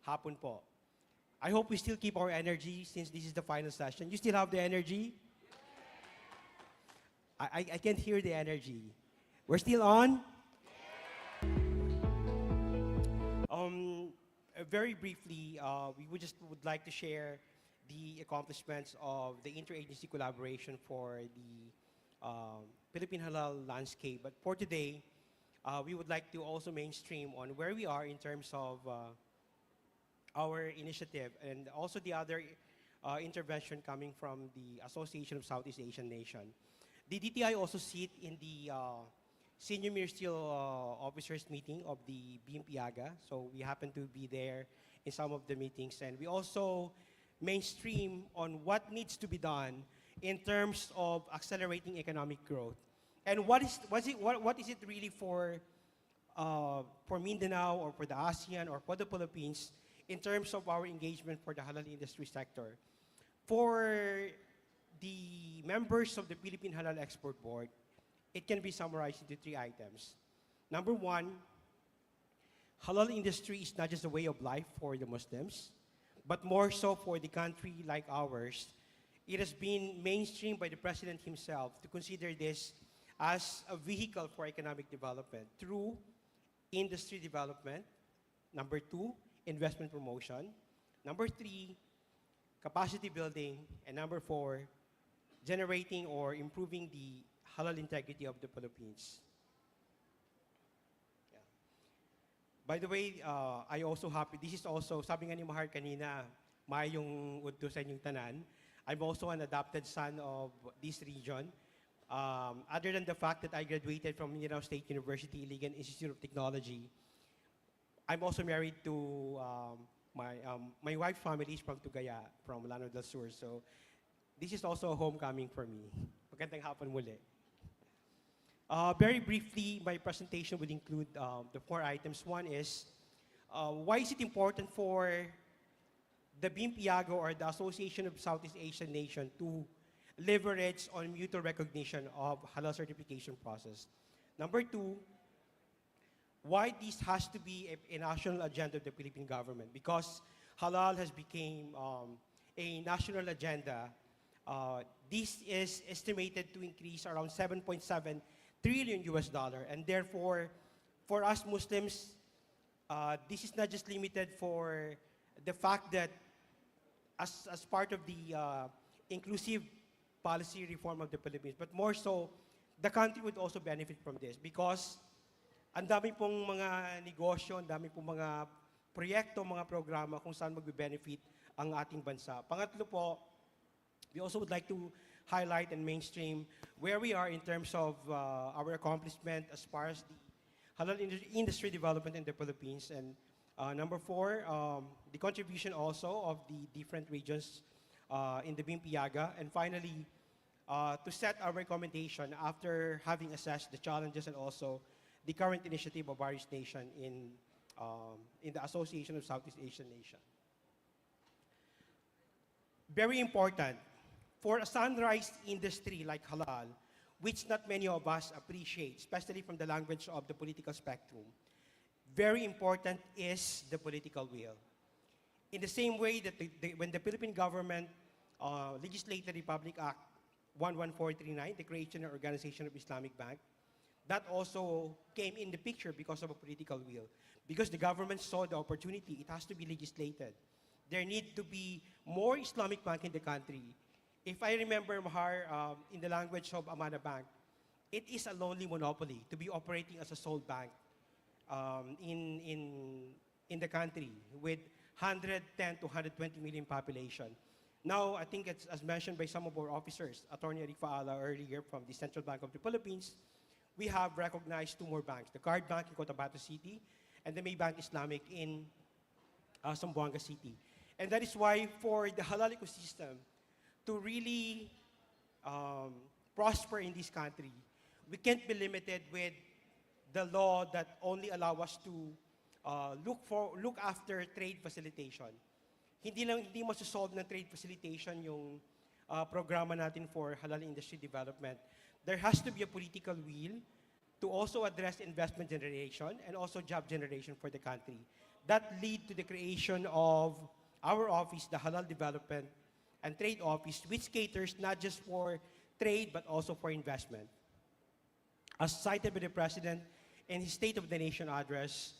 hapon po. I hope we still keep our energy since this is the final session. You still have the energy? I can't hear the energy. We're still on? Very briefly, we would like to share the accomplishments of the interagency collaboration for the Philippine halal landscape. But for today, we would like to also mainstream on where we are in terms of our initiative and also the other intervention coming from the Association of Southeast Asian Nations. The DTI also sit in the Senior Ministerial Officers meeting of the BMPIAGA, so we happen to be there in some of the meetings, and we also mainstream on what needs to be done in terms of accelerating economic growth. And what is it really for Mindanao or for the ASEAN or for the Philippines in terms of our engagement for the halal industry sector? For the members of the Philippine Halal Export Board, it can be summarized into 3 items. Number 1, halal industry is not just a way of life for the Muslims, but more so for the country like ours. It has been mainstreamed by the President himself to consider this as a vehicle for economic development through industry development. Number 2, investment promotion. Number 3, capacity building. And number 4, generating or improving the halal integrity of the Philippines. Yeah. By the way, I also happy, this is also, sabi nga ni Mahar kanina, mayong udto sa inyong tanan. I'm also an adopted son of this region. Other than the fact that I graduated from Mindanao State University, Iligan Institute of Technology, I'm also married to my wife's family is from Tugaya, from Lano del Sur. So this is also a homecoming for me. Magandang hapon muli. Very briefly, my presentation would include the 4 items. One is, why is it important for the BIMPIAGO, or the Association of Southeast Asian Nations, to leverage on mutual recognition of halal certification process? Number 2, why this has to be a national agenda of the Philippine government? Because halal has become a national agenda. This is estimated to increase around 7.7 trillion US dollar, and therefore, for us Muslims, this is not just limited for the fact that as part of the inclusive policy reform of the Philippines, but more so, the country would also benefit from this because ang dami pong mga negosyo, ang dami pong mga proyekto, mga programa kung saan magbe-benefit ang ating bansa. Pangatlo po, we also would like to highlight and mainstream where we are in terms of our accomplishment as far as the halal industry development in the Philippines. And number 4, the contribution also of the different regions in the BIMPIAGA. And finally, to set our recommendation after having assessed the challenges and also the current initiative of various nations in the Association of Southeast Asian Nations. Very important, for a sunrise industry like halal, which not many of us appreciate, especially from the language of the political spectrum, very important is the political will. In the same way that when the Philippine government legislated the Republic Act 11439, the creation and organization of Islamic Bank, that also came in the picture because of a political will. Because the government saw the opportunity, it has to be legislated. There need to be more Islamic bank in the country. If I remember, Mahar, in the language of Amana Bank, it is a lonely monopoly to be operating as a sole bank in the country with 110 to 120 million population. Now, I think it's, as mentioned by some of our officers, Attorney Eric Faala earlier from the Central Bank of the Philippines, we have recognized 2 more banks, the Card Bank in Cotabato City and the Maybank Islamic in Zamboanga City. And that is why for the halal ecosystem to really prosper in this country, we can't be limited with the law that only allow us to look after trade facilitation. Hindi masosolve ng trade facilitation yung programa natin for halal industry development. There has to be a political will to also address investment generation and also job generation for the country. That lead to the creation of our office, the Halal Development and Trade Office, which caters not just for trade but also for investment. As cited by the President in his State of the Nation address,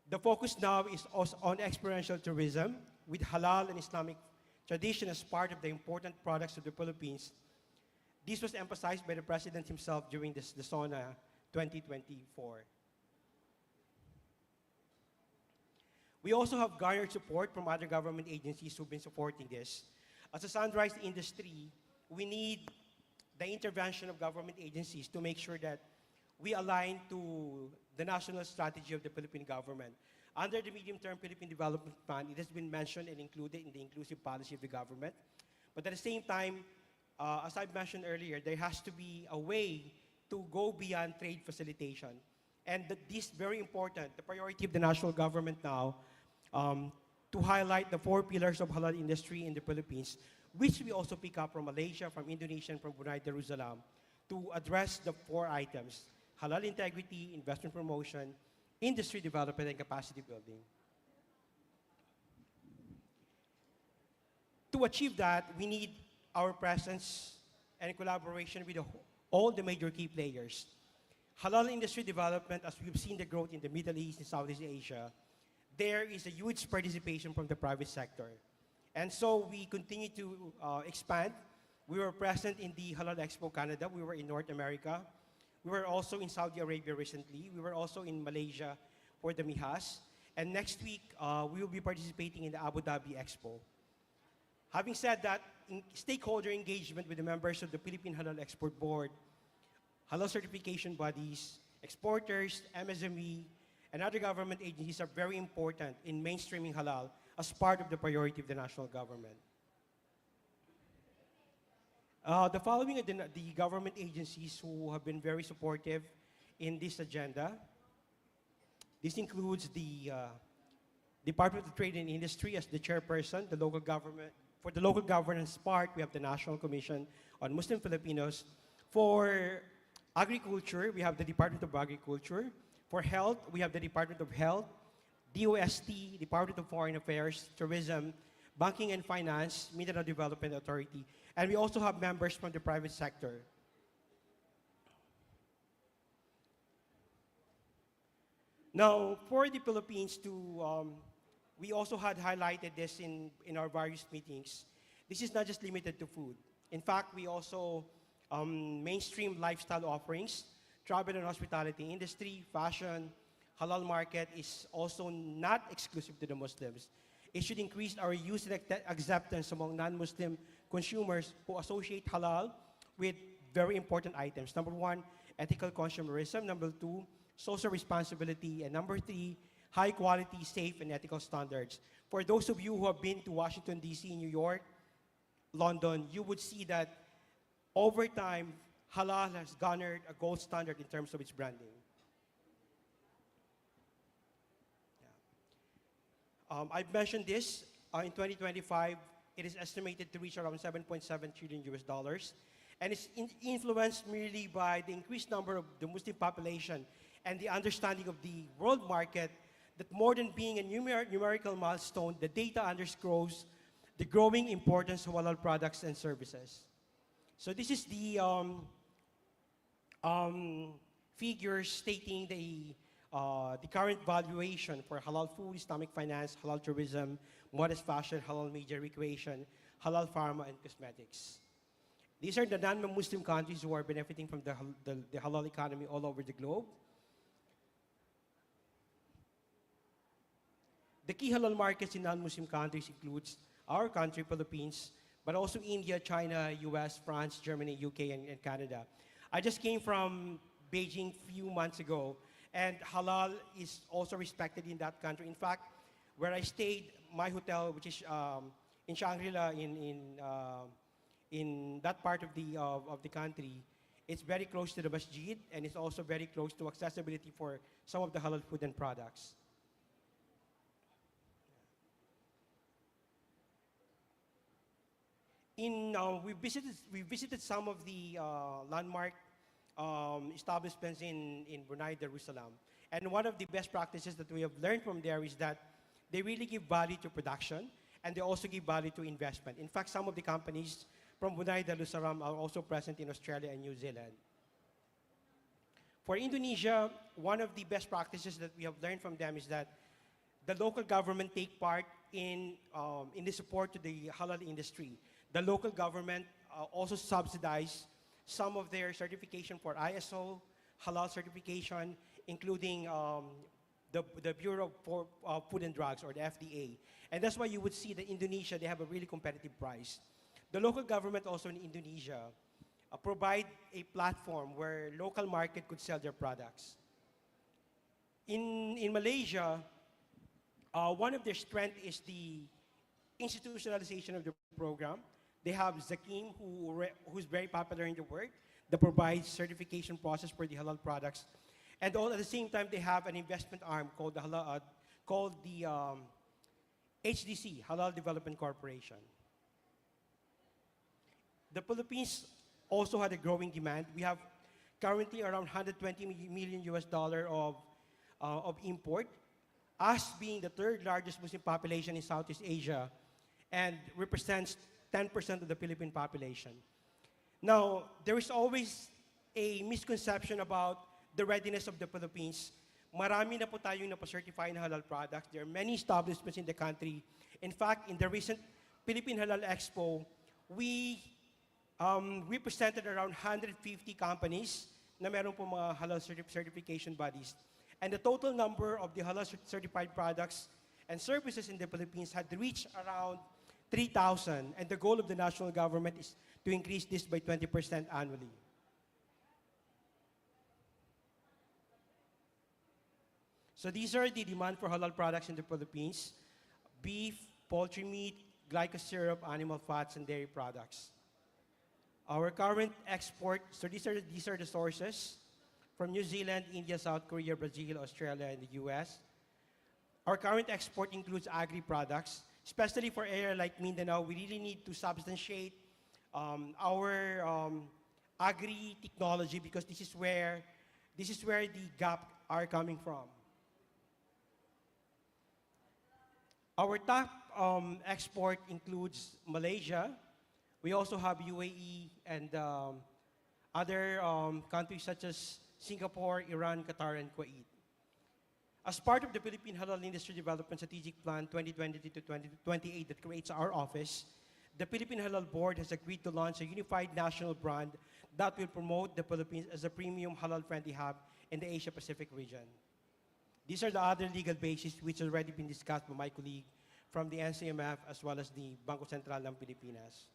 the focus now is also on experiential tourism with halal and Islamic tradition as part of the important products of the Philippines. This was emphasized by the President himself during the SONA 2024. We also have garnered support from other government agencies who've been supporting this. As a sunrise industry, we need the intervention of government agencies to make sure that we align to the national strategy of the Philippine government. Under the medium-term Philippine Development Plan, it has been mentioned and included in the inclusive policy of the government. But at the same time, as I mentioned earlier, there has to be a way to go beyond trade facilitation. And this is very important, the priority of the national government now, to highlight the 4 pillars of halal industry in the Philippines, which we also pick up from Malaysia, from Indonesia, and from Brunei Darussalam, to address the 4 items: halal integrity, investment promotion, industry development, and capacity building. To achieve that, we need our presence and collaboration with all the major key players. Halal industry development, as we've seen the growth in the Middle East and Southeast Asia, there is a huge participation from the private sector. And so we continue to expand. We were present in the Halal Expo Canada. We were in North America. We were also in Saudi Arabia recently. We were also in Malaysia for the MIHAS. And next week, we will be participating in the Abu Dhabi Expo. Having said that, stakeholder engagement with the members of the Philippine Halal Export Board, halal certification bodies, exporters, MSME, and other government agencies are very important in mainstreaming halal as part of the priority of the national government. The following are the government agencies who have been very supportive in this agenda. This includes the Department of Trade and Industry as the chairperson, the local government. For the local governance part, we have the National Commission on Muslim Filipinos. For agriculture, we have the Department of Agriculture. For health, we have the Department of Health, DOST, Department of Foreign Affairs, Tourism, Banking and Finance, Mindanao Development Authority, and we also have members from the private sector. Now, for the Philippines we also had highlighted this in our various meetings. This is not just limited to food. In fact, we also mainstream lifestyle offerings, travel and hospitality industry, fashion, halal market is also not exclusive to the Muslims. It should increase our use and acceptance among non-Muslim consumers who associate halal with very important items. Number one, ethical consumerism. Number two, social responsibility. And number three, high quality, safe, and ethical standards. For those of you who have been to Washington, D.C., New York, London, you would see that over time, halal has garnered a gold standard in terms of its branding. I've mentioned this, in 2025, it is estimated to reach around 7.7 trillion US dollars. And it's influenced merely by the increased number of the Muslim population and the understanding of the world market that more than being a numerical milestone, the data underscores the growing importance of halal products and services. So this is the figures stating the current valuation for halal food, Islamic finance, halal tourism, modest fashion, halal media recreation, halal pharma, and cosmetics. These are the non-Muslim countries who are benefiting from the halal economy all over the globe. The key halal markets in non-Muslim countries includes our country, Philippines, but also India, China, US, France, Germany, UK, and Canada. I just came from Beijing a few months ago, and halal is also respected in that country. In fact, where I stayed, my hotel, which is in Shangri-La, in that part of the country, it's very close to the masjid, and it's also very close to accessibility for some of the halal food and products. We visited some of the landmark establishments in Brunei Darussalam. And one of the best practices that we have learned from there is that they really give value to production, and they also give value to investment. In fact, some of the companies from Brunei Darussalam are also present in Australia and New Zealand. For Indonesia, one of the best practices that we have learned from them is that the local government take part in the support to the halal industry. The local government also subsidize some of their certification for ISO, halal certification, including the Bureau of Food and Drugs, or the FDA. And that's why you would see that Indonesia, they have a really competitive price. The local government also in Indonesia provide a platform where local market could sell their products. In Malaysia, one of their strengths is the institutionalization of the program. They have Zakim, who's very popular in the world, that provides certification process for the halal products. And all at the same time, they have an investment arm called the HDC, Halal Development Corporation. The Philippines also had a growing demand. We have currently around 120 million US dollar of import, us being the third largest Muslim population in Southeast Asia, and represents 10% of the Philippine population. Now, there is always a misconception about the readiness of the Philippines. Marami na po tayong napacertify na halal products. There are many establishments in the country. In fact, in the recent Philippine Halal Expo, we presented around 150 companies na meron po mga halal certification bodies. And the total number of the halal certified products and services in the Philippines had reached around 3,000, and the goal of the national government is to increase this by 20% annually. So these are the demand for halal products in the Philippines: beef, poultry meat, glycosyrup, animal fats, and dairy products. Our current export, so these are the sources from New Zealand, India, South Korea, Brazil, Australia, and the US. Our current export includes agri-products, especially for area like Mindanao. We really need to substantiate our agri-technology because this is where the gap are coming from. Our top export includes Malaysia. We also have UAE and other countries such as Singapore, Iran, Qatar, and Kuwait. As part of the Philippine Halal Industry Development Strategic Plan 2020 to 2028 that creates our office, the Philippine Halal Board has agreed to launch a unified national brand that will promote the Philippines as a premium halal-friendly hub in the Asia-Pacific region. These are the other legal bases which have already been discussed by my colleague from the NCMF as well as the Bangko Sentral ng Pilipinas.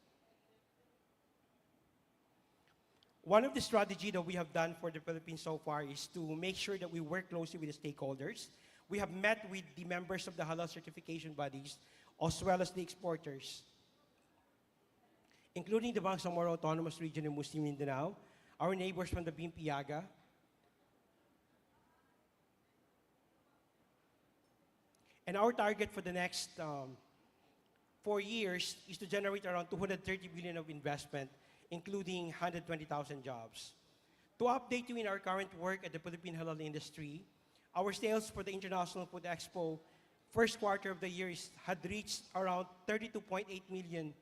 One of the strategies that we have done for the Philippines so far is to make sure that we work closely with the stakeholders. We have met with the members of the halal certification bodies as well as the exporters, including the Bangsamoro Autonomous Region in Muslim Mindanao, our neighbors from the Bimpiaga, and our target for the next 4 years is to generate around 230 billion of investment, including 120,000 jobs. To update you in our current work at the Philippine halal industry, our sales for the International Food Expo first quarter of the year had reached around 32.8 million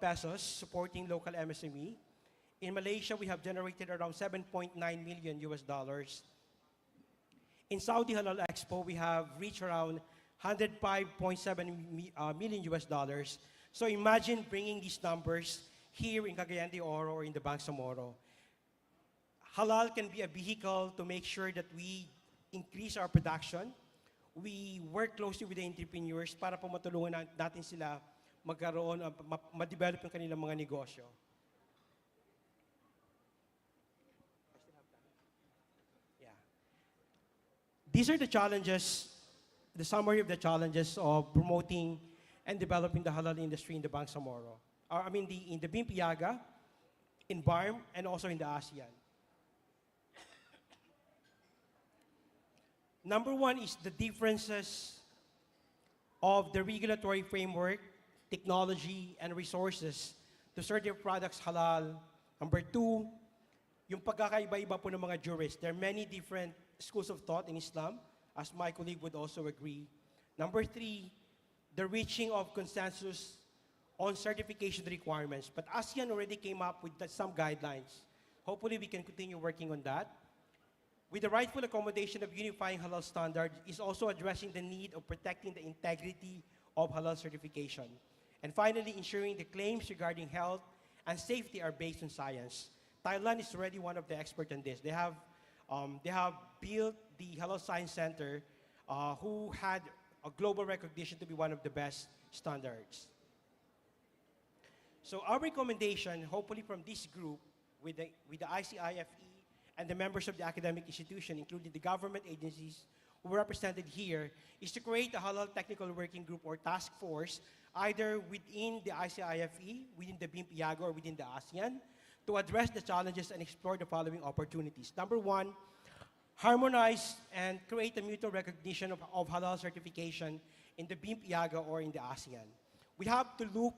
pesos, supporting local MSME. In Malaysia, we have generated around 7.9 million US dollars. In Saudi Halal Expo, we have reached around 105.7 million US dollars. So imagine bringing these numbers here in Cagayan de Oro or in the Bangsamoro. Halal can be a vehicle to make sure that we increase our production. We work closely with the entrepreneurs para po matulungan natin sila magkaroon, ma-develop yung kanilang mga negosyo. Yeah. These are the challenges, the summary of the challenges of promoting and developing the halal industry in the Bangsamoro. In the Bimpiaga, in BARM, and also in the ASEAN. Number one is the differences of the regulatory framework, technology, and resources to serve their products halal. Number two, yung pagkakaiba-iba po ng mga jurists. There are many different schools of thought in Islam, as my colleague would also agree. Number three, the reaching of consensus on certification requirements. But ASEAN already came up with some guidelines. Hopefully, we can continue working on that. With the rightful accommodation of unifying halal standards is also addressing the need of protecting the integrity of halal certification. And finally, ensuring the claims regarding health and safety are based on science. Thailand is already one of the experts in this. They have built the Halal Science Center, who had a global recognition to be one of the best standards. So our recommendation, hopefully from this group, with the ICIFE and the members of the academic institution, including the government agencies who are represented here, is to create a halal technical working group or task force, either within the ICIFE, within the Bimpiaga, or within the ASEAN, to address the challenges and explore the following opportunities. Number one, harmonize and create a mutual recognition of halal certification in the Bimpiaga or in the ASEAN. We have to look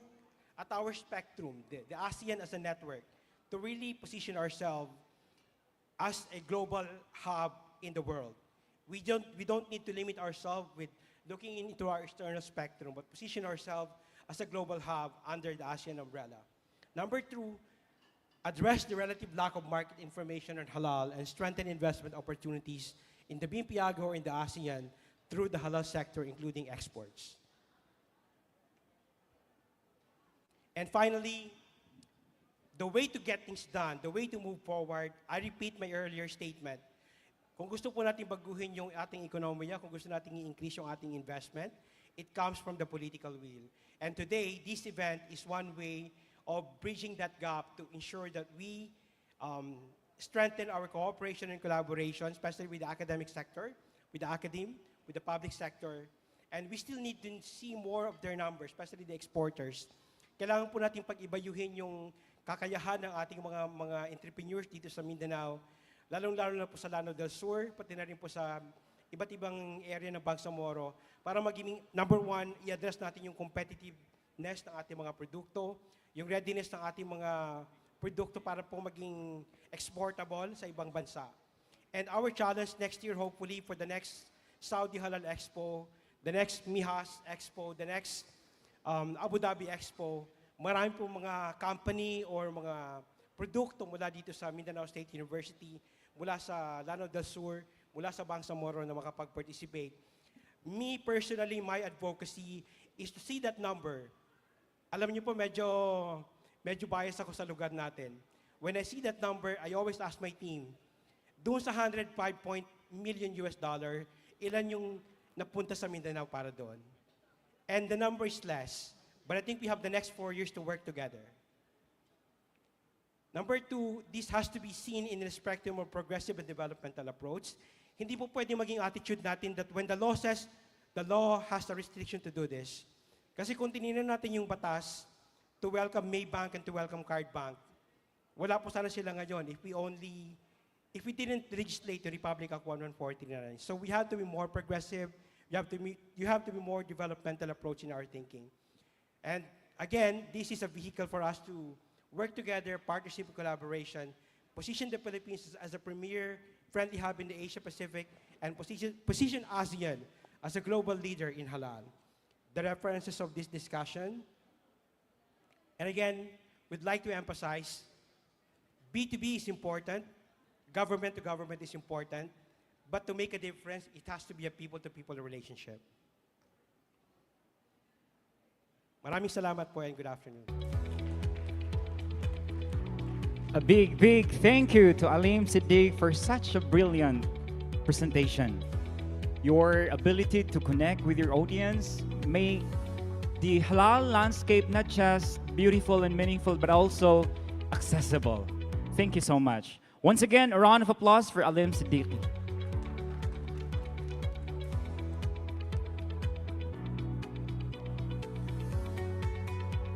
at our spectrum, the ASEAN as a network, to really position ourselves as a global hub in the world. We don't need to limit ourselves with looking into our external spectrum, but position ourselves as a global hub under the ASEAN umbrella. Number two, address the relative lack of market information on halal and strengthen investment opportunities in the Bimpiaga or in the ASEAN through the halal sector, including exports. And finally, the way to get things done, the way to move forward, I repeat my earlier statement. Kung gusto po natin baguhin yung ating ekonomiya, kung gusto natin i-increase yung ating investment, it comes from the political will. And today, this event is one way of bridging that gap to ensure that we strengthen our cooperation and collaboration, especially with the academic sector, with the academe, with the public sector. And we still need to see more of their numbers, especially the exporters. Kailangan po natin pag-ibayuhin yung kakayahan ng ating mga entrepreneurs dito sa Mindanao, lalong-lalo na po sa Lanao del Sur, pati na rin po sa iba't ibang area ng Bangsamoro, para maging, number one, i-address natin yung competitiveness ng ating mga produkto, yung readiness ng ating mga produkto para po maging exportable sa ibang bansa. And our challenge next year, hopefully, for the next Saudi Halal Expo, the next Mihas Expo, the next Abu Dhabi Expo, marami po mga company or mga produkto mula dito sa Mindanao State University, mula sa Lanao del Sur, mula sa Bangsamoro na makapag-participate. Me personally, my advocacy is to see that number. Alam niyo po, medyo bias ako sa lugar natin. When I see that number, I always ask my team, doon sa 105 million US dollar, ilan yung napunta sa Mindanao para doon? And the number is less. But I think we have the next 4 years to work together. Number two, this has to be seen in the spectrum of progressive and developmental approach. Hindi po pwede maging attitude natin that when the law says, the law has the restriction to do this. Kasi kung tinignan natin yung batas to welcome Maybank and to welcome Cardbank, wala po sana sila ngayon if we didn't legislate the Republic Act 1149. So we have to be more progressive. You have to be more developmental approach in our thinking. And again, this is a vehicle for us to work together, partnership and collaboration, position the Philippines as a premier friendly hub in the Asia Pacific, and position ASEAN as a global leader in halal. The references of this discussion, and again, we'd like to emphasize, B2B is important, government to government is important, but to make a difference, it has to be a people-to-people relationship. Maraming salamat po and good afternoon. A big thank you to Alim Siddiq for such a brilliant presentation. Your ability to connect with your audience make the halal landscape not just beautiful and meaningful, but also accessible. Thank you so much. Once again, a round of applause for Alim Siddiq.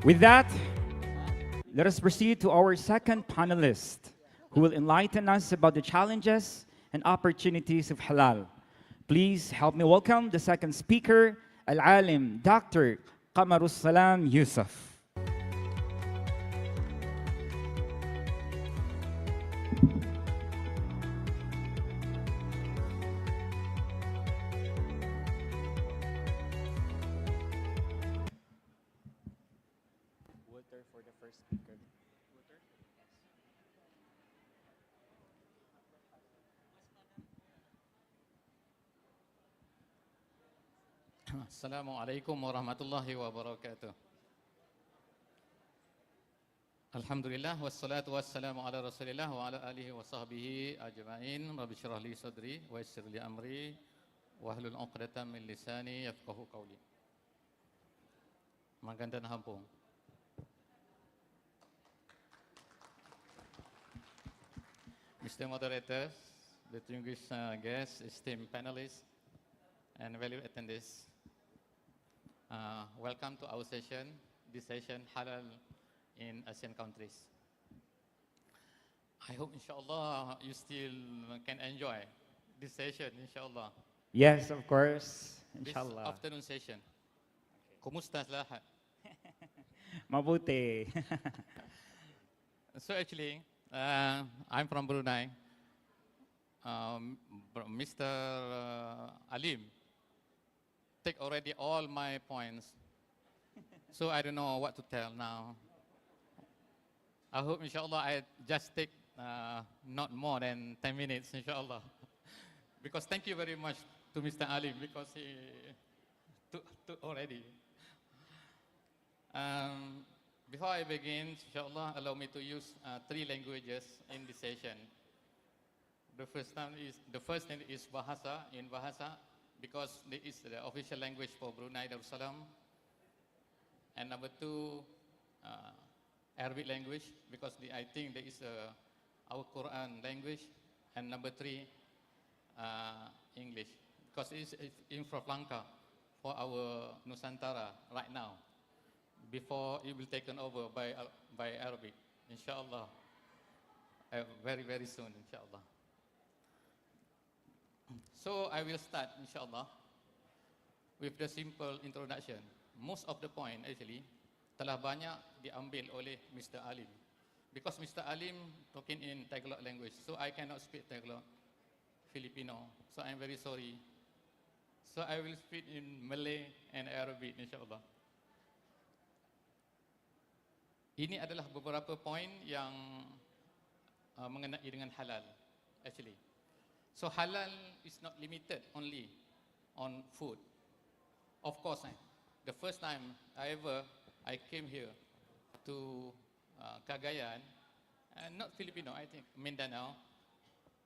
With that, let us proceed to our second panelist, who will enlighten us about the challenges and opportunities of halal. Please help me welcome the second speaker, Al-Alim, Dr. Qamarussalam Yusuf. For the first speaker. Assalamu alaikum warahmatullahi wabarakatuh. Alhamdulillah wassalatu wassalamu ala Rasulillah wa ala alihi wa sahbihi ajma'in. Rabbi shrah li sadri wa yassir li amri wa hlul 'uqdatam min lisani yafqahu qawli. Magandang hapon. Mr. Moderator, distinguished guests, esteemed panelists, and valued attendees, welcome to our session, this session, Halal in ASEAN countries. I hope, inshallah, you still can enjoy this session, inshallah. Yes, of course. This Inshallah. afternoon session. Kumusta lahat? Mabuti. So actually, I'm from Brunei. Mr. Alim take already all my points, so I don't know what to tell now. I hope, inshallah, I just take not more than 10 minutes, inshallah. Because thank you very much to Mr. Alim, because he took already. Before I begin, inshallah, allow me to use 3 languages in this session. The first thing is Bahasa, in Bahasa, because it is the official language for Brunei Darussalam. And number 2, Arabic language, because I think there is our Quran language. And number 3, English, because it is infra-flanca for our Nusantara right now, before it will be taken over by Arabic, inshallah. Very, very soon, inshallah. So I will start, inshallah, with the simple introduction. Most of the point actually telah banyak diambil oleh Mr. Alim. Because Mr. Alim talking in Tagalog language, so I cannot speak Tagalog Filipino. So I'm very sorry. So I will speak in Malay and Arabic, insyaAllah. Ini adalah beberapa poin yang mengenai dengan halal, actually. So halal is not limited only on food. Of course, the first time I came here to Cagayan, and not Filipino, I think Mindanao,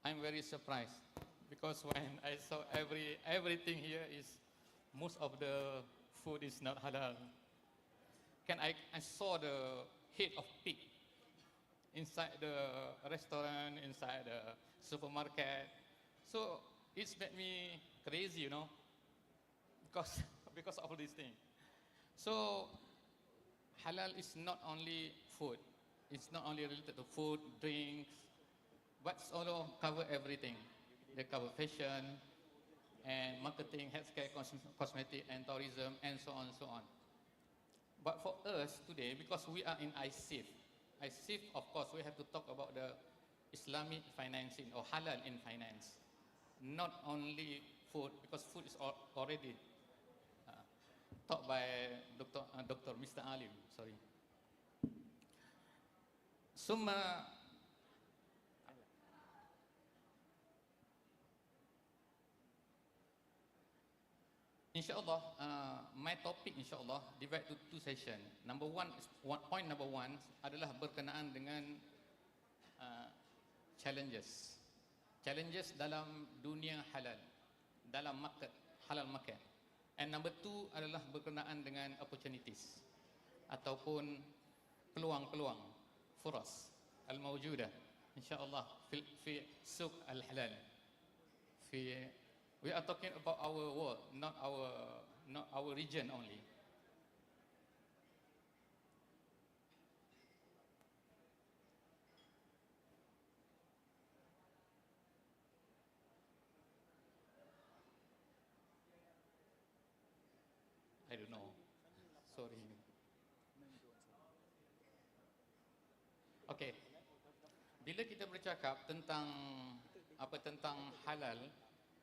I'm very surprised because when I saw everything here is, most of the food is not halal. I saw the head of pig inside the restaurant, inside the supermarket. So it's made me crazy, you know, because of these things. So halal is not only food. It's not only related to food, drinks, but it's also cover everything. They cover fashion and marketing, healthcare, cosmetic, and tourism, and so on and so on. But for us today, because we are in AICIF, of course, we have to talk about the Islamic financing or halal in finance. Not only food, because food is already taught by Dr. Mr. Alim, sorry. Summa insyaAllah, my topic insyaAllah divide to 2 sessions. Point number one adalah berkenaan dengan challenges. Challenges dalam dunia halal, dalam market, halal market. And number 2 adalah berkenaan dengan opportunities ataupun peluang-peluang, furas al-mawjudah insyaAllah fi suq al-halal. We are talking about our world, not our region only. I don't know. Sorry. Okay. Bila kita bercakap tentang halal,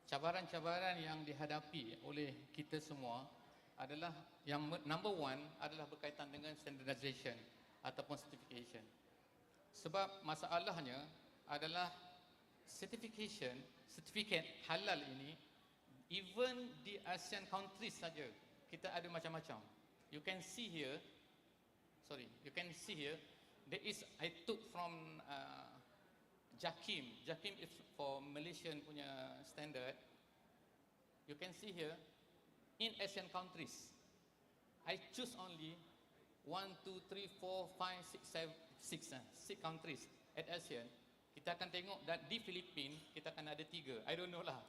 cabaran-cabaran yang dihadapi oleh kita semua adalah yang number one adalah berkaitan dengan standardization ataupun certification. Sebab masalahnya adalah certificate halal ini, even di ASEAN countries saja kita ada macam-macam. You can see here, there is, I took from JAKIM. JAKIM is for Malaysian punya standard. You can see here, in Asian countries, I choose only 1, 2, 3, 4, 5, 6, 6 countries at ASEAN. Kita akan tengok dan di Philippines kita akan ada 3. I don't know lah.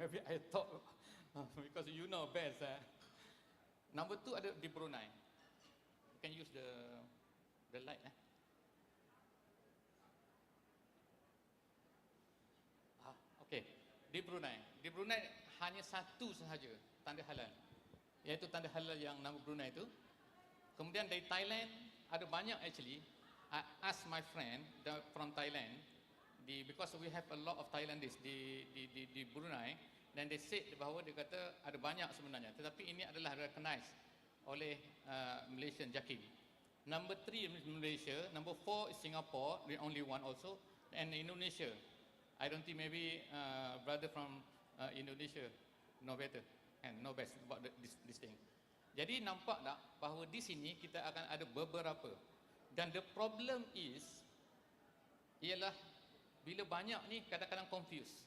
Maybe I thought because you know best. Number 2 ada di Brunei. You can use the light. Okay, di Brunei hanya satu sahaja tanda halal, iaitu tanda halal yang nama Brunei itu. Kemudian dari Thailand ada banyak actually. I asked my friend from Thailand, because we have a lot of Thailandese di Brunei, dan they said bahawa dia kata ada banyak sebenarnya, tetapi ini adalah recognized oleh Malaysian JAKIM. Number 3 is Malaysia, number 4 is Singapore, the only one also, and Indonesia. I don't think maybe brother from Indonesia know better and know best about this thing. Jadi nampak tak bahawa di sini kita akan ada beberapa, dan the problem ialah bila banyak ni kadang-kadang confused.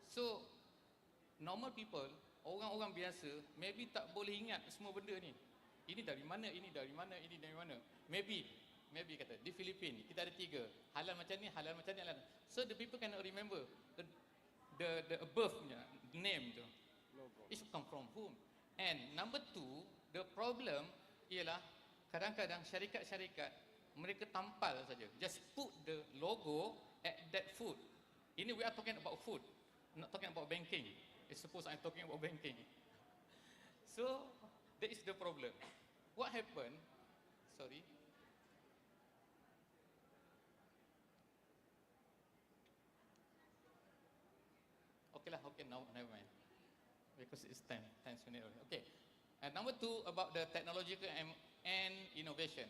So normal people, orang-orang biasa maybe tak boleh ingat semua benda ni. Ini dari mana, ini dari mana, ini dari mana. Maybe kata di Filipina kita ada 3, halal macam ni, halal macam ni, halal. So the people cannot remember the above punya name tu. It come from whom? And number 2, the problem ialah kadang-kadang syarikat-syarikat Mereka tampal saja. Just put the logo at that food. Ini we are talking about food, not talking about banking. I suppose I'm talking about banking. So that is the problem. What happened? Sorry. Okay lah, okay, now never mind. Because it's 10 minutes already. Okay. And number 2 about the technological and innovation.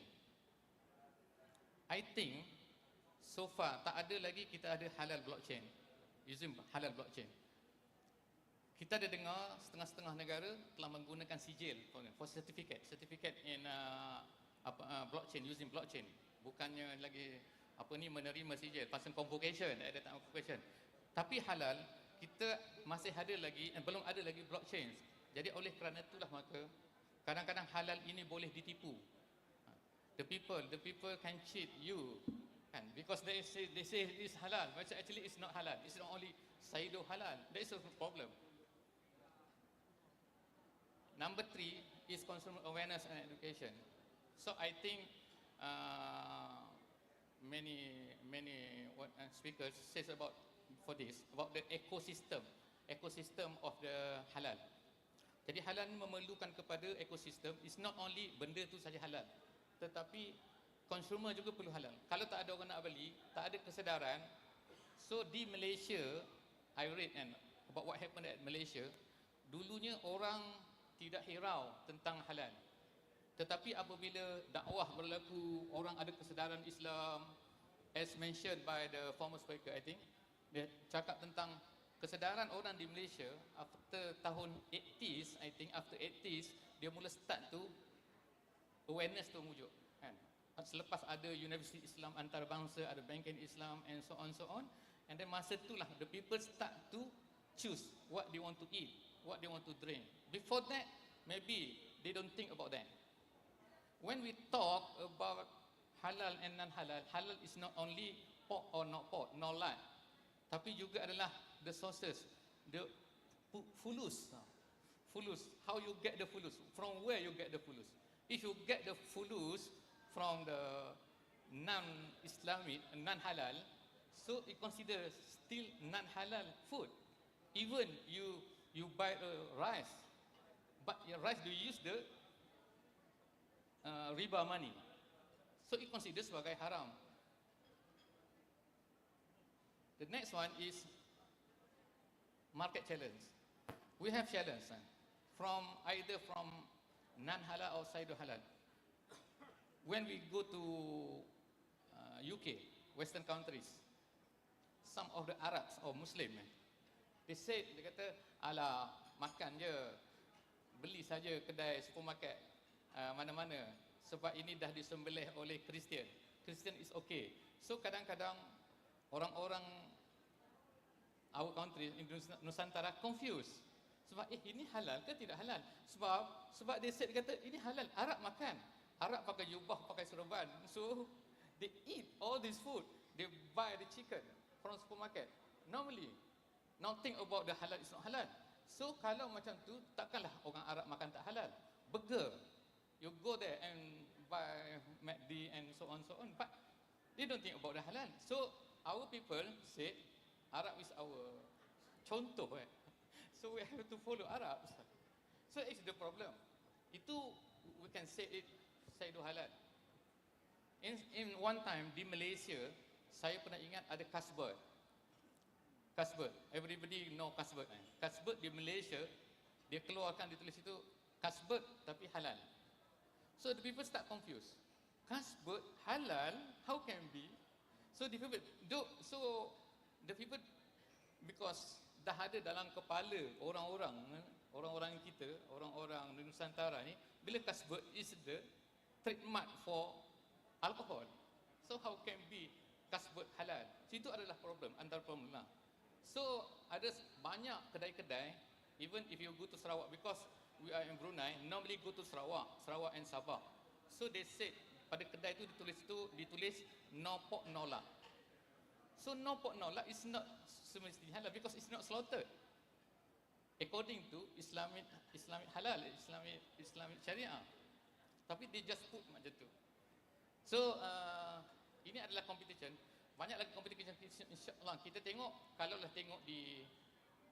I think so far tak ada lagi kita ada halal blockchain, using halal blockchain. Kita ada dengar setengah-setengah negara telah menggunakan sijil for certificate in blockchain, using blockchain. Bukannya lagi apa ni menerima sijil, pasal convocation, ada tak convocation. Tapi halal kita masih ada lagi, belum ada lagi blockchain. Jadi oleh kerana itulah maka kadang-kadang halal ini boleh ditipu. The people can cheat you, kan? Because they say it's halal, but actually it's not halal. It's not only Saido halal. That is a problem. Number 3 is consumer awareness and education. So I think many speakers says about the ecosystem of the halal. Jadi halal ni memerlukan kepada ekosistem. It's not only benda tu saja halal, tetapi consumer juga perlu halal. Kalau tak ada orang nak beli, tak ada kesedaran. So di Malaysia, I read about what happened at Malaysia. Dulunya orang tidak hirau tentang halal. Tetapi apabila dakwah berlaku, orang ada kesedaran Islam, as mentioned by the former speaker, I think, dia cakap tentang kesedaran orang di Malaysia after tahun 80s, I think after 80s, dia mula start tu awareness tu wujud, kan? Selepas ada Universiti Islam Antarabangsa, ada Banking Islam and so on, and then masa itulah the people start to choose what they want to eat, what they want to drink. Before that, maybe they don't think about that. When we talk about halal and non-halal, halal is not only pork or not pork, nor lard, tapi juga adalah the sources, the fulus. How you get the fulus? From where you get the fulus? If you get the fulus from the non-Islamic, non-halal, so it considers still non-halal food. Even you buy rice, but your rice do you use the riba money, so it considers sebagai haram. The next one is market challenge. We have challenge from either from non-halal or Saido halal. When we go to UK, Western countries, some of the Arabs or Muslim, they say, dia kata, ala makan je, beli saja kedai supermarket mana-mana, sebab ini dah disembelih oleh Kristian. Kristian is okay. So kadang-kadang orang-orang our country, Nusantara, confused. Sebab ini halal ke tidak halal? Sebab dia said, dia kata ini halal, Arab makan. Arab pakai jubah, pakai serban. So they eat all this food. They buy the chicken from supermarket. Normally, now think about the halal is not halal. So kalau macam tu, takkanlah orang Arab makan tak halal. Burger, you go there and buy McD and so on. But they don't think about the halal. So our people said, Arab is our contoh. So we have to follow Arabs. So it's the problem. Itu we can say it, Saido halal. In one time di Malaysia, saya pernah ingat ada kasbet. Everybody know kasbet. Kasbet di Malaysia, dia keluarkan, ditulis itu kasbet tapi halal. So the people start confused. Kasbet halal, how can be? So the people, because dah ada dalam kepala orang-orang kita, orang-orang Nusantara ni, bila kasbet is the trademark for alcohol. So how can be kasbet halal? Itu adalah problem, antara problem lah. So ada banyak kedai-kedai, even if you go to Sarawak, because we are in Brunei, normally go to Sarawak and Sabah. So they said pada kedai tu ditulis no pork no lard. So no pork no lard is not semestinya halal because it's not slaughtered. According to Islamic halal, Islamic Syariah. Tapi they just put macam tu. So ini adalah competition. Banyak lagi competition, insyaAllah. Kita tengok, kalaulah tengok di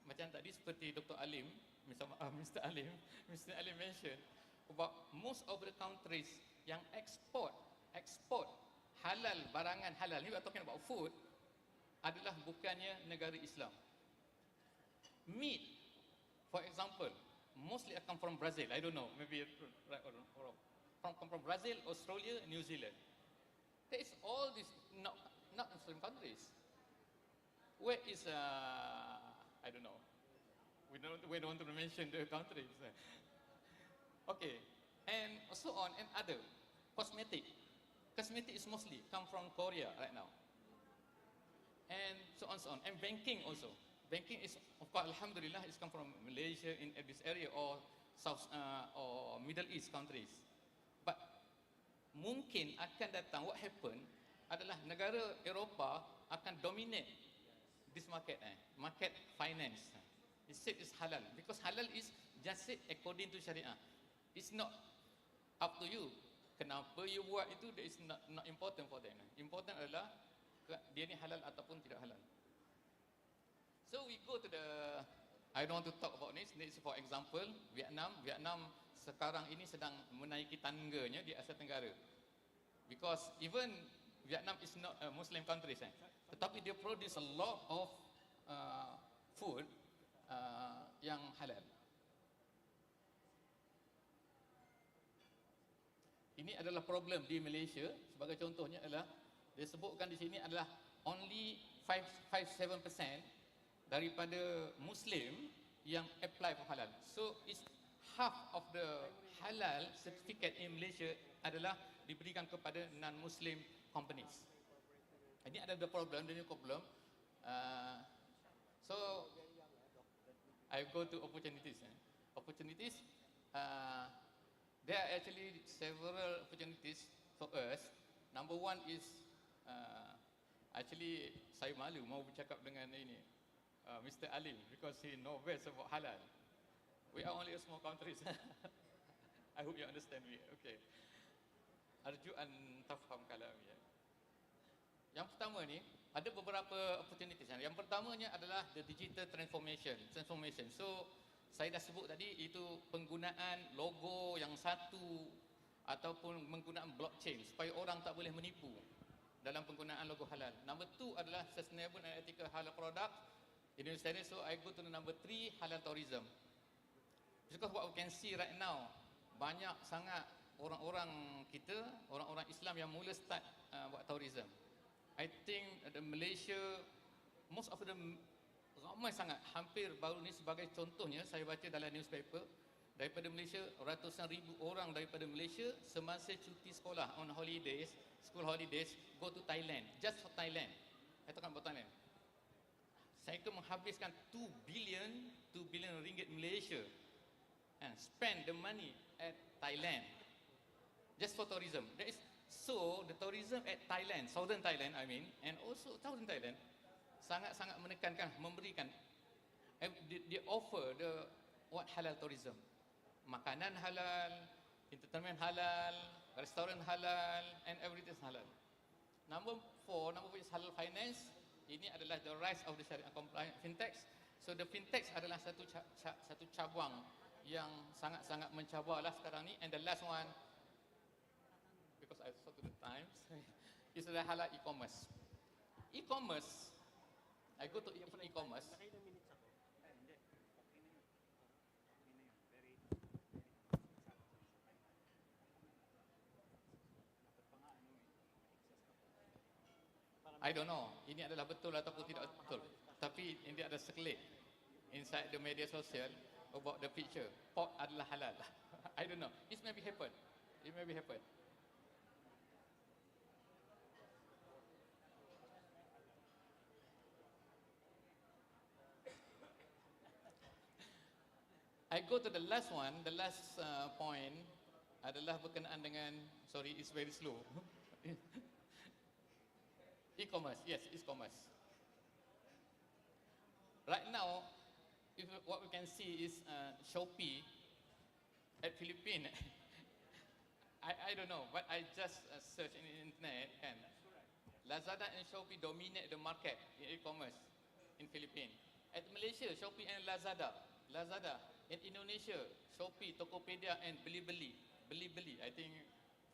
macam tadi seperti Dr. Alim, Mr. Alim mentioned about most of the countries yang export halal, barangan halal, ni we are talking about food, adalah bukannya negara Islam. Meat, for example, mostly come from Brazil. I don't know, maybe right or wrong. From Brazil, Australia, New Zealand. There is all these not Muslim countries. Where is I don't know. We don't want to mention the countries. Okay, and so on and other cosmetic. Cosmetic is mostly come from Korea right now. And so on, so on. And banking also. Banking is, of course, alhamdulillah, it's come from Malaysia in this area or South or Middle East countries. But mungkin akan datang, what happen adalah negara Eropah akan dominate this market, market finance. It said it's halal because halal is just said according to Syariah. It's not up to you. Kenapa you buat itu, that is not important for them. Important adalah dia ni halal ataupun tidak halal. So we go to the, I don't want to talk about this. This is for example, Vietnam. Vietnam sekarang ini sedang menaiki tangganya di Asia Tenggara. Because even Vietnam is not a Muslim country, tetapi dia produce a lot of food yang halal. Ini adalah problem di Malaysia. Sebagai contohnya adalah disebutkan di sini adalah only 5-7% daripada Muslim yang apply for halal. So it's half of the halal certificate in Malaysia adalah diberikan kepada non-Muslim companies. Ini ada problem, the new problem. So I go to opportunities. Opportunities. There are actually several opportunities for us. Number one is actually saya malu mau bercakap dengan ini Mr. Alim because he knows best about halal. We are only a small country. I hope you understand me. Okay. Arju an tafham kalami. Yang pertama ni ada beberapa opportunities. Yang pertamanya adalah the digital transformation. So saya dah sebut tadi itu penggunaan logo yang satu ataupun penggunaan blockchain supaya orang tak boleh menipu dalam penggunaan logo halal. Number 2 adalah sustainable and ethical halal product. In Indonesia, so I go to the number 3, halal tourism. Because what we can see right now, banyak sangat orang-orang kita, orang-orang Islam yang mula start buat tourism. I think the Malaysia, most of them ramai sangat, hampir baru ni sebagai contohnya saya baca dalam newspaper daripada Malaysia, ratusan ribu orang daripada Malaysia semasa cuti sekolah on holidays, school holidays, go to Thailand, just for Thailand. Saya talking about Thailand. Saya itu menghabiskan 2 billion ringgit Malaysia and spend the money at Thailand just for tourism. That is, so the tourism at Thailand, southern Thailand I mean, and also southern Thailand sangat-sangat menekankan, memberikan, they offer the what halal tourism, makanan halal, entertainment halal, restoran halal, and everything is halal. Number 4 is halal finance. Ini adalah the rise of the Sharia compliant fintechs. So the fintechs adalah satu cabang yang sangat-sangat mencabarlah sekarang ni. And the last one, because I saw to the times, is the halal e-commerce. E-commerce, I go to e-commerce. I don't know, ini adalah betul ataupun tidak betul. Tapi ini ada sekelip inside the media sosial about the picture. Pork adalah halal. I don't know. It may be happen. It may be happen. I go to the last one. The last point adalah berkenaan dengan, sorry, it's very slow. E-commerce, yes, e-commerce. Right now, what we can see is Shopee at Philippines. I don't know, but I just search in the internet and Lazada and Shopee dominate the market in e-commerce in Philippines. At Malaysia, Shopee and Lazada. Lazada. In Indonesia, Shopee, Tokopedia and Bilibili. Bilibili, I think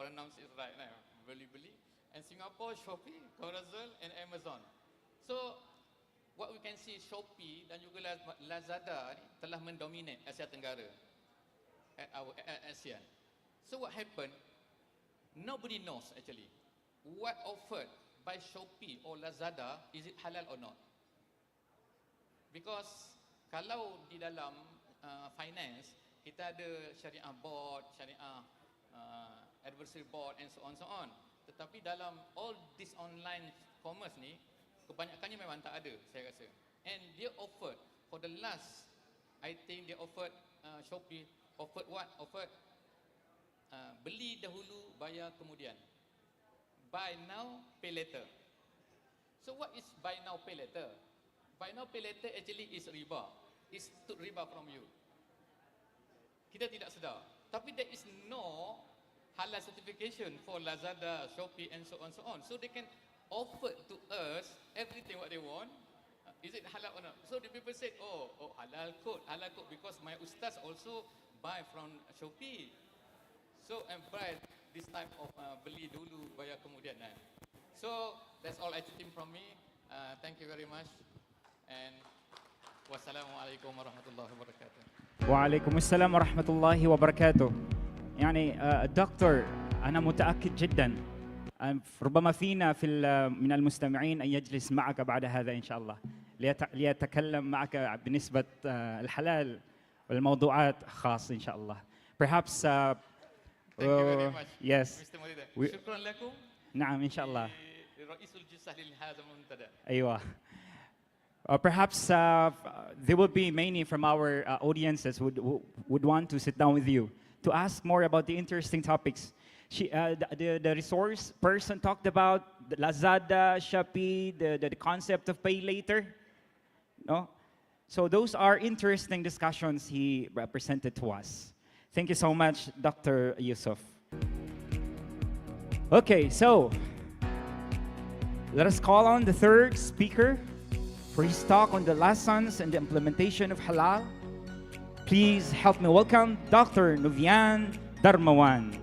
pronounce it right now. Bilibili. And Singapore, Shopee, Carousel and Amazon. So what we can see, Shopee dan juga Lazada ni telah mendominate Asia Tenggara at ASEAN. So what happened? Nobody knows actually what offered by Shopee or Lazada, is it halal or not? Because kalau di dalam finance kita ada syariah board, syariah advisory board and so on. Tetapi dalam all this online commerce ni kebanyakannya memang tak ada, saya rasa. And dia offered for the last, I think dia offered Shopee offered what? Offered beli dahulu bayar kemudian. Buy now, pay later. So what is buy now, pay later? Buy now, pay later actually is riba. It's took riba from you. Kita tidak sedar. Tapi there is no halal certification for Lazada, Shopee and so on. So they can offer to us everything what they want. Is it halal or not? So the people said, oh halal code because my ustaz also buy from Shopee. So and buy this type of beli dulu bayar kemudian. So that's all I think from me. Thank you very much and wassalamualaikum warahmatullahi wabarakatuh. وعليكم السلام ورحمة الله وبركاته. يعني دكتور أنا متأكد جدا ربما فينا من المستمعين أن يجلس معك بعد هذا إن شاء الله ليتكلم معك بنسبة الحلال والموضوعات خاص إن شاء الله. Perhaps Thank you very much. Yes. Mr. Murida. شكرا لكم. نعم إن شاء الله. رئيس الجلسة لهذا المنتدى. أيوة. Perhaps there will be many from our audiences would want to sit down with you to ask more about the interesting topics. The resource person talked about the Lazada, Shopee, the concept of pay later. No? So those are interesting discussions he represented to us. Thank you so much, Dr. Yusuf. Okay, so let us call on the third speaker for his talk on the lessons and the implementation of halal. Please help me welcome Dr. Novian Darmawan.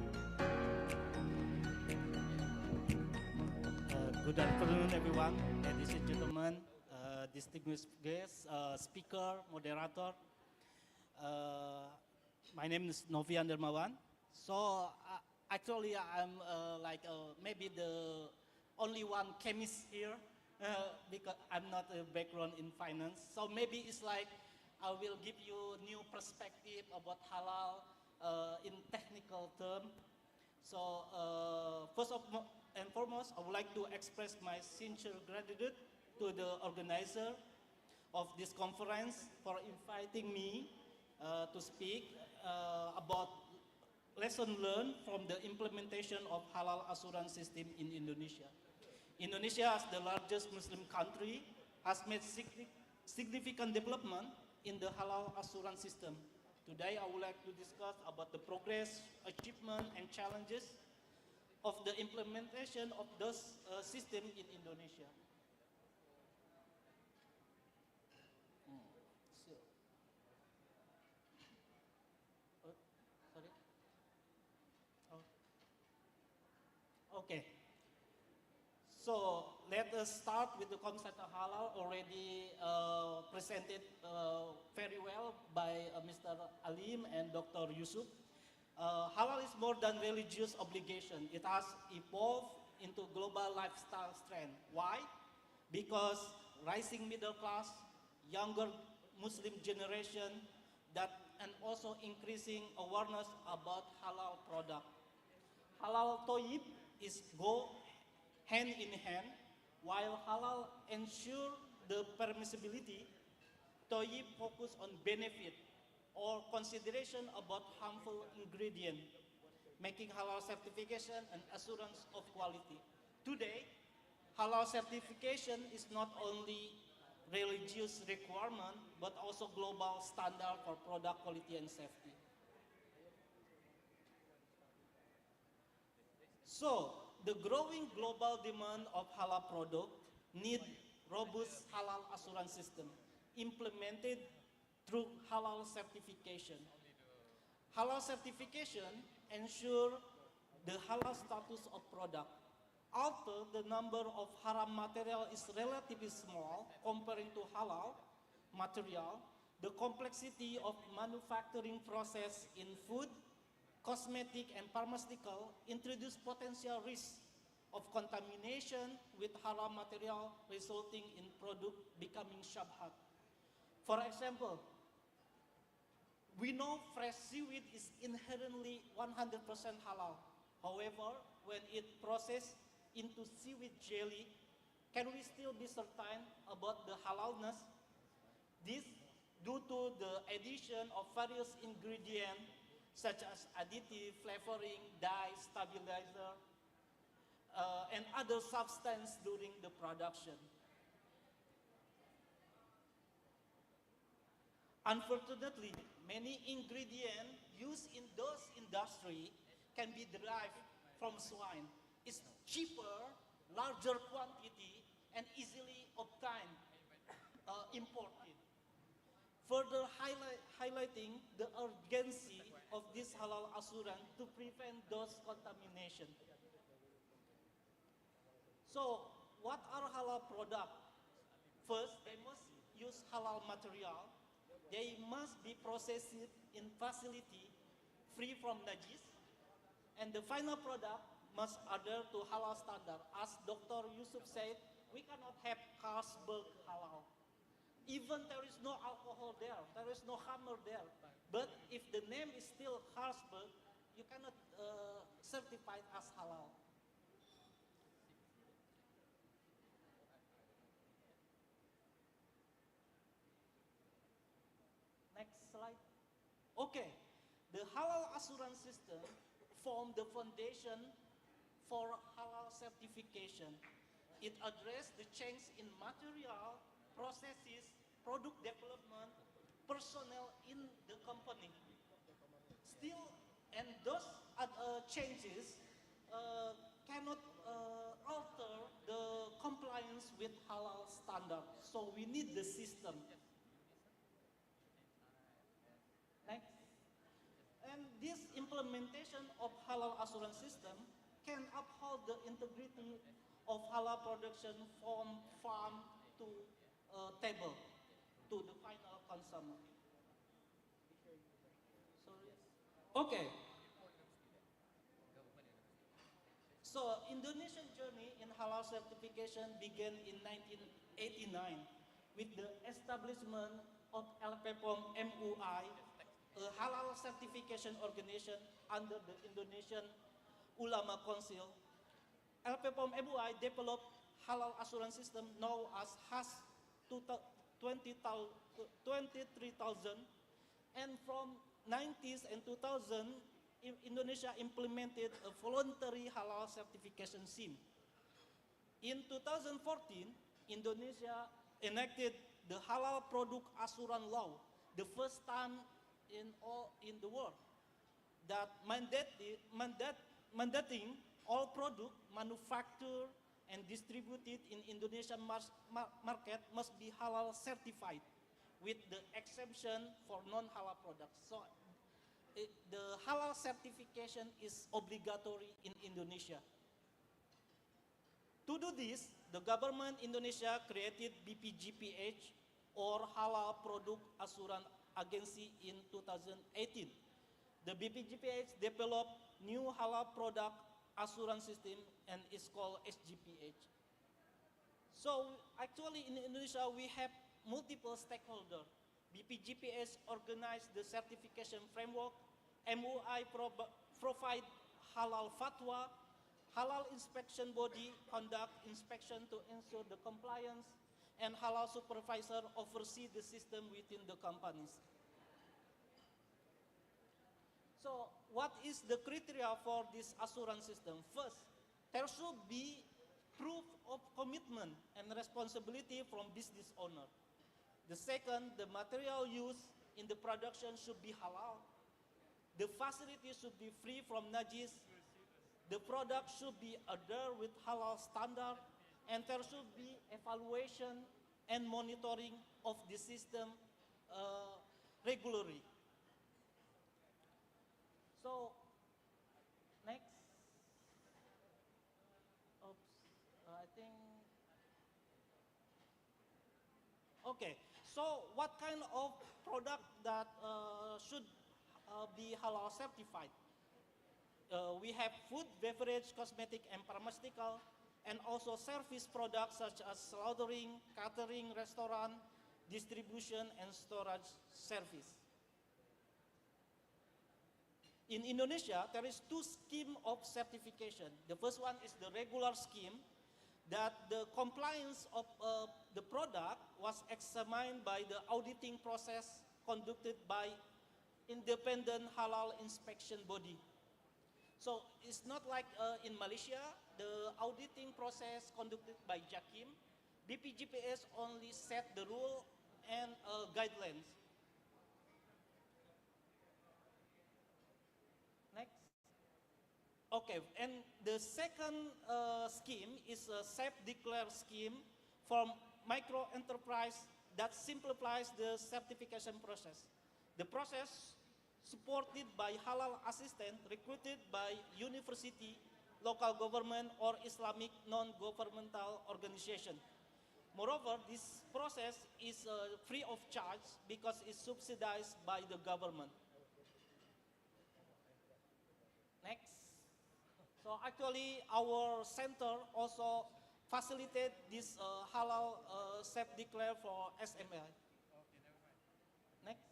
Good afternoon, everyone, ladies and gentlemen, distinguished guests, speaker, moderator. My name is Novian Darmawan. So actually, I'm maybe the only one chemist here because I'm not a background in finance. So maybe it's like I will give you new perspective about halal in technical term. So first and foremost, I would like to express my sincere gratitude to the organizer of this conference for inviting me to speak about lesson learned from the implementation of halal assurance system in Indonesia. Indonesia, as the largest Muslim country, has made significant development in the halal assurance system. Today, I would like to discuss about the progress, achievement, and challenges of the implementation of those systems in Indonesia. Okay. So let us start with the concept of halal already presented very well by Mr. Alim and Dr. Yusuf. Halal is more than religious obligation. It has evolved into global lifestyle trend. Why? Because rising middle class, younger Muslim generation, and also increasing awareness about halal product. Halal toyib go hand in hand, while halal ensure the permissibility. Toyib focus on benefit or consideration about harmful ingredient, making halal certification an assurance of quality. Today, halal certification is not only religious requirement, but also global standard for product quality and safety. So, the growing global demand of halal product need robust halal assurance system implemented through halal certification. Halal certification ensure the halal status of product. Although the number of haram material is relatively small comparing to halal material, the complexity of manufacturing process in food, cosmetic, and pharmaceutical introduce potential risks of contamination with haram material resulting in product becoming shubhat. For example, we know fresh seaweed is inherently 100% halal. However, when it processed into seaweed jelly, can we still be certain about the halalness? This due to the addition of various ingredients such as additive, flavoring, dye, stabilizer, and other substances during the production. Unfortunately, many ingredients used in those industries can be derived from swine. It's cheaper, larger quantity, and easily obtained, imported. Further highlighting the urgency of this halal assurance to prevent those contamination. So, what are halal products? First, they must use halal material. They must be processed in facility free from najis. And the final product must adhere to halal standard. As Dr. Yusuf said, we cannot have Carlsberg halal. Even there is no alcohol there, there is no hammer there. But if the name is still Carlsberg, you cannot certify it as halal. Next slide. Okay, the halal assurance system formed the foundation for halal certification. It addressed the change in material, processes, product development, personnel in the company. Still, and those changes cannot alter the compliance with halal standard. So we need the system. Next. And this implementation of halal assurance system can uphold the integrity of halal production from farm to table, to the final consumer. Okay. So, Indonesian journey in halal certification began in 1989 with the establishment of LPPOM MUI, a halal certification organization under the Indonesian Ulama Council. LPPOM MUI developed halal assurance system known as HAS 23,000, and from 90s and 2000, Indonesia implemented a voluntary halal certification scheme. In 2014, Indonesia enacted the Halal Product Assurance Law, the first time in the world, that mandating all products manufactured and distributed in Indonesian market must be halal certified, with the exemption for non-halal products. So the halal certification is obligatory in Indonesia. To do this, the government Indonesia created BPGPH, or Halal Product Assurance Agency, in 2018. The BPGPH developed new halal product assurance system and is called SGPH. So actually in Indonesia we have multiple stakeholders. BPGPS organized the certification framework, MUI provide halal fatwa, halal inspection body conduct inspection to ensure the compliance, and halal supervisor oversee the system within the companies. So what is the criteria for this assurance system? First, there should be proof of commitment and responsibility from business owner. The second, the material used in the production should be halal. The facility should be free from najis. the product should be adhered with halal standard, and there should be evaluation and monitoring of the system regularly. So, next. Oops, I think. Okay, so what kind of product that should be halal certified? We have food, beverage, cosmetic, and pharmaceutical, and also service products such as slaughtering, catering, restaurant, distribution, and storage service. In Indonesia, there is two schemes of certification. The first one is the regular scheme, that the compliance of the product was examined by the auditing process conducted by independent halal inspection body. So it's not like in Malaysia, the auditing process conducted by JAKIM. BPGPS only set the rule and guidelines. Next. Okay, and the second scheme is a self-declare scheme for micro enterprise that simplifies the certification process. The process supported by halal assistant recruited by university, local government, or Islamic non-governmental organization. Moreover, this process is free of charge because it's subsidized by the government. Next. So actually, our center also facilitate this halal self-declare for SMI. Next.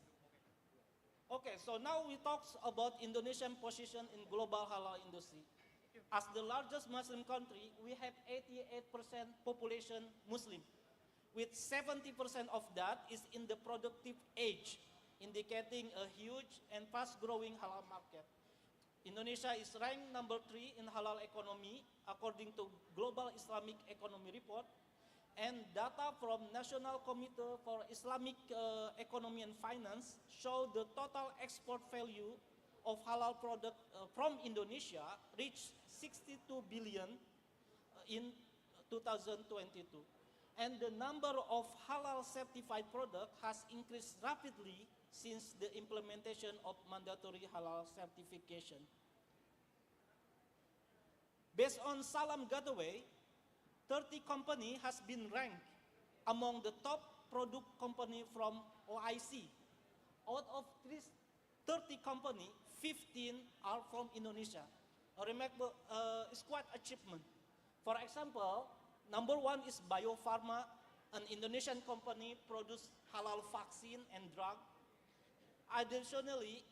Okay, so now we talk about Indonesian position in global halal industry. As the largest Muslim country, we have 88% population Muslim, with 70% of that is in the productive age, indicating a huge and fast-growing halal market. Indonesia is ranked number 3 in halal economy according to Global Islamic Economy Report, and data from National Committee for Islamic Economy and Finance show the total export value of halal product from Indonesia reached 62 billion in 2022. And the number of halal certified products has increased rapidly since the implementation of mandatory halal certification. Based on Salam Gateway, 30 company has been ranked among the top product company from OIC. Out of these 30 company, 15 are from Indonesia. A remarkable, it's quite achievement. For example, number 1 is Bio Farma, an Indonesian company produce halal vaccine and drug. Additionally,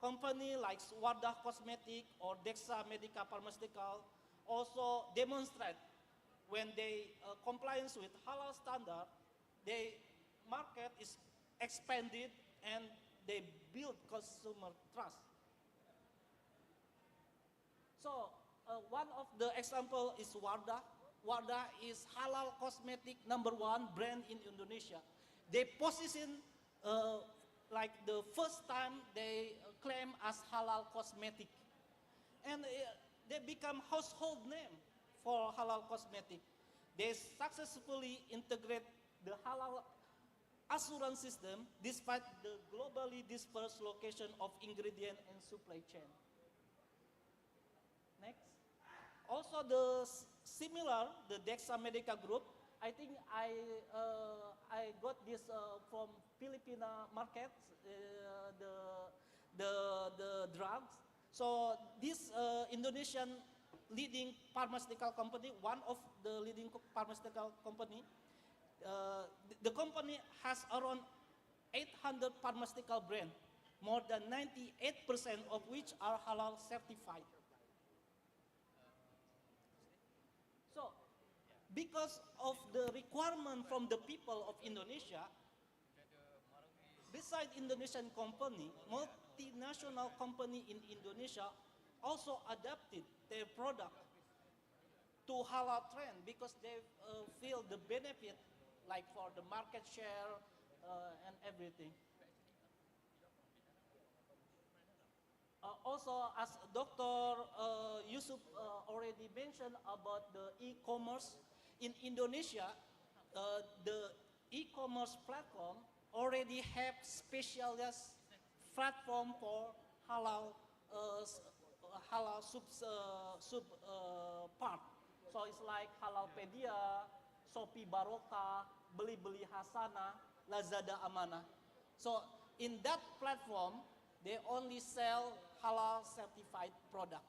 company like Wardah Cosmetic or Dexa Medica Pharmaceutical also demonstrate when they compliance with halal standard, their market is expanded and they build consumer trust. So one of the example is Wardah. Wardah is halal cosmetic number 1 brand in Indonesia. They position like the first time they claim as halal cosmetic. And they become household name for halal cosmetic. They successfully integrate the halal assurance system despite the globally dispersed location of ingredient and supply chain. Next. Also the similar, the Dexa Medica Group, I think I got this from Filipina market, the drugs. So this Indonesian leading pharmaceutical company, one of the leading pharmaceutical company, the company has around 800 pharmaceutical brands, more than 98% of which are halal certified. So, because of the requirement from the people of Indonesia, besides Indonesian company, multinational company in Indonesia also adapted their product to halal trend because they feel the benefit, like for the market share and everything. Also, as Dr. Yusuf already mentioned about the e-commerce in Indonesia, the e-commerce platform already have specialized platform for halal halal part. So it's like Halalpedia, Shopee Barokah, Beli Beli Hasana, Lazada Amanah. So in that platform, they only sell halal certified product.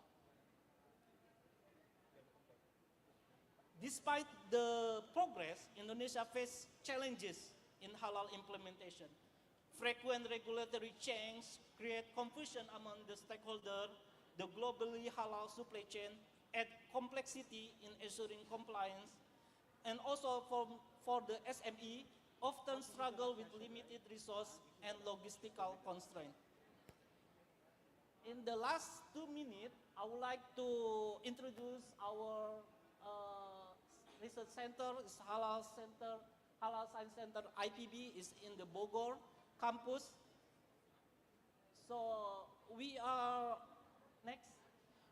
Despite the progress, Indonesia faces challenges in halal implementation. Frequent regulatory change create confusion among the stakeholders. The globally halal supply chain add complexity in ensuring compliance, and also for the SME, often struggle with limited resource and logistical constraints. In the last 2 minutes, I would like to introduce our research center, is Halal Center, Halal Science Center IPB is in the Bogor campus. So we are, next.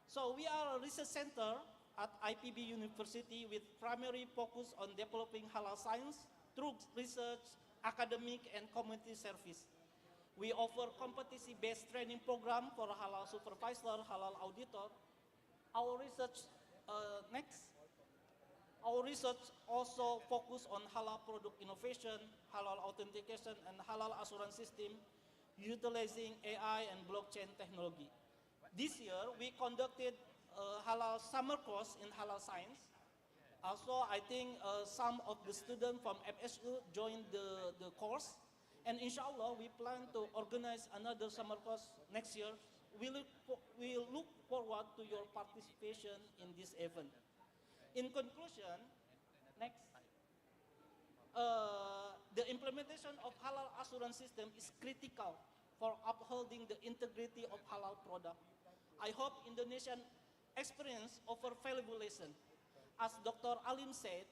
So we are a research center at IPB University with primary focus on developing halal science through research, academic, and community service. We offer competency-based training program for halal supervisor, halal auditor. Our research, next. Our research also focus on halal product innovation, halal authentication, and halal assurance system utilizing AI and blockchain technology. This year, we conducted a halal summer course in halal science. Also, I think some of the students from FSU joined the course. And inshallah, we plan to organize another summer course next year. We look forward to your participation in this event. In conclusion, next, the implementation of halal assurance system is critical for upholding the integrity of halal product. I hope Indonesian experience offer valuable lesson. As Dr. Alim said,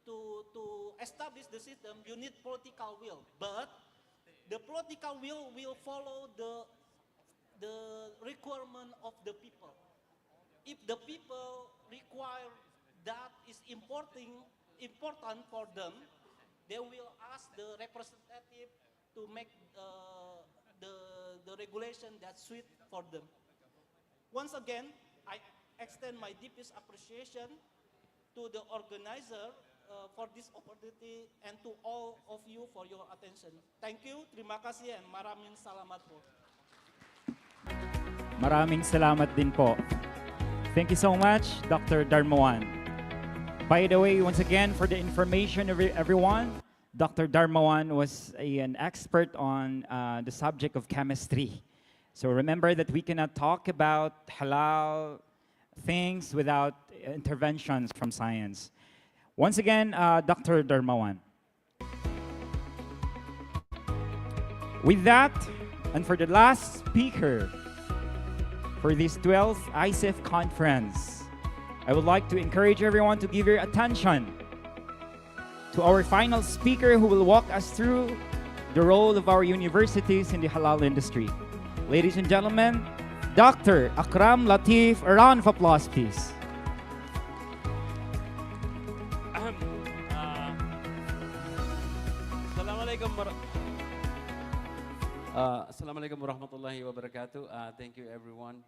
to establish the system, you need political will, but the political will follow the requirement of the people. If the people require that is important for them, they will ask the representative to make the regulation that suit for them. Once again, I extend my deepest appreciation to the organizer for this opportunity and to all of you for your attention. Thank you, terima kasih, and maraming salamat po. Maraming salamat din po. Thank you so much, Dr. Darmawan. By the way, once again, for the information of everyone, Dr. Darmawan was an expert on the subject of chemistry. So remember that we cannot talk about halal things without interventions from science. Once again, Dr. Darmawan. With that, and for the last speaker, for this 12th AICIF conference, I would like to encourage everyone to give your attention to our final speaker who will walk us through the role of our universities in the halal industry. Ladies and gentlemen, Dr. Akram Latif, a round of applause, please. Assalamualaikum warahmatullahi wabarakatuh. Thank you, everyone.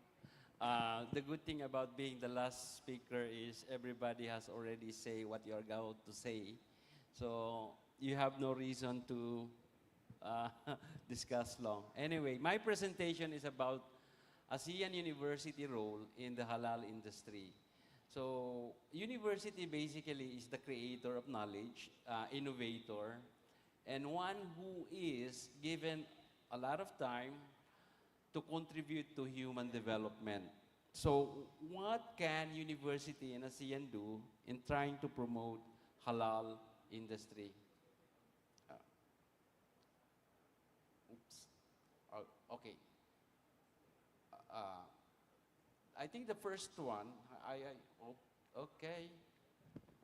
The good thing about being the last speaker is everybody has already said what you are going to say. So you have no reason to discuss long. Anyway, my presentation is about ASEAN University role in the halal industry. So university basically is the creator of knowledge, innovator, and one who is given a lot of time to contribute to human development. So what can university and ASEAN do in trying to promote halal industry? Okay. I think the first one, okay.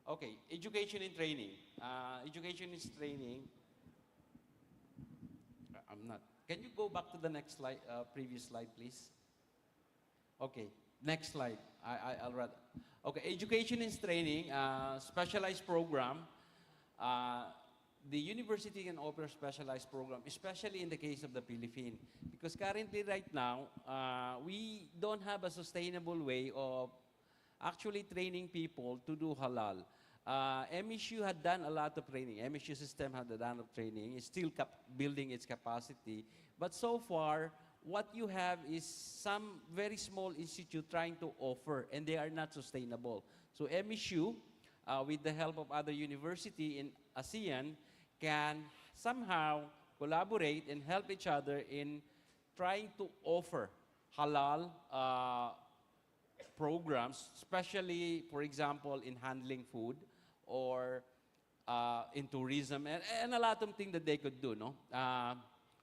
Okay, education and training. Education is training. I'm not Can you go back to the next slide, previous slide, please? Okay, next slide. I'll read. Okay, education and training, specialized program. The university can offer specialized program, especially in the case of the Philippines. Because currently, right now, we don't have a sustainable way of actually training people to do halal. MSU had done a lot of training. MSU system had done a lot of training. It's still building its capacity. But so far, what you have is some very small institute trying to offer, and they are not sustainable. So MSU, with the help of other university in ASEAN, can somehow collaborate and help each other in trying to offer halal programs, especially, for example, in handling food or in tourism, and a lot of things that they could do, no?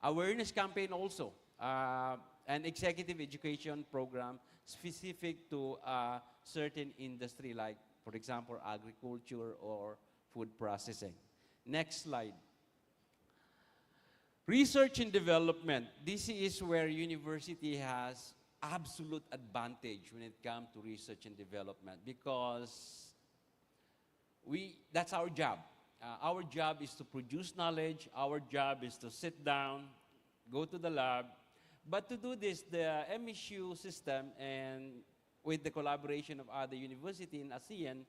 Awareness campaign also, an executive education program specific to certain industry like, for example, agriculture or food processing. Next slide. Research and development. This is where university has absolute advantage when it comes to research and development because that's our job. Our job is to produce knowledge. Our job is to sit down, go to the lab. But to do this, the MSU system and with the collaboration of other universities in ASEAN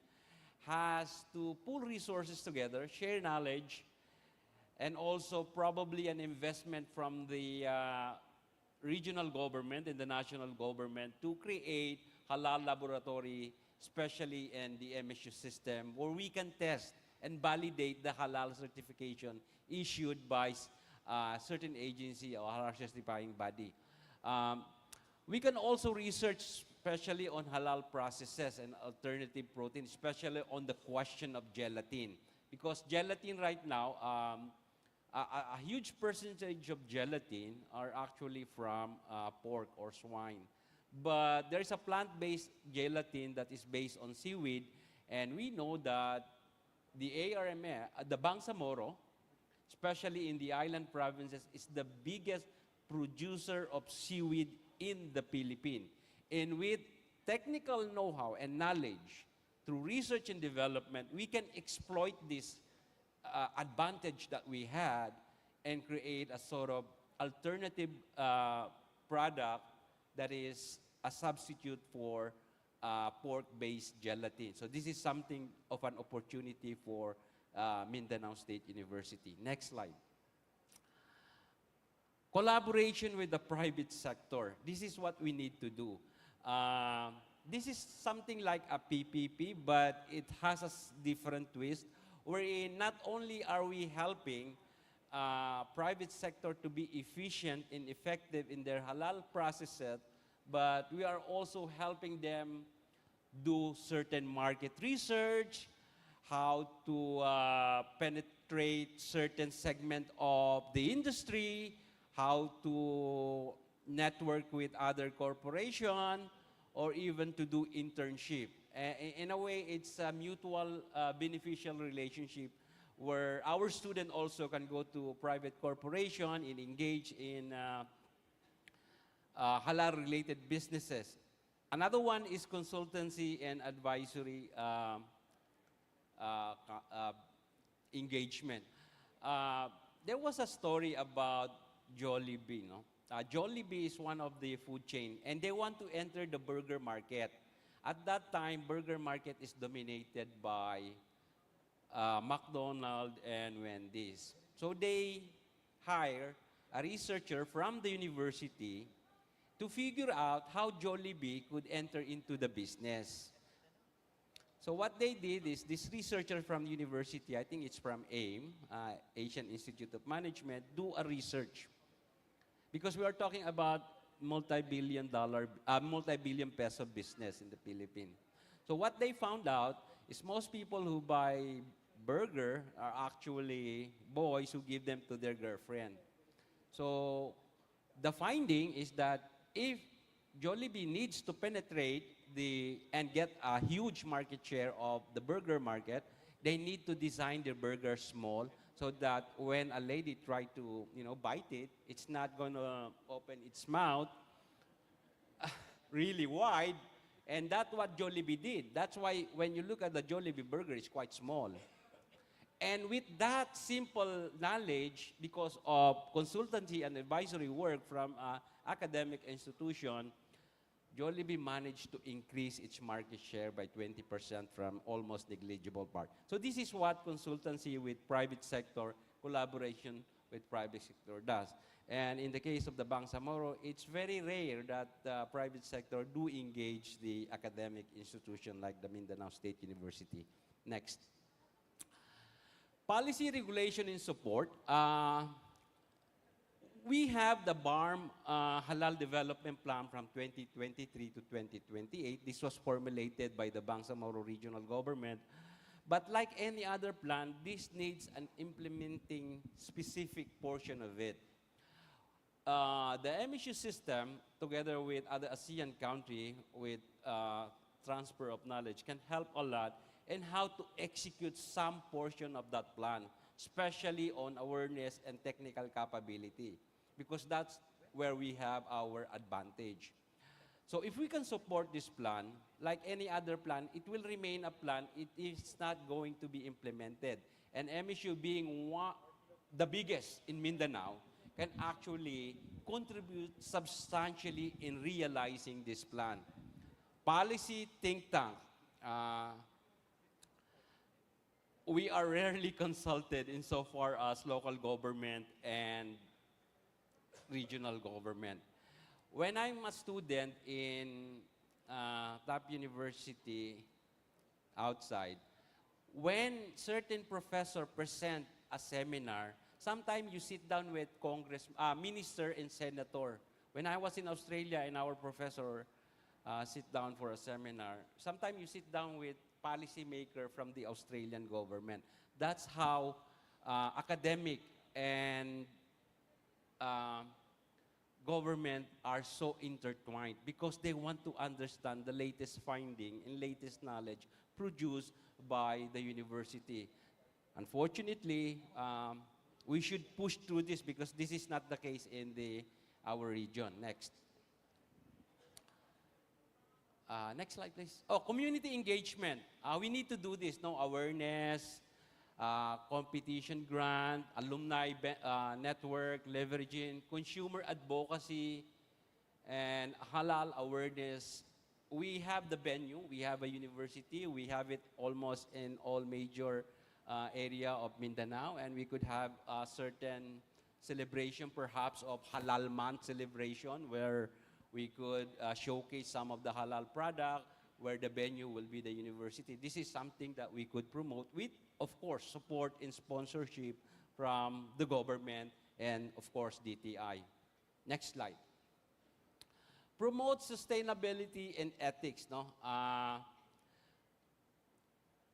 has to pull resources together, share knowledge, and also probably an investment from the regional government and the national government to create halal laboratory, especially in the MSU system, where we can test and validate the halal certification issued by certain agency or halal certifying body. We can also research especially on halal processes and alternative protein, especially on the question of gelatin. Because gelatin right now, a huge percentage of gelatin are actually from pork or swine. But there's a plant-based gelatin that is based on seaweed, and we know that the ARMA, the Bangsamoro, especially in the island provinces, is the biggest producer of seaweed in the Philippines. And with technical know-how and knowledge, through research and development, we can exploit this advantage that we had and create a sort of alternative product that is a substitute for pork-based gelatin. So this is something of an opportunity for Mindanao State University. Next slide. Collaboration with the private sector. This is what we need to do. This is something like a PPP, but it has a different twist, wherein not only are we helping private sector to be efficient and effective in their halal processes, but we are also helping them do certain market research, how to penetrate certain segment of the industry, how to network with other corporation, or even to do internship. In a way, it's a mutual beneficial relationship where our student also can go to private corporation and engage in halal-related businesses. Another one is consultancy and advisory engagement. There was a story about Jollibee, no? Jollibee is one of the food chain, and they want to enter the burger market. At that time, burger market is dominated by McDonald's and Wendy's. So they hire a researcher from the university to figure out how Jollibee could enter into the business. So what they did is this researcher from the university, I think it's from AIM, Asian Institute of Management, do a research. Because we are talking about multi-billion peso business in the Philippines. So what they found out is most people who buy burger are actually boys who give them to their girlfriend. So the finding is that if Jollibee needs to penetrate and get a huge market share of the burger market, they need to design their burgers small so that when a lady try to, bite it, it's not gonna open its mouth really wide, and that's what Jollibee did. That's why when you look at the Jollibee burger, it's quite small. And with that simple knowledge, because of consultancy and advisory work from an academic institution, Jollibee managed to increase its market share by 20% from almost negligible part. So this is what consultancy with private sector, collaboration with private sector does. And in the case of the Bangsamoro, it's very rare that the private sector do engage the academic institution like the Mindanao State University. Next. Policy, regulation, and support. We have the BARM Halal Development Plan from 2023 to 2028. This was formulated by the Bangsamoro Regional Government. But like any other plan, this needs an implementing specific portion of it. The MSU system, together with other ASEAN countries with transfer of knowledge, can help a lot in how to execute some portion of that plan, especially on awareness and technical capability, because that's where we have our advantage. So if we can support this plan, like any other plan, it will remain a plan. It is not going to be implemented. And MSU being the biggest in Mindanao can actually contribute substantially in realizing this plan. Policy think tank. We are rarely consulted insofar as local government and regional government. When I'm a student in top university outside, when certain professor present a seminar, sometimes you sit down with minister and senator. When I was in Australia and our professor sit down for a seminar, sometimes you sit down with policymaker from the Australian government. That's how academic and government are so intertwined, because they want to understand the latest finding and latest knowledge produced by the university. Unfortunately, we should push through this because this is not the case in our region. Next. Next slide, please. Oh, community engagement. We need to do this, no? Awareness, competition grant, alumni network, leveraging, consumer advocacy, and halal awareness. We have the venue. We have a university. We have it almost in all major area of Mindanao, and we could have a certain celebration, perhaps of Halal Month celebration, where we could showcase some of the halal product, where the venue will be the university. This is something that we could promote with, of course, support and sponsorship from the government and, of course, DTI. Next slide. Promote sustainability and ethics, no?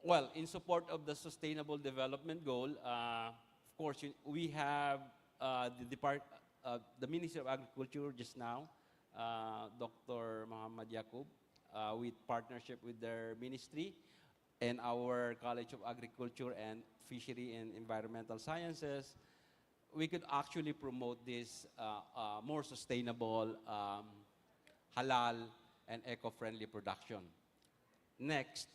Well, in support of the Sustainable Development Goal, of course, we have the Ministry of Agriculture just now, Dr. Muhammad Yaqub, with partnership with their ministry and our College of Agriculture and Fishery and Environmental Sciences. We could actually promote this more sustainable, halal, and eco-friendly production. Next.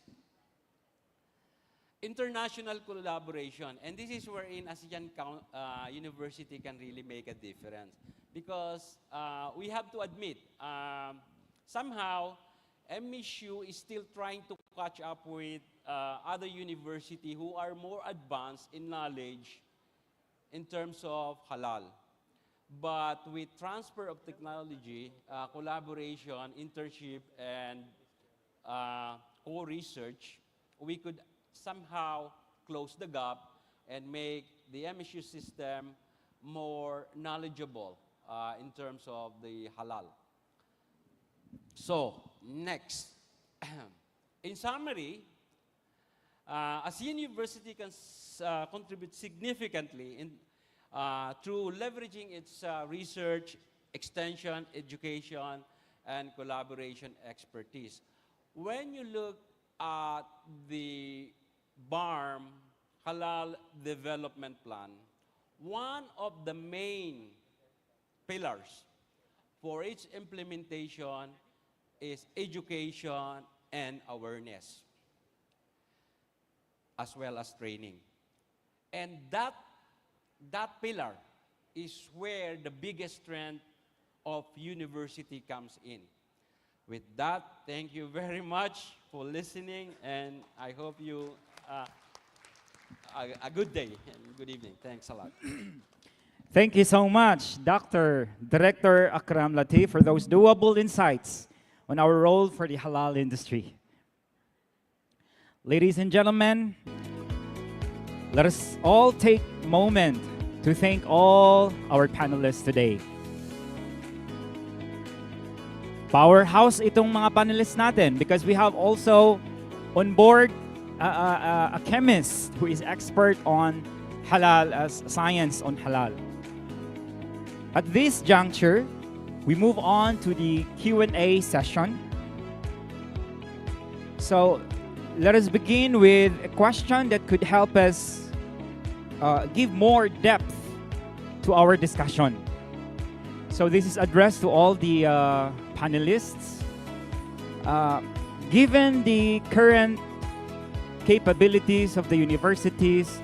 International collaboration, and this is wherein ASEAN University can really make a difference, because we have to admit, somehow MSU is still trying to catch up with other universities who are more advanced in knowledge in terms of halal. But with transfer of technology, collaboration, internship, and co-research, we could somehow close the gap and make the MSU system more knowledgeable in terms of the halal. So, next. In summary, ASEAN University can contribute significantly through leveraging its research, extension, education, and collaboration expertise. When you look at the BARM halal development plan, one of the main pillars for its implementation is education and awareness, as well as training. And that pillar is where the biggest strength of university comes in. With that, thank you very much for listening, and I hope you a good day and good evening. Thanks a lot. Thank you so much, Dr. Director Akram Latif, for those doable insights on our role for the halal industry. Ladies and gentlemen, let us all take a moment to thank all our panelists today. Powerhouse itong mga panelists natin because we have also on board a chemist who is expert on halal, as science on halal. At this juncture, we move on to the Q&A session. So let us begin with a question that could help us give more depth to our discussion. So this is addressed to all the panelists. Given the current capabilities of the universities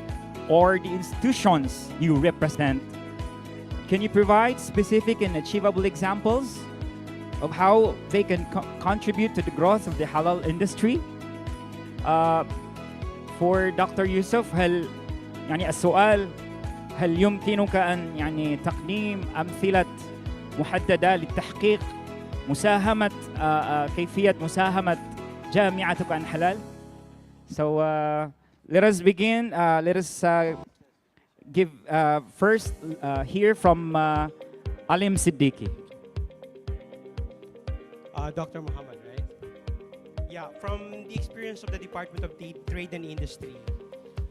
or the institutions you represent, can you provide specific and achievable examples of how they can contribute to the growth of the halal industry? For Dr. Yusuf, هل يعني السؤال هل يمكنك أن يعني تقديم أمثلة محددة للتحقيق مساهمة كيفية مساهمة جامعتك عن حلال? So let us begin. Let us give first hear from Alim Siddiqui. Dr. Muhammad, right? Yeah, from the experience of the Department of Trade and Industry,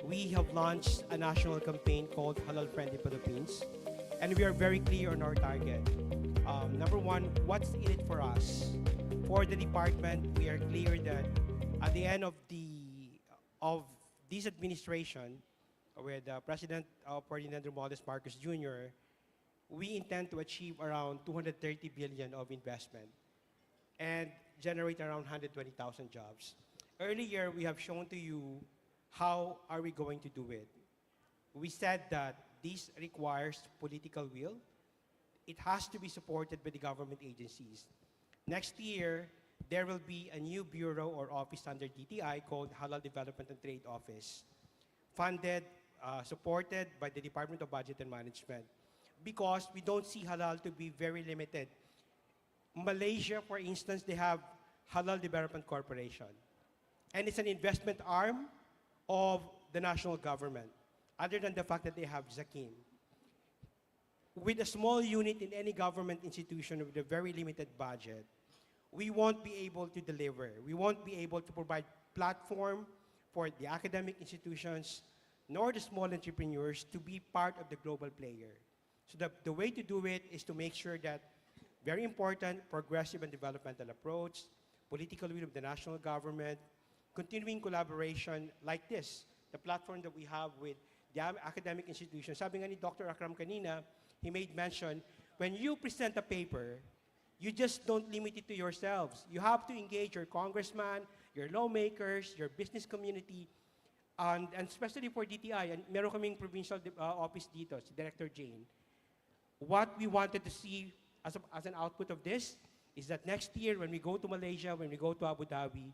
we have launched a national campaign called Halal Friendly Philippines, and we are very clear on our target. Number one, what's in it for us? For the department, we are clear that at the end of this administration, with President Ferdinand Romualdez Marcos Jr., we intend to achieve around 230 billion of investment and generate around 120,000 jobs. Earlier, we have shown to you how are we going to do it. We said that this requires political will. It has to be supported by the government agencies. Next year, there will be a new bureau or office under DTI called Halal Development and Trade Office, funded, supported by the Department of Budget and Management, because we don't see halal to be very limited. Malaysia, for instance, they have Halal Development Corporation, and it's an investment arm of the national government, other than the fact that they have Zakim. With a small unit in any government institution with a very limited budget, we won't be able to deliver. We won't be able to provide platform for the academic institutions nor the small entrepreneurs to be part of the global player. So the way to do it is to make sure that very important progressive and developmental approach, political will of the national government, continuing collaboration like this, the platform that we have with the academic institutions. Sabi nga ni Dr. Akram kanina, he made mention, when you present a paper, you just don't limit it to yourselves. You have to engage your congressman, your lawmakers, your business community, and especially for DTI, and meron kaming provincial office dito, si Director Jane. What we wanted to see as an output of this is that next year when we go to Malaysia, when we go to Abu Dhabi,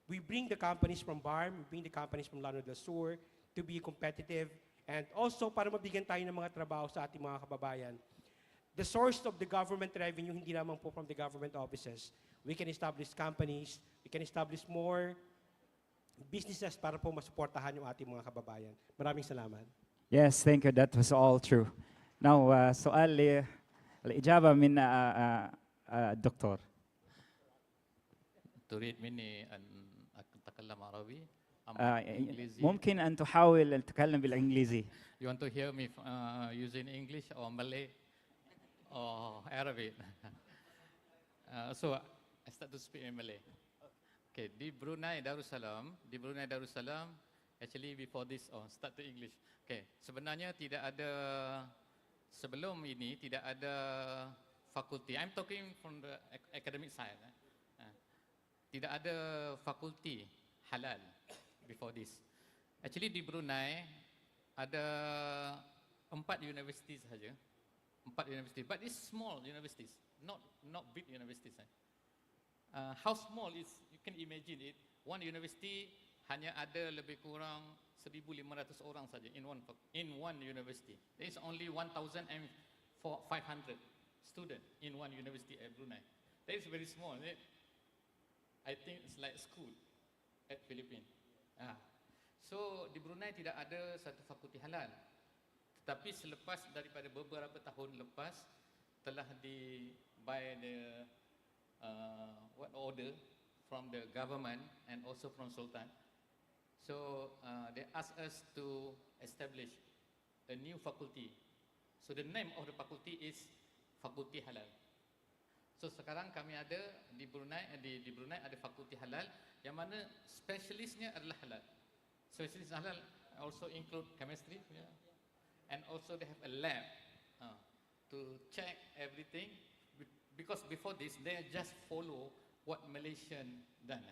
we bring the companies from BARM, we bring the companies from Lano del Sur to be competitive, and also para mabigyan tayo ng mga trabaho sa ating mga kababayan. The source of the government revenue, hindi lamang po from the government offices. We can establish companies, we can establish more businesses para po masuportahan yung ating mga kababayan. Maraming salamat. Yes, thank you. That was all true. Now, سؤال الإجابة من الدكتور. تريد مني أن أتكلم عربي أم إنجليزي؟ ممكن أن تحاول التكلم بالإنجليزي. You want to hear me using English or Malay or Arabic? So I start to speak in Malay. Okay, di Brunei Darussalam, Actually, before this, start to English. Okay, sebenarnya tidak ada, sebelum ini tidak ada fakulti. I'm talking from the academic side. Tidak ada fakulti halal before this. Actually di Brunei ada 4 universiti sahaja. 4 universiti, but it's small universities, not big universities. How small is, you can imagine it. One university hanya ada lebih kurang 1,500 orang saja in one university. There is only 1,500 students in one university at Brunei. That is very small. I think it's like school at Philippines. So di Brunei tidak ada satu fakulti halal. Tetapi selepas daripada beberapa tahun lepas telah by the order from the government and also from Sultan. So they asked us to establish a new faculty. So the name of the faculty is Fakulti Halal. So sekarang kami ada di Brunei ada fakulti halal yang mana spesialisnya adalah halal. Spesialis halal also include chemistry, and also they have a lab to check everything, because before this they just follow what Malaysian done,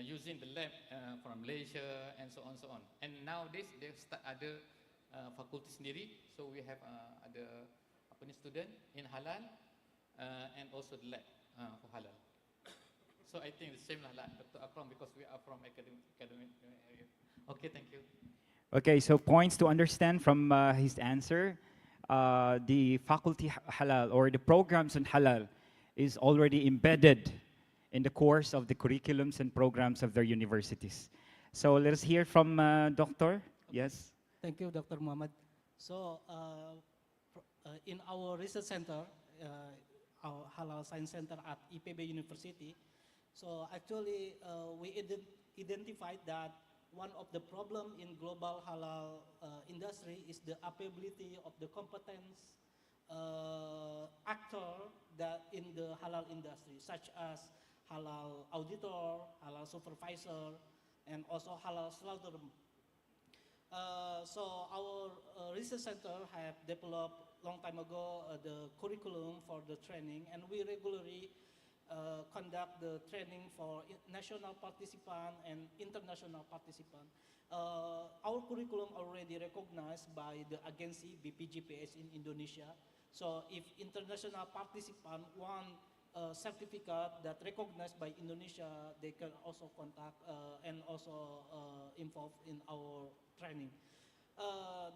using the lab from Malaysia and so on. And nowadays they start ada fakulti sendiri, so we have ada student in halal. And also the lab for halal. So I think the same like Dr. Akram, because we are from academic area. Okay, thank you. Okay, so points to understand from his answer. The faculty halal or the programs on halal is already embedded in the course of the curriculums and programs of their universities. So let us hear from Doctor. Yes. Thank you, Dr. Muhammad. So in our research center, our Halal Science Center at IPB University. So actually, we identified that one of the problem in global halal industry is the availability of the competence actor that in the halal industry, such as halal auditor, halal supervisor, and also halal slaughterer. So our research center have developed long time ago the curriculum for the training, and we regularly conduct the training for national participant and international participant. Our curriculum already recognized by the agency BPGPS in Indonesia. So if international participant want a certificate that recognized by Indonesia, they can also contact and also involve in our training.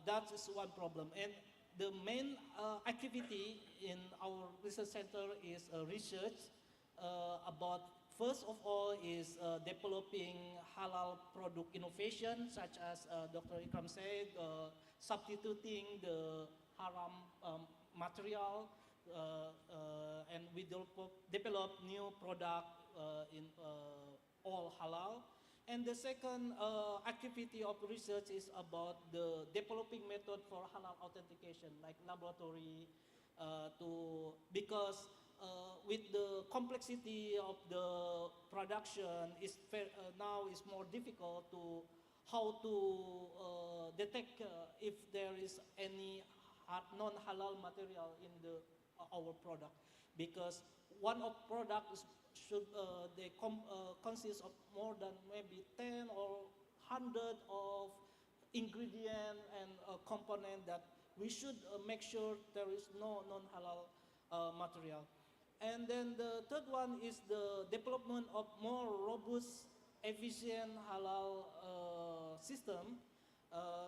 That is one problem. And the main activity in our research center is research about, first of all, is developing halal product innovation, such as Dr. Ikram said, substituting the haram material, and we develop new product in all halal. And the second activity of research is about the developing method for halal authentication, like laboratory, because with the complexity of the production, now is more difficult to how to detect if there is any non-halal material in our product, because one of products should consist of more than maybe 10 or 100 of ingredient and component that we should make sure there is no non-halal material. And then the third one is the development of more robust, efficient halal system.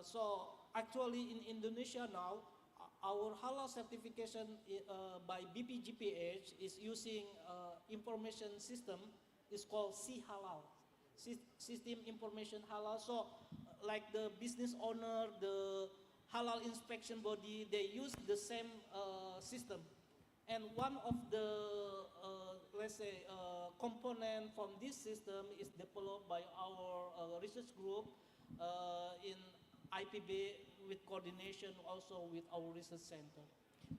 So actually in Indonesia now, our halal certification by BPGPH is using information system. It's called C-Halal, System Information Halal. So like the business owner, the halal inspection body, they use the same system. And one of the, let's say, component from this system is developed by our research group in IPB with coordination also with our research center.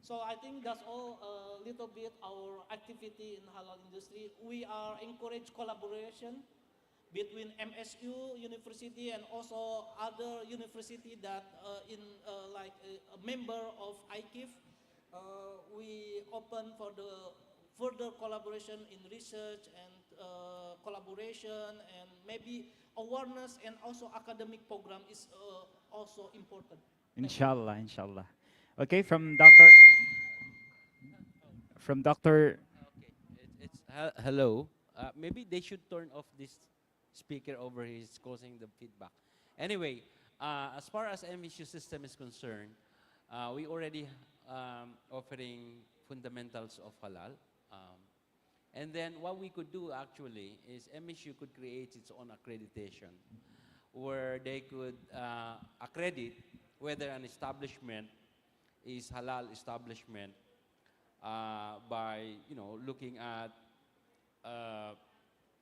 So I think that's all a little bit our activity in halal industry. We are encourage collaboration between MSU University and also other university that like a member of AICIF. We open for the further collaboration in research and collaboration, and maybe awareness and also academic program is also important. Thank you. Inshallah, inshallah. Okay, from Dr. Okay, hello. Maybe they should turn off this speaker over here. It's causing the feedback. Anyway, as far as MSU system is concerned, we already offering fundamentals of halal. And then what we could do actually is MSU could create its own accreditation where they could accredit whether an establishment is halal establishment by looking at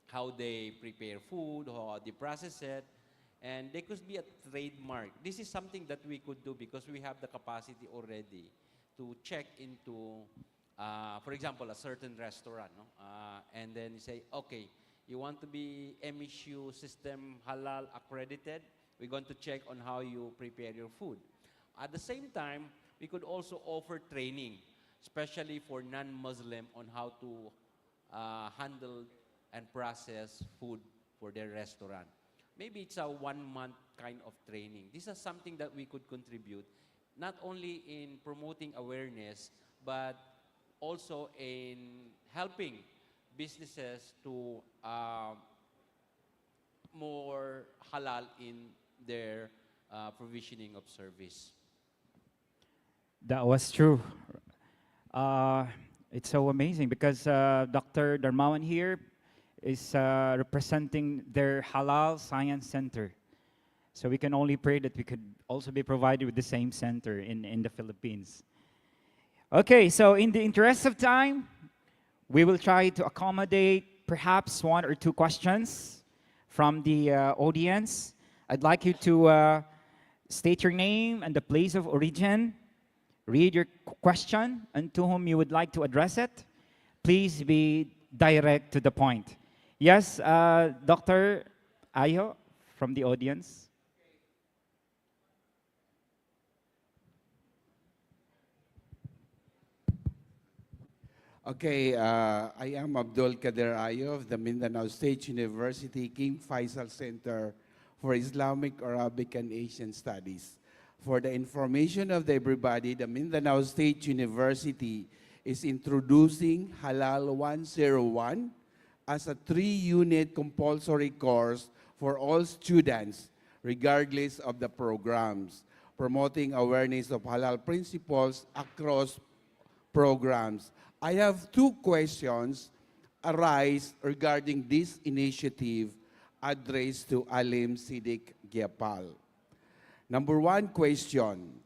how they prepare food, how they process it, and they could be a trademark. This is something that we could do because we have the capacity already to check into, for example, a certain restaurant, no? And then you say, okay, you want to be MSU system halal accredited, we're going to check on how you prepare your food. At the same time, we could also offer training, especially for non-Muslim, on how to handle and process food for their restaurant. Maybe it's a 1-month kind of training. This is something that we could contribute, not only in promoting awareness, but also in helping businesses to more halal in their provisioning of service. That was true. It's so amazing because Dr. Darmawan here is representing their Halal Science Center. So we can only pray that we could also be provided with the same center in the Philippines. Okay, so in the interest of time, we will try to accommodate perhaps 1 or 2 questions from the audience. I'd like you to state your name and the place of origin, read your question, and to whom you would like to address it. Please be direct to the point. Yes, Dr. Ayo from the audience. Okay, I am Abdul Kader Ayo of the Mindanao State University King Faisal Center for Islamic, Arabic, and Asian Studies. For the information of everybody, the Mindanao State University is introducing Halal 101 as a 3-unit compulsory course for all students, regardless of the programs, promoting awareness of halal principles across programs. I have 2 questions arise regarding this initiative addressed to Alim Siddiq Giapal. Number 1 question,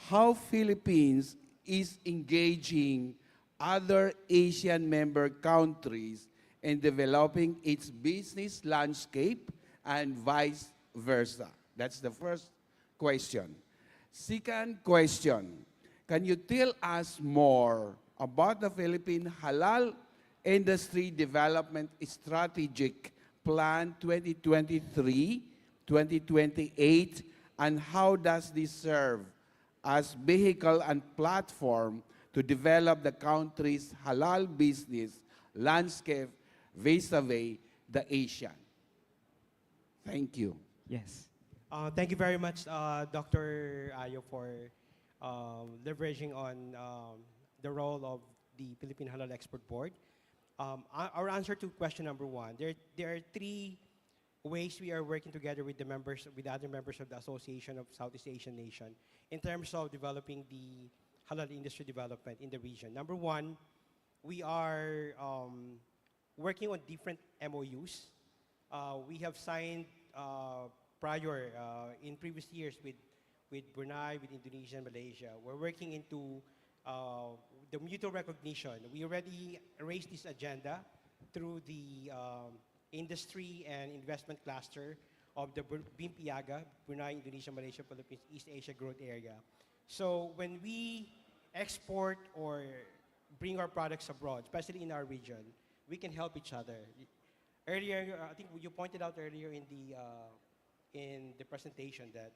how Philippines is engaging other Asian member countries in developing its business landscape and vice versa? That's the first question. Second question, can you tell us more about the Philippine Halal Industry Development Strategic Plan 2023-2028, and how does this serve as vehicle and platform to develop the country's halal business landscape vis-a-vis the Asian? Thank you. Yes. Thank you very much, Dr. Ayo, for leveraging on the role of the Philippine Halal Export Board. Our answer to question number 1, there are 3 ways we are working together with the members, with other members of the Association of Southeast Asian Nation in terms of developing the halal industry development in the region. Number 1, we are working on different MOUs. We have signed prior in previous years with Brunei, with Indonesia, and Malaysia. We're working into the mutual recognition. We already raised this agenda through the industry and investment cluster of the BIMPIAGA, Brunei, Indonesia, Malaysia, Philippines, East Asia Growth Area. So when we export or bring our products abroad, especially in our region, we can help each other. earlier, I think you pointed out earlier in the presentation that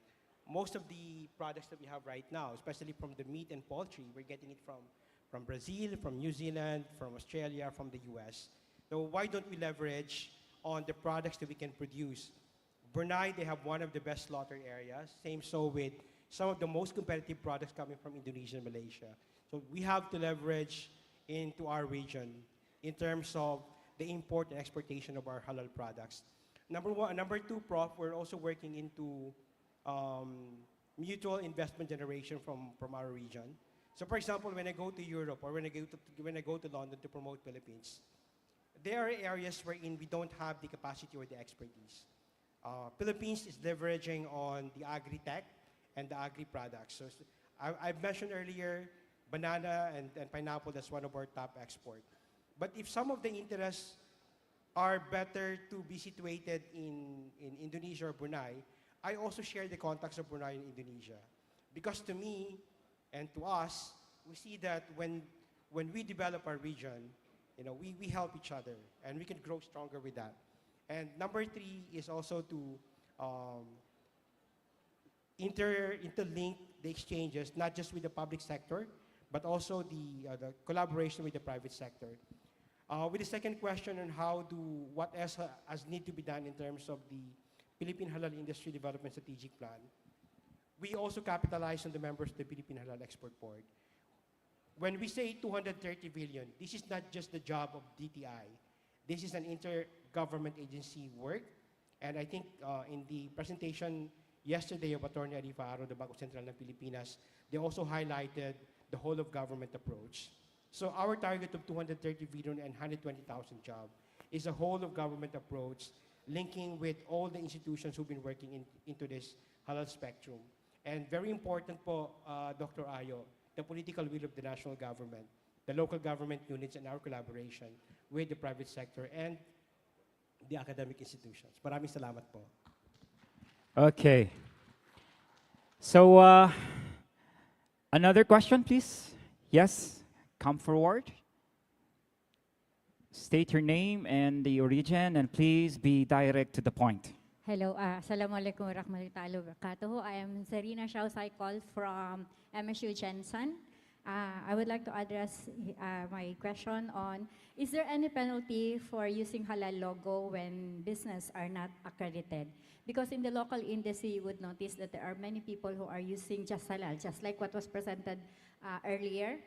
most of the products that we have right now, especially from the meat and poultry, we're getting it from Brazil, from New Zealand, from Australia, from the US. So why don't we leverage on the products that we can produce? Brunei, they have one of the best slaughter areas. Same so with some of the most competitive products coming from Indonesia and Malaysia. So we have to leverage into our region in terms of the import and exportation of our halal products. Number one, number two, Prof, we're also working into mutual investment generation from our region. So for example, when I go to Europe or when I go to London to promote Philippines, there are areas wherein we don't have the capacity or the expertise. Philippines is leveraging on the agri-tech and the agri-products. So I've mentioned earlier, banana and pineapple, that's one of our top export. But if some of the interests are better to be situated in Indonesia or Brunei, I also share the contacts of Brunei and Indonesia. Because to me and to us, we see that when we develop our region, we help each other and we can grow stronger with that. And number three is also to interlink the exchanges, not just with the public sector, but also the collaboration with the private sector. With the second question on what else has need to be done in terms of the Philippine Halal Industry Development Strategic Plan, we also capitalize on the members of the Philippine Halal Export Board. When we say 230 billion, this is not just the job of DTI. This is an intergovernment agency work. And I think in the presentation yesterday of Attorney Arifa Aro, the Bangko Sentral ng Pilipinas, they also highlighted the whole of government approach. So our target of 230 billion and 120,000 jobs is a whole of government approach linking with all the institutions who've been working into this halal spectrum. And very important po, Dr. Ayo, the political will of the national government, the local government units, and our collaboration with the private sector and the academic institutions. Maraming salamat po. Okay. So, another question, please. Yes, come forward. State your name and the origin, and please be direct to the point. Hello, Assalamualaikum warahmatullahi wabarakatuh. I am Serena Shao Saikol from MSU Jensen. I would like to address my question on, is there any penalty for using halal logo when business are not accredited? Because in the local industry, you would notice that there are many people who are using just halal, just like what was presented earlier.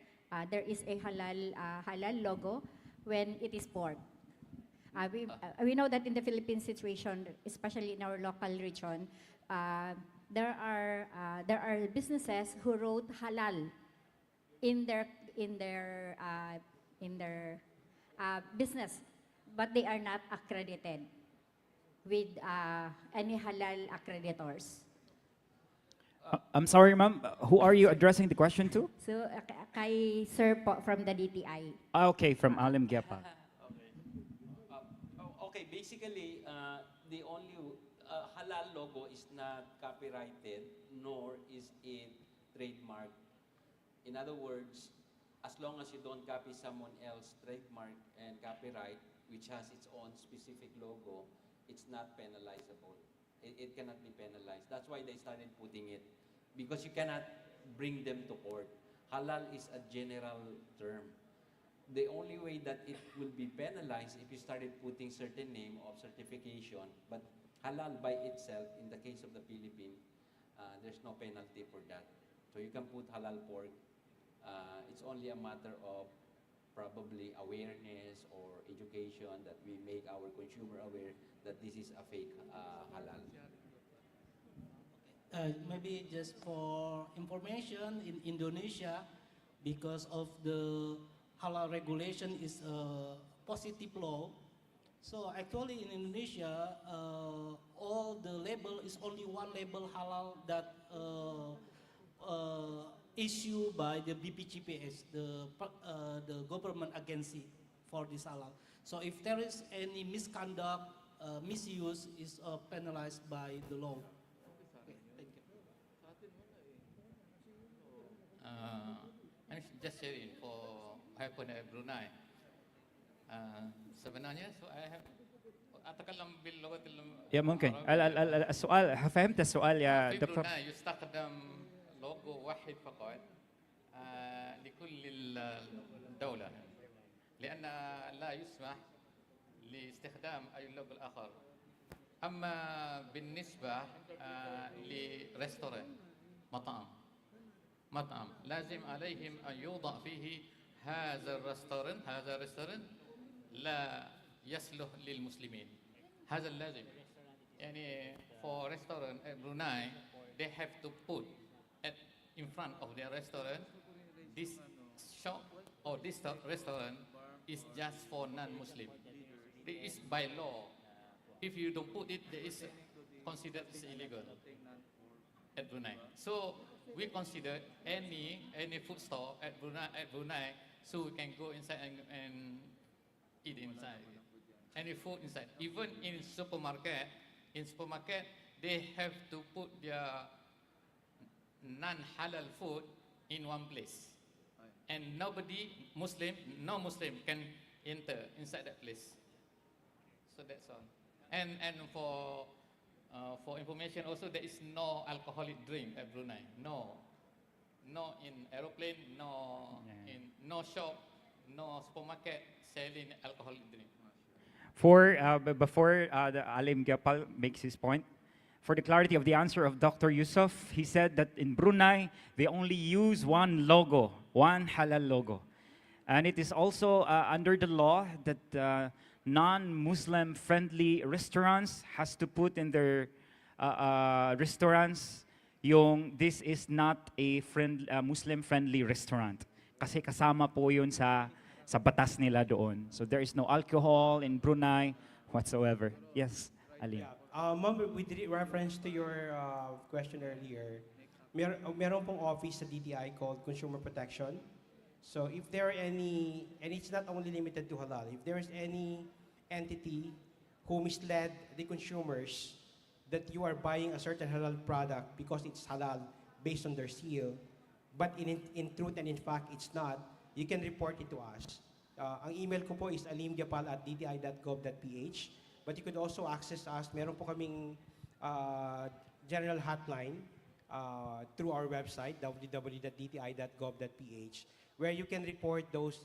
There is a halal logo when it is pork. We know that in the Philippine situation, especially in our local region, there are businesses who wrote halal in their business, but they are not accredited with any halal accreditors. I'm sorry, ma'am. Who are you addressing the question to? So, kay Sir po from the DTI. Okay, from Alim Gepa. Okay, basically, the only halal logo is not copyrighted, nor is it trademarked. In other words, as long as you don't copy someone else's trademark and copyright, which has its own specific logo, it's not penalizable. It cannot be penalized. That's why they started putting it, because you cannot bring them to court. Halal is a general term. The only way that it will be penalized if you started putting certain name of certification, but halal by itself, in the case of the Philippines, there's no penalty for that. So you can put halal pork. It's only a matter of probably awareness or education that we make our consumer aware that this is a fake halal. Maybe just for information, in Indonesia, because of the halal regulation is a positive law. So actually in Indonesia, all the label is only one label halal that issued by the BPGPS, the government agency for this halal. So if there is any misconduct, misuse is penalized by the law. Okay, thank you. I'm just sharing for happened at Brunei. Sebenarnya, so I have أتكلم باللغة يا ممكن العربية. السؤال فهمت السؤال يا في دكتور. بروناي يستخدم لوجو واحد فقط لكل الدولة، لأن لا يسمح لاستخدام أي لوجو الآخر. أما بالنسبة لريستوران مطعم لازم عليهم أن يوضع فيه هذا الريستوران لا يصلح للمسلمين. هذا اللازم. يعني for restaurant at Brunei, they have to put in front of their restaurant, this shop or this restaurant is just for non-Muslim. It is by law. If you don't put it, there is considered as illegal at Brunei. So we consider any food store at Brunei, so we can go inside and eat inside. Any food inside. Even in supermarket, they have to put their non-halal food in one place. And no Muslim can enter inside that place. So that's all. And for information also, there is no alcoholic drink at Brunei. No in aeroplane, no shop, no supermarket selling alcoholic drink. Before the Alim Gapal makes his point, for the clarity of the answer of Dr. Yusuf, he said that in Brunei, they only use one logo, one halal logo. And it is also under the law that non-Muslim friendly restaurants has to put in their restaurants yung this is not a Muslim friendly restaurant. Kasi kasama po yun sa batas nila doon. So there is no alcohol in Brunei whatsoever. Yes, Alim. Ma'am, with reference to your question earlier, meron pong office sa DTI called Consumer Protection. So if there are any, and it's not only limited to halal, if there is any entity who misled the consumers that you are buying a certain halal product because it's halal based on their seal, but in truth and in fact it's not, you can report it to us. Ang email ko po is alimgapal@dti.gov.ph, but you could also access us. Meron po kaming general hotline through our website, www.dti.gov.ph, where you can report those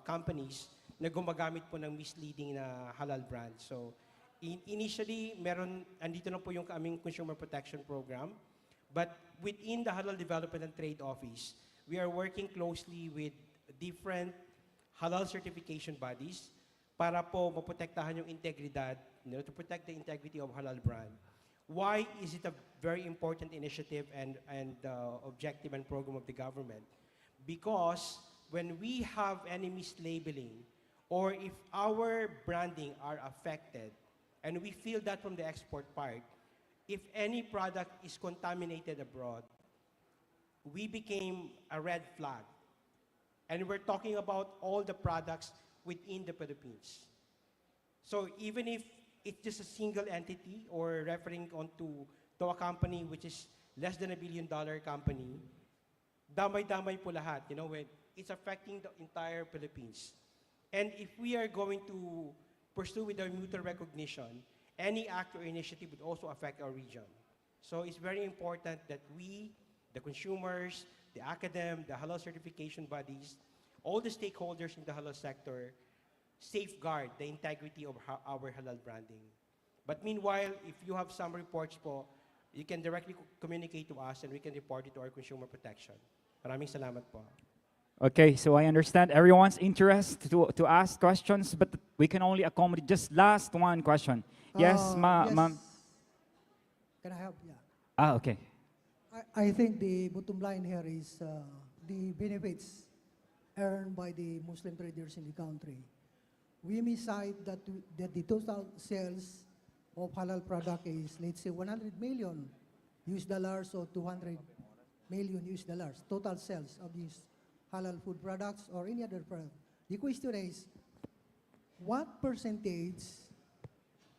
companies na gumagamit po ng misleading na halal brand. So, initially, andito na po yung aming Consumer Protection Program, but within the Halal Development and Trade Office, we are working closely with different halal certification bodies para po maprotektahan yung integridad, to protect the integrity of halal brand. Why is it a very important initiative and objective and program of the government? Because when we have any mislabeling, or if our branding are affected, and we feel that from the export part, if any product is contaminated abroad, we became a red flag. And we're talking about all the products within the Philippines. So even if it's just a single entity or referring on to a company which is less than $1 billion company, damay-damay po lahat, when it's affecting the entire Philippines. And if we are going to pursue with our mutual recognition, any act or initiative would also affect our region. So it's very important that we, the consumers, the academe, the halal certification bodies, all the stakeholders in the halal sector safeguard the integrity of our halal branding. But meanwhile, if you have some reports po, you can directly communicate to us and we can report it to our consumer protection. Maraming salamat po. Okay, so I understand everyone's interest to ask questions, but we can only accommodate just last one question. Yes, ma'am. Can I help? Yeah. Okay. I think the bottom line here is the benefits earned by the Muslim traders in the country. We may cite that the total sales of halal product is, let's say, 100 million US dollars or 200 million US dollars, total sales of these halal food products or any other product. The question is, what percentage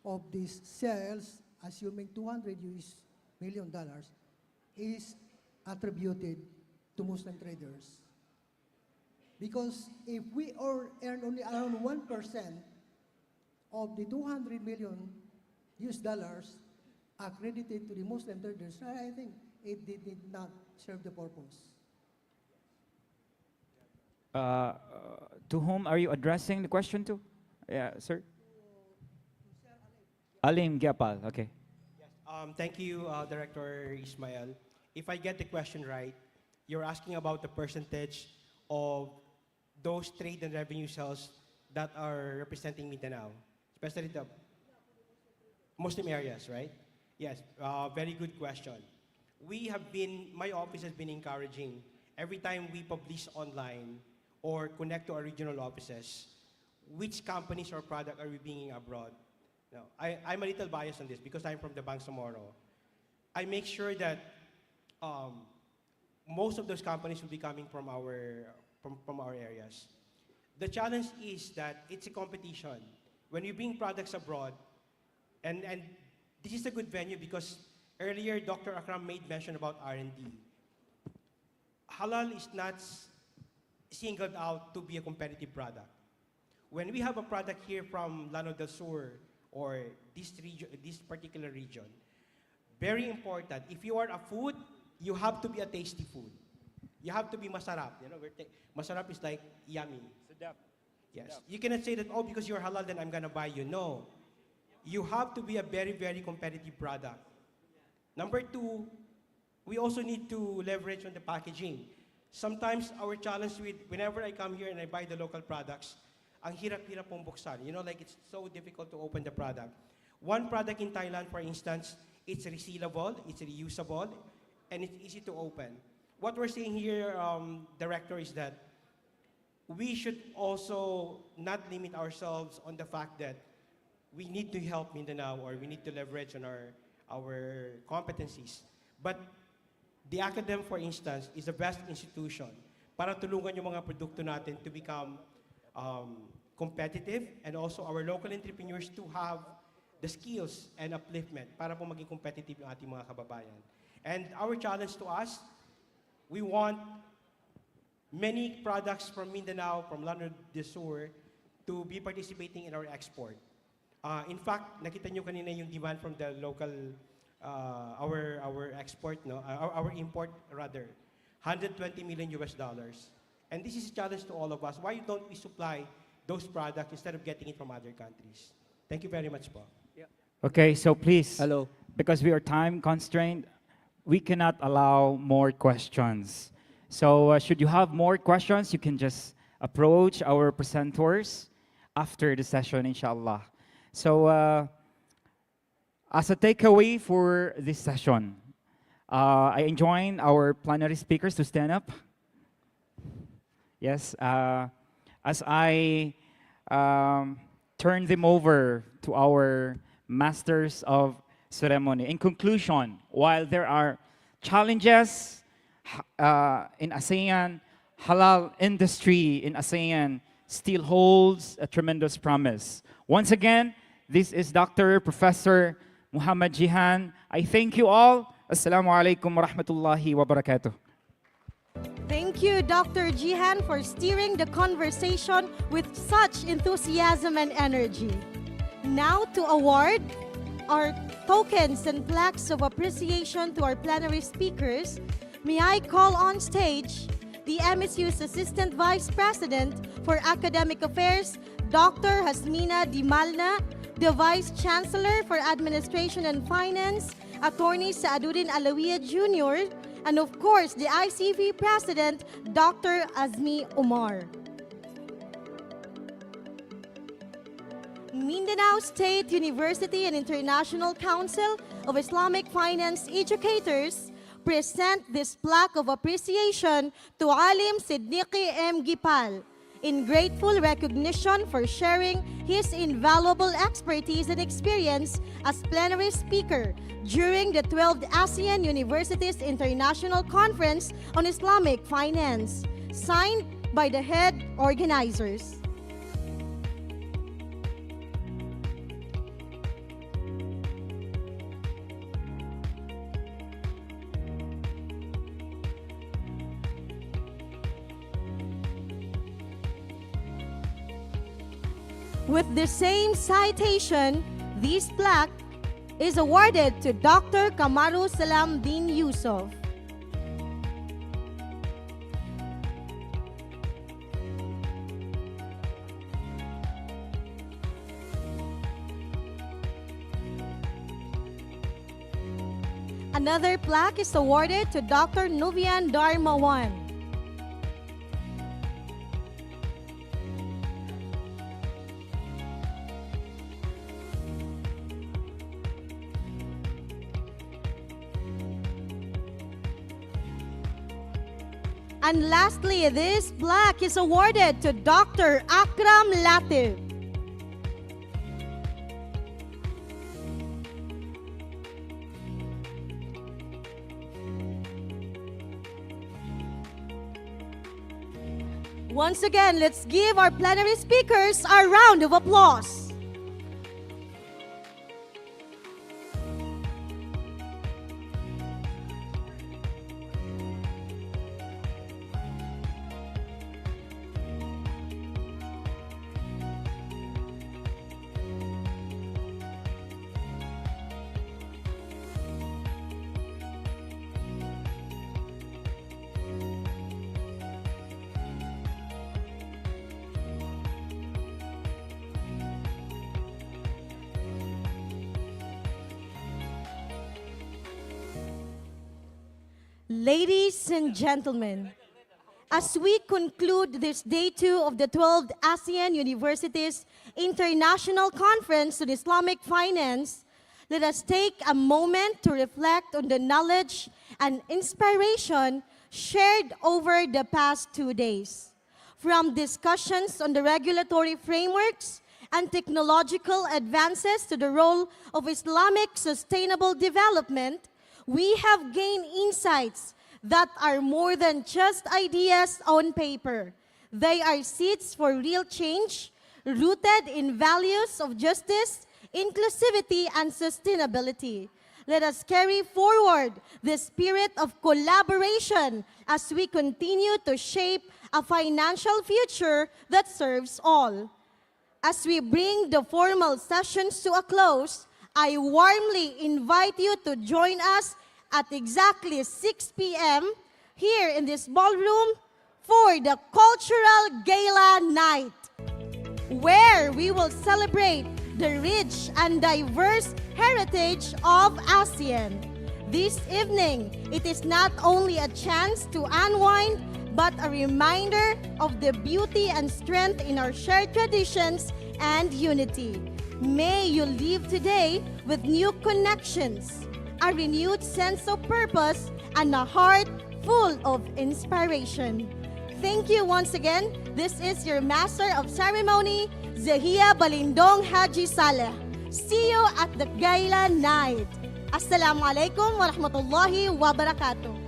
of these sales, assuming 200 US million dollars, is attributed to Muslim traders? Because if we earn only around 1% of the 200 million US dollars accredited to the Muslim traders, I think it did not serve the purpose. To whom are you addressing the question to? Yeah, sir. Alim Gyapal, okay. Thank you, Director Ismail. If I get the question right, you're asking about the percentage of those trade and revenue sales that are representing Mindanao, especially the Muslim areas, right? Yes, very good question. My office has been encouraging every time we publish online or connect to our regional offices, which companies or product are we bringing abroad? Now, I'm a little biased on this because I'm from the Bangsamoro. I make sure that most of those companies will be coming from our areas. The challenge is that it's a competition. When you bring products abroad, and this is a good venue because earlier Dr. Akram made mention about R&D. Halal is not singled out to be a competitive product. When we have a product here from Llano del Sur or this particular region, very important, if you are a food, you have to be a tasty food. You have to be masarap. You know, masarap is like yummy. Yes. You cannot say that, oh, because you're halal, then I'm gonna buy you. No. You have to be a very, very competitive product. Number two, we also need to leverage on the packaging. Sometimes our challenge whenever I come here and I buy the local products, ang hirap-hirap pong buksan. You know, like it's so difficult to open the product. One product in Thailand, for instance, it's resealable, it's reusable, and it's easy to open. What we're saying here, Director, is that we should also not limit ourselves on the fact that we need to help Mindanao or we need to leverage on our competencies. But the academy, for instance, is the best institution para tulungan yung mga produkto natin to become competitive and also our local entrepreneurs to have the skills and upliftment para po maging competitive yung ating mga kababayan. And our challenge to us, we want many products from Mindanao, from Llano del Sur, to be participating in our export. In fact, nakita nyo kanina yung demand from the local, our export, no, our import rather, 120 million US dollars. And this is a challenge to all of us. Why don't we supply those products instead of getting it from other countries? Thank you very much, po. Okay, so please, Hello. because we are time constrained, we cannot allow more questions. So should you have more questions, you can just approach our presenters after the session, inshallah. So as a takeaway for this session, I enjoin our plenary speakers to stand up. Yes, as I turn them over to our masters of ceremony. In conclusion, while there are challenges in ASEAN, halal industry in ASEAN still holds a tremendous promise. Once again, this is Dr. Professor Muhammad Jihan. I thank you all. Assalamu alaikum wa rahmatullahi wa barakatuh. Thank you, Dr. Jihan, for steering the conversation with such enthusiasm and energy. Now to award our tokens and plaques of appreciation to our plenary speakers, may I call on stage the MSU's Assistant Vice President for Academic Affairs, Dr. Hasmina Dimalna, the Vice Chancellor for Administration and Finance, Attorney Saaduddin Alawiya Jr., and of course, the ICV President, Dr. Azmi Omar. Mindanao State University and International Council of Islamic Finance Educators present this plaque of appreciation to Alim Siddiqui M. Gipal in grateful recognition for sharing his invaluable expertise and experience as plenary speaker during the 12th ASEAN Universities International Conference on Islamic Finance, signed by the head organizers. With the same citation, this plaque is awarded to Dr. Kamaru Salam bin Yusuf. Another plaque is awarded to Dr. Nuvian Darmawan. And lastly, this plaque is awarded to Dr. Akram Latif. Once again, let's give our plenary speakers a round of applause. Ladies and gentlemen, as we conclude this day 2 of the 12th ASEAN Universities International Conference on Islamic Finance, let us take a moment to reflect on the knowledge and inspiration shared over the past 2 days. From discussions on the regulatory frameworks and technological advances to the role of Islamic sustainable development, we have gained insights that are more than just ideas on paper. They are seeds for real change, rooted in values of justice, inclusivity, and sustainability. Let us carry forward the spirit of collaboration as we continue to shape a financial future that serves all. As we bring the formal sessions to a close, I warmly invite you to join us at exactly 6 p.m. here in this ballroom for the Cultural Gala Night, where we will celebrate the rich and diverse heritage of ASEAN. This evening, it is not only a chance to unwind, but a reminder of the beauty and strength in our shared traditions and unity. May you leave today with new connections, a renewed sense of purpose, and a heart full of inspiration. Thank you once again. This is your Master of Ceremony, Zahia Balindong Haji Saleh. See you at the Gala Night. Assalamualaikum warahmatullahi wabarakatuh.